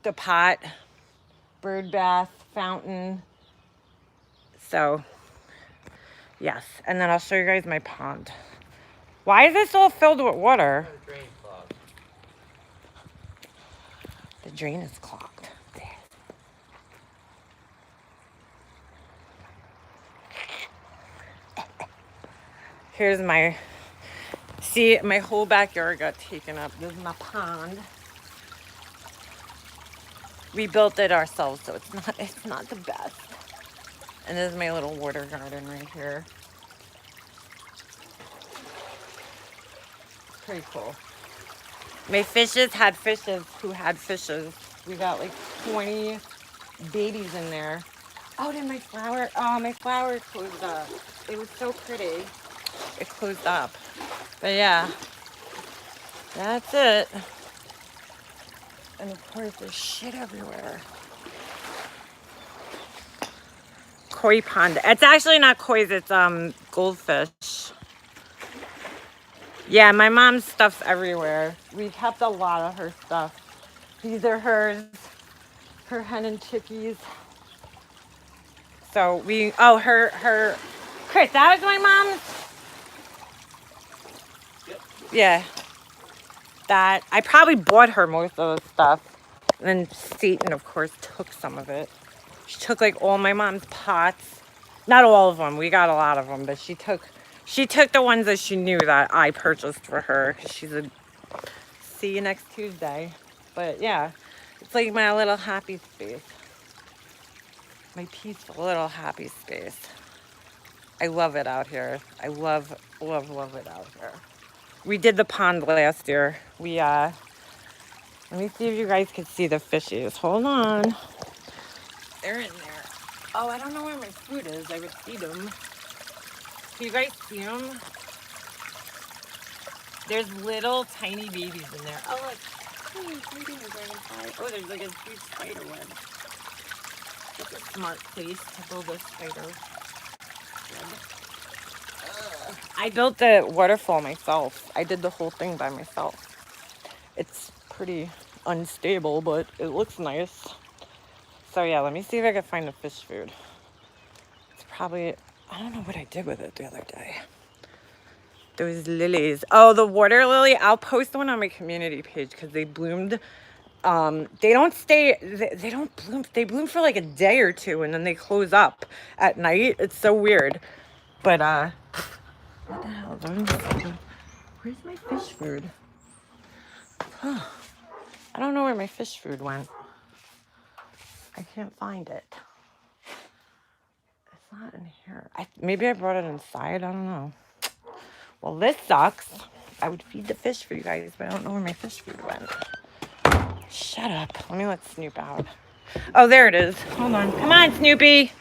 The pot, bird bath, fountain. So, yes. And then I'll show you guys my pond. Why is this all filled with water? The drain is clogged. There. Here's my, see, my whole backyard got taken up. This is my pond. We built it ourselves, so it's not the best. And this is my little water garden right here. Pretty cool. My fishes had fishes who had fishes. We got like 20 babies in there. Oh, did my flower, oh, my flower closed up. It was so pretty. It closed up. But yeah, that's it. And of course, there's shit everywhere. Koi pond. It's actually not koi, it's goldfish. Yeah, my mom's stuff's everywhere. We kept a lot of her stuff. These are hers, her hen and chickies. So her, Chris, that was my mom's? Yep. Yeah. That, I probably bought her most of the stuff. And then Satan, of course, took some of it. She took like all my mom's pots. Not all of them, we got a lot of them, but she took the ones that she knew that I purchased for her. She's a, see you next Tuesday. But yeah, it's like my little happy space. My peaceful little happy space. I love it out here. I love it out here. We did the pond last year. Let me see if you guys can see the fishies. Hold on. They're in there. Oh, I don't know where my food is. I would see them. Can you guys see them? There's little tiny babies in there. Oh, look. Oh, there's like a huge spider web. That's a smart place to build a spider web. I built the waterfall myself. I did the whole thing by myself. It's pretty unstable, but it looks nice. So yeah, let me see if I can find the fish food. It's probably, I don't know what I did with it the other day. Those lilies. Oh, the water lily. I'll post one on my community page because they bloomed. They don't stay, they don't bloom. They bloom for like a day or two and then they close up at night. It's so weird. But, what the hell? Where's my fish food? Huh. I don't know where my fish food went. I can't find it. It's not in here. Maybe I brought it inside. I don't know. Well, this sucks. I would feed the fish for you guys, but I don't know where my fish food went. Shut up. Let Snoop out. Oh, there it is. Hold on. Come on, Snoopy.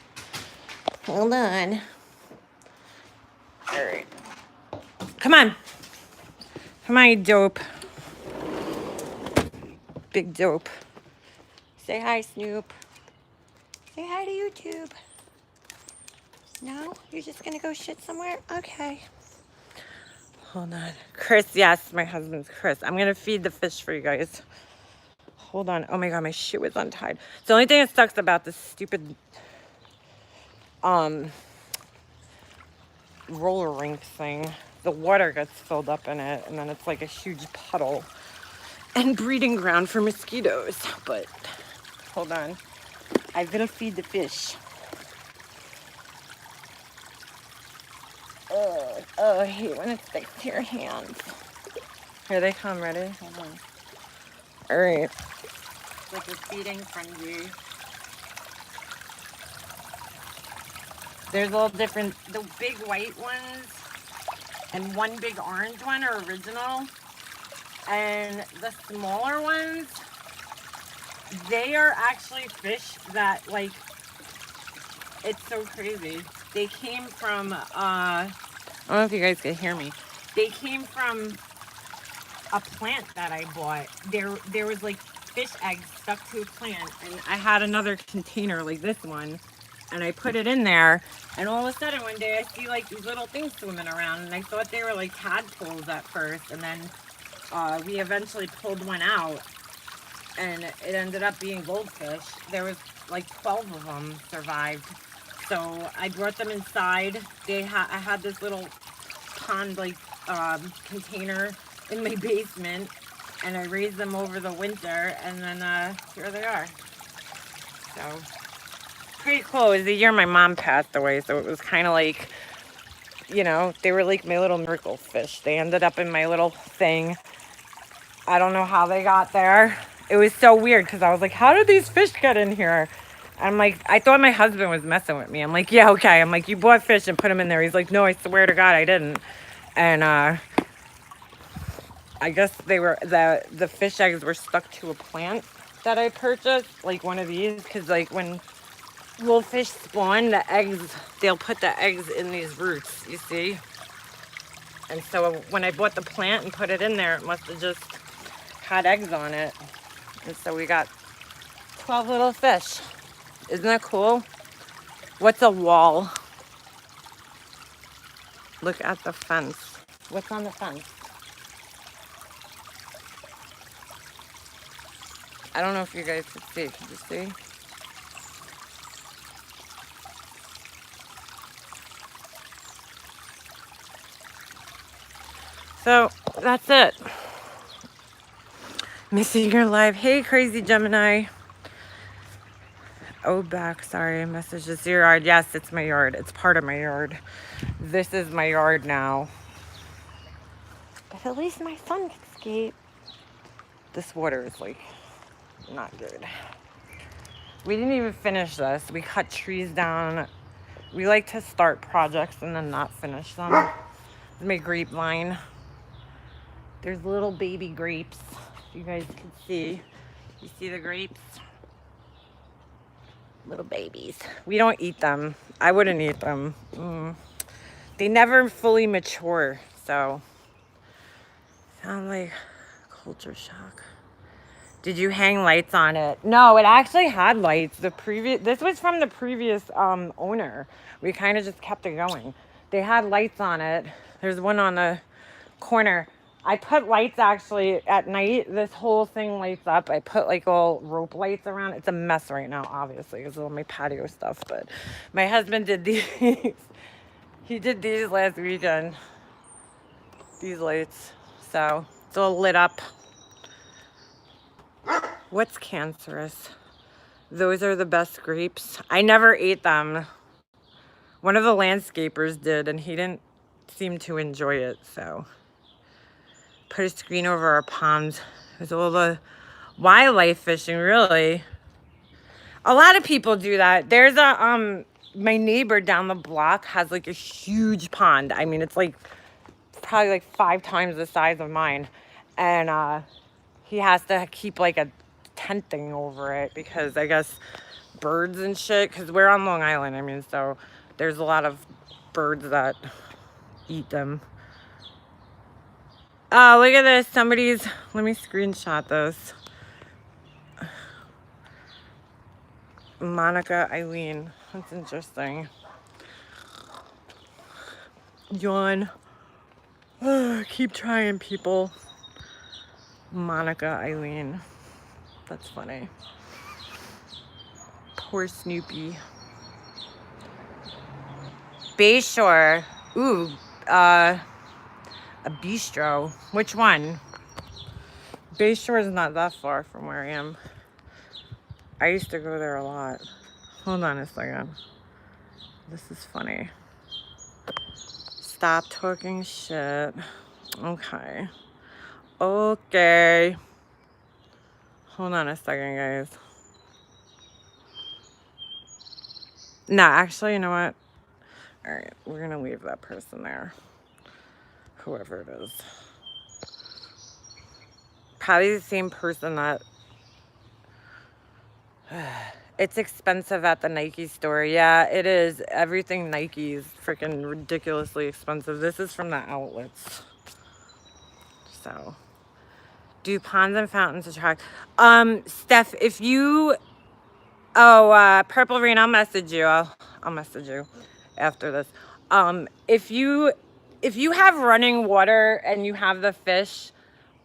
Hold on. All right. Come on. Come on, you dope. Big dope. Say hi, Snoop. Say hi to YouTube. No? You're just gonna go shit somewhere? Okay. Hold on. Chris, yes, my husband's Chris. I'm gonna feed the fish for you guys. Hold on. Oh my god, my shoe is untied. It's the only thing that sucks about this stupid roller rink thing. The water gets filled up in it, and then it's like a huge puddle and breeding ground for mosquitoes. But hold on. I will feed the fish. Oh, I hate when it sticks to your hands. Here they come, ready? Hold on. All right. Like a feeding frenzy. There's all different, the big white ones and one big orange one are original. And the smaller ones, they are actually fish that, like, it's so crazy. They came from, I don't know if you guys can hear me. They came from a plant that I bought. There was like fish eggs stuck to a plant, and I had another container like this one, and I put it in there, and all of a sudden one day I see like these little things swimming around, and I thought they were like tadpoles at first, and then we eventually pulled one out, and it ended up being goldfish. There was like 12 of them survived. So I brought them inside. I had this little pond like container in my basement, and I raised them over the winter, and then here they are. So pretty cool. It was the year my mom passed away, so it was kind of like, you know, they were like my little miracle fish. They ended up in my little thing. I don't know how they got there. It was so weird because I was like, how did these fish get in here? I'm like, I thought my husband was messing with me. I'm like, yeah, okay. I'm like, you bought fish and put them in there. He's like, no, I swear to God, I didn't. And I guess they were, the fish eggs were stuck to a plant that I purchased, like one of these, because like when little fish spawn, the eggs, they'll put the eggs in these roots, you see? And so when I bought the plant and put it in there, it must have just had eggs on it. And so we got 12 little fish. Isn't that cool? What's a wall? Look at the fence. What's on the fence? I don't know if you guys can see. Can you see? So that's it. Missing your live. Hey, crazy Gemini. Oh, back. Sorry, I messaged this your yard. Yes, it's my yard. It's part of my yard. This is my yard now. But at least my son can skate. This water is like not good. We didn't even finish this. We cut trees down. We like to start projects and then not finish them. This is my grapevine. There's little baby grapes. You guys can see. You see the grapes? Little babies. We don't eat them. I wouldn't eat them. They never fully mature, so sound like culture shock. Did you hang lights on it? No, it actually had lights. This was from the previous owner. We kind of just kept it going. They had lights on it. There's one on the corner. I put lights actually at night. This whole thing lights up. I put like all rope lights around. It's a mess right now, obviously, because of all my patio stuff. But my husband did these. He did these last weekend. These lights. So it's all lit up. What's cancerous? Those are the best grapes. I never ate them. One of the landscapers did, and he didn't seem to enjoy it, so. Put a screen over our ponds. There's all the Wildlife fishing, really? A lot of people do that. There's my neighbor down the block has like a huge pond. I mean, it's like probably like 5 times the size of mine. And he has to keep like a tent thing over it because I guess birds and shit, because we're on Long Island. I mean, so there's a lot of birds that eat them. Oh, look at this. Somebody's, let me screenshot this. Monica Eileen. That's interesting. Yawn. Keep trying, people. Monica Eileen. That's funny. Poor Snoopy. Bayshore. Ooh, a bistro. Which one? Bayshore is not that far from where I am. I used to go there a lot. Hold on a second. This is funny. Stop talking shit. Okay. Okay. Hold on a second, guys. No, actually, you know what? All right, we're gonna leave that person there. Whoever it is. Probably the same person that... It's expensive at the Nike store. Yeah, it is. Everything Nike is freaking ridiculously expensive. This is from the outlets. So, do ponds and fountains attract? Steph, if you... Oh, Purple Rain, I'll message you. I'll message you after this. If you have running water and you have the fish,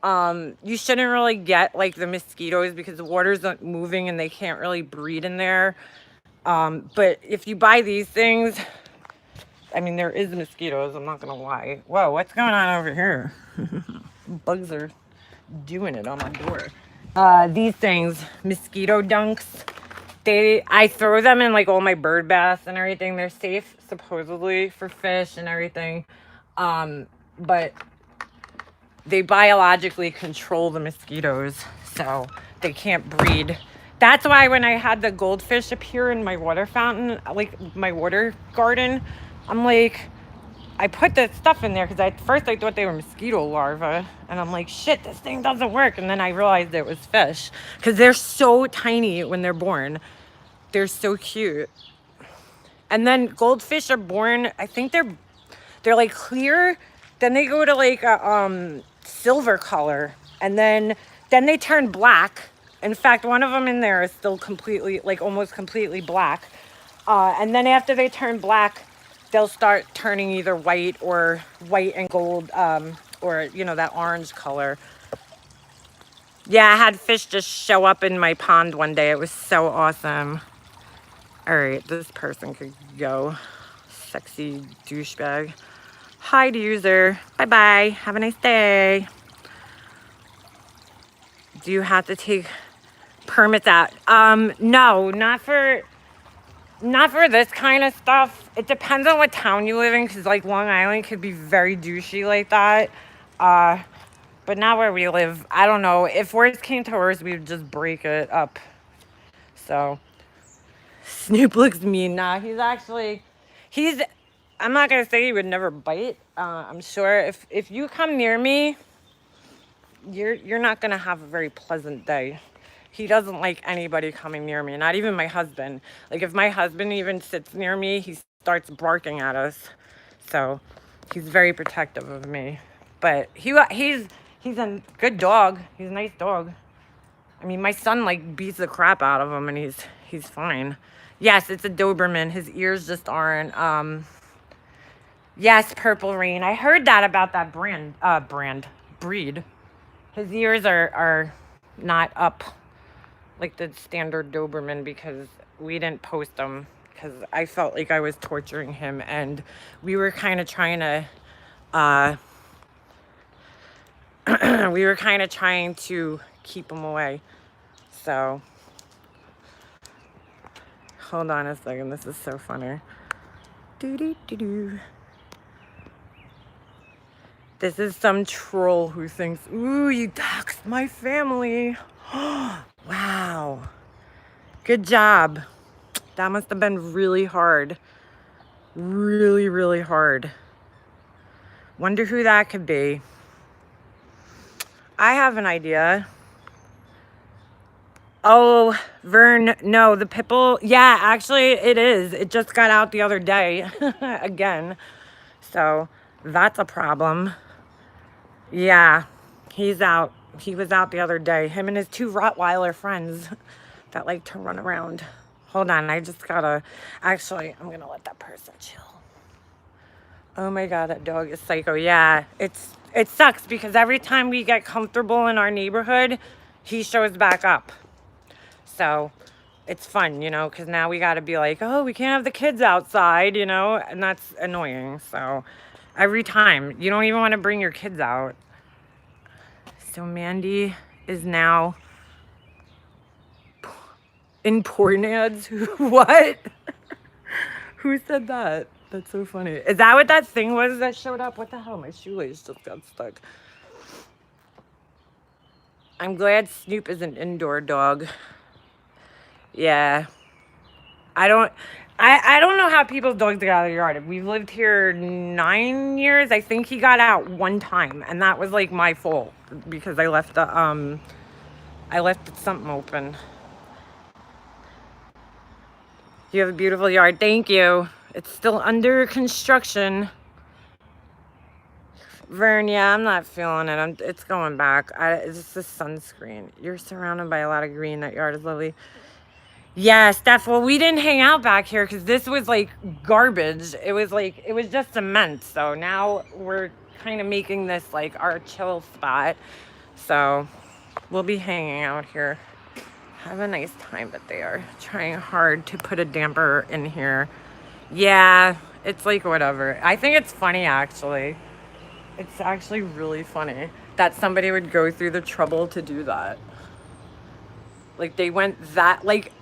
you shouldn't really get like the mosquitoes because the water's not moving and they can't really breed in there. But if you buy these things, I mean, there is mosquitoes, I'm not gonna lie. Whoa, what's going on over here? Bugs are doing it on my door. These things, mosquito dunks, I throw them in like all my bird baths and everything. They're safe supposedly for fish and everything. But they biologically control the mosquitoes, so they can't breed. That's why when I had the goldfish appear in my water fountain, like my water garden, I'm like, I put the stuff in there because at first I thought they were mosquito larvae, and I'm like, shit, this thing doesn't work. And then I realized it was fish because they're so tiny when they're born. They're so cute. And then goldfish are born, I think they're like clear, then they go to like a silver color, and then they turn black. In fact, one of them in there is still completely, like almost completely black. And then after they turn black, they'll start turning either white or white and gold, or you know, that orange color. Yeah, I had fish just show up in my pond one day. It was so awesome. All right, this person could go. Sexy douchebag. Hide user. Bye-bye. Have a nice day. Do you have to take permits out? No, not for this kind of stuff. It depends on what town you live in, because like Long Island could be very douchey like that. But not where we live. I don't know. If worst came to worst, we would just break it up. So Snoop looks mean. Nah, I'm not gonna say he would never bite. I'm sure if you come near me, you're not gonna have a very pleasant day. He doesn't like anybody coming near me, not even my husband. Like if my husband even sits near me, he starts barking at us. So he's very protective of me. But he's a good dog. He's a nice dog. I mean, my son like beats the crap out of him, and he's fine. Yes, it's a Doberman. His ears just aren't. Yes, Purple Rain. I heard that about that breed. His ears are not up like the standard Doberman because we didn't post them because I felt like I was torturing him, and we were kind of trying to keep him away. So hold on a second. This is so funny. This is some troll who thinks, ooh, you doxed my family. Wow. Good job. That must have been really hard. Really, really hard. Wonder who that could be. I have an idea. Oh, Vern, no, the Pipple. Yeah, actually it is. It just got out the other day again. So that's a problem. Yeah, he's out. He was out the other day. Him and his 2 Rottweiler friends that like to run around. Hold on, I just gotta, actually, I'm gonna let that person chill. Oh my God, that dog is psycho. Yeah, it sucks because every time we get comfortable in our neighborhood, he shows back up. So it's fun, you know, because now we got to be like, oh, we can't have the kids outside, you know, and that's annoying. So every time, you don't even want to bring your kids out. So Mandy is now in porn ads. What? Who said that? That's so funny. Is that what that thing was that showed up? What the hell? My shoelace just got stuck. I'm glad Snoop is an indoor dog. Yeah. I don't know how people's dogs get out of the yard. We've lived here 9 years. I think he got out one time, and that was like my fault because I left something open. You have a beautiful yard. Thank you. It's still under construction. Vern, yeah, I'm not feeling it. It's going back. It's just the sunscreen. You're surrounded by a lot of green. That yard is lovely. Yeah, Steph, well, we didn't hang out back here because this was like garbage. It was just cement. So now we're kind of making this like our chill spot. So we'll be hanging out here. Have a nice time, but they are trying hard to put a damper in here. Yeah, it's like whatever. I think it's funny, actually. It's actually really funny that somebody would go through the trouble to do that. Like they went that, like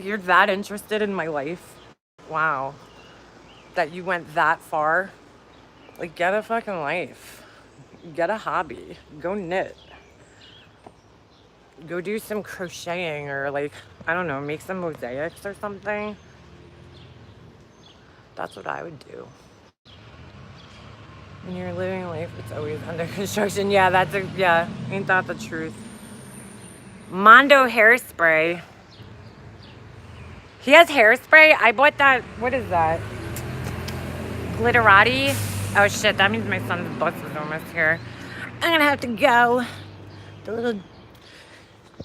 you're that interested in my life. Wow. That you went that far. Like, get a fucking life. Get a hobby. Go knit. Go do some crocheting or like, I don't know, make some mosaics or something. That's what I would do. When you're living life, it's always under construction. Yeah, yeah, ain't that the truth? Mondo hairspray. He has hairspray. I bought that. What is that? Glitterati. Oh shit, that means my son's bus is almost here. I'm gonna have to go. The little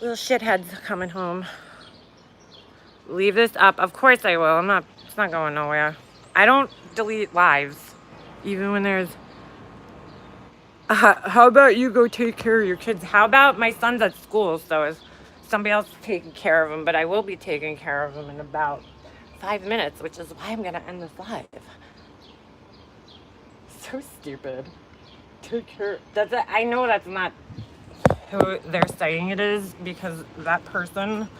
shithead's coming home. Leave this up. Of course I will. It's not going nowhere. I don't delete lives. Even when there's... how about you go take care of your kids? How about my son's at school, so somebody else is taking care of him, but I will be taking care of him in about 5 minutes, which is why I'm going to end this live. So stupid. Take care. I know that's not who they're saying it is, because that person...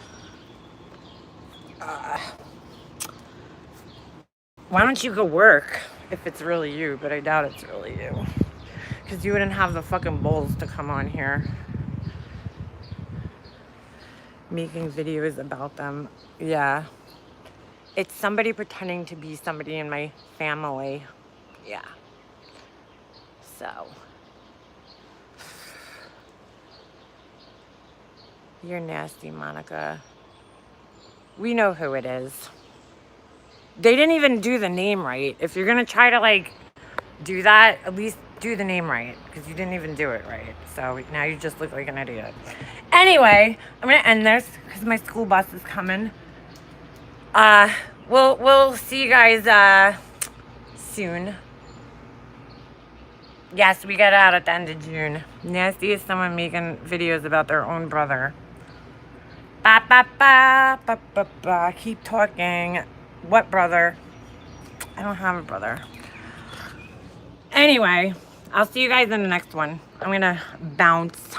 why don't you go work if it's really you? But I doubt it's really you. Because you wouldn't have the fucking balls to come on here making videos about them. Yeah. It's somebody pretending to be somebody in my family. Yeah. So. You're nasty, Monica. We know who it is. They didn't even do the name right. If you're going to try to, like, do that, at least do the name right. Because you didn't even do it right. So now you just look like an idiot. Anyway, I'm going to end this because my school bus is coming. We'll see you guys soon. Yes, we get out at the end of June. Nasty is someone making videos about their own brother. Ba ba ba ba ba ba. Keep talking. What brother? I don't have a brother. Anyway, I'll see you guys in the next one. I'm gonna bounce.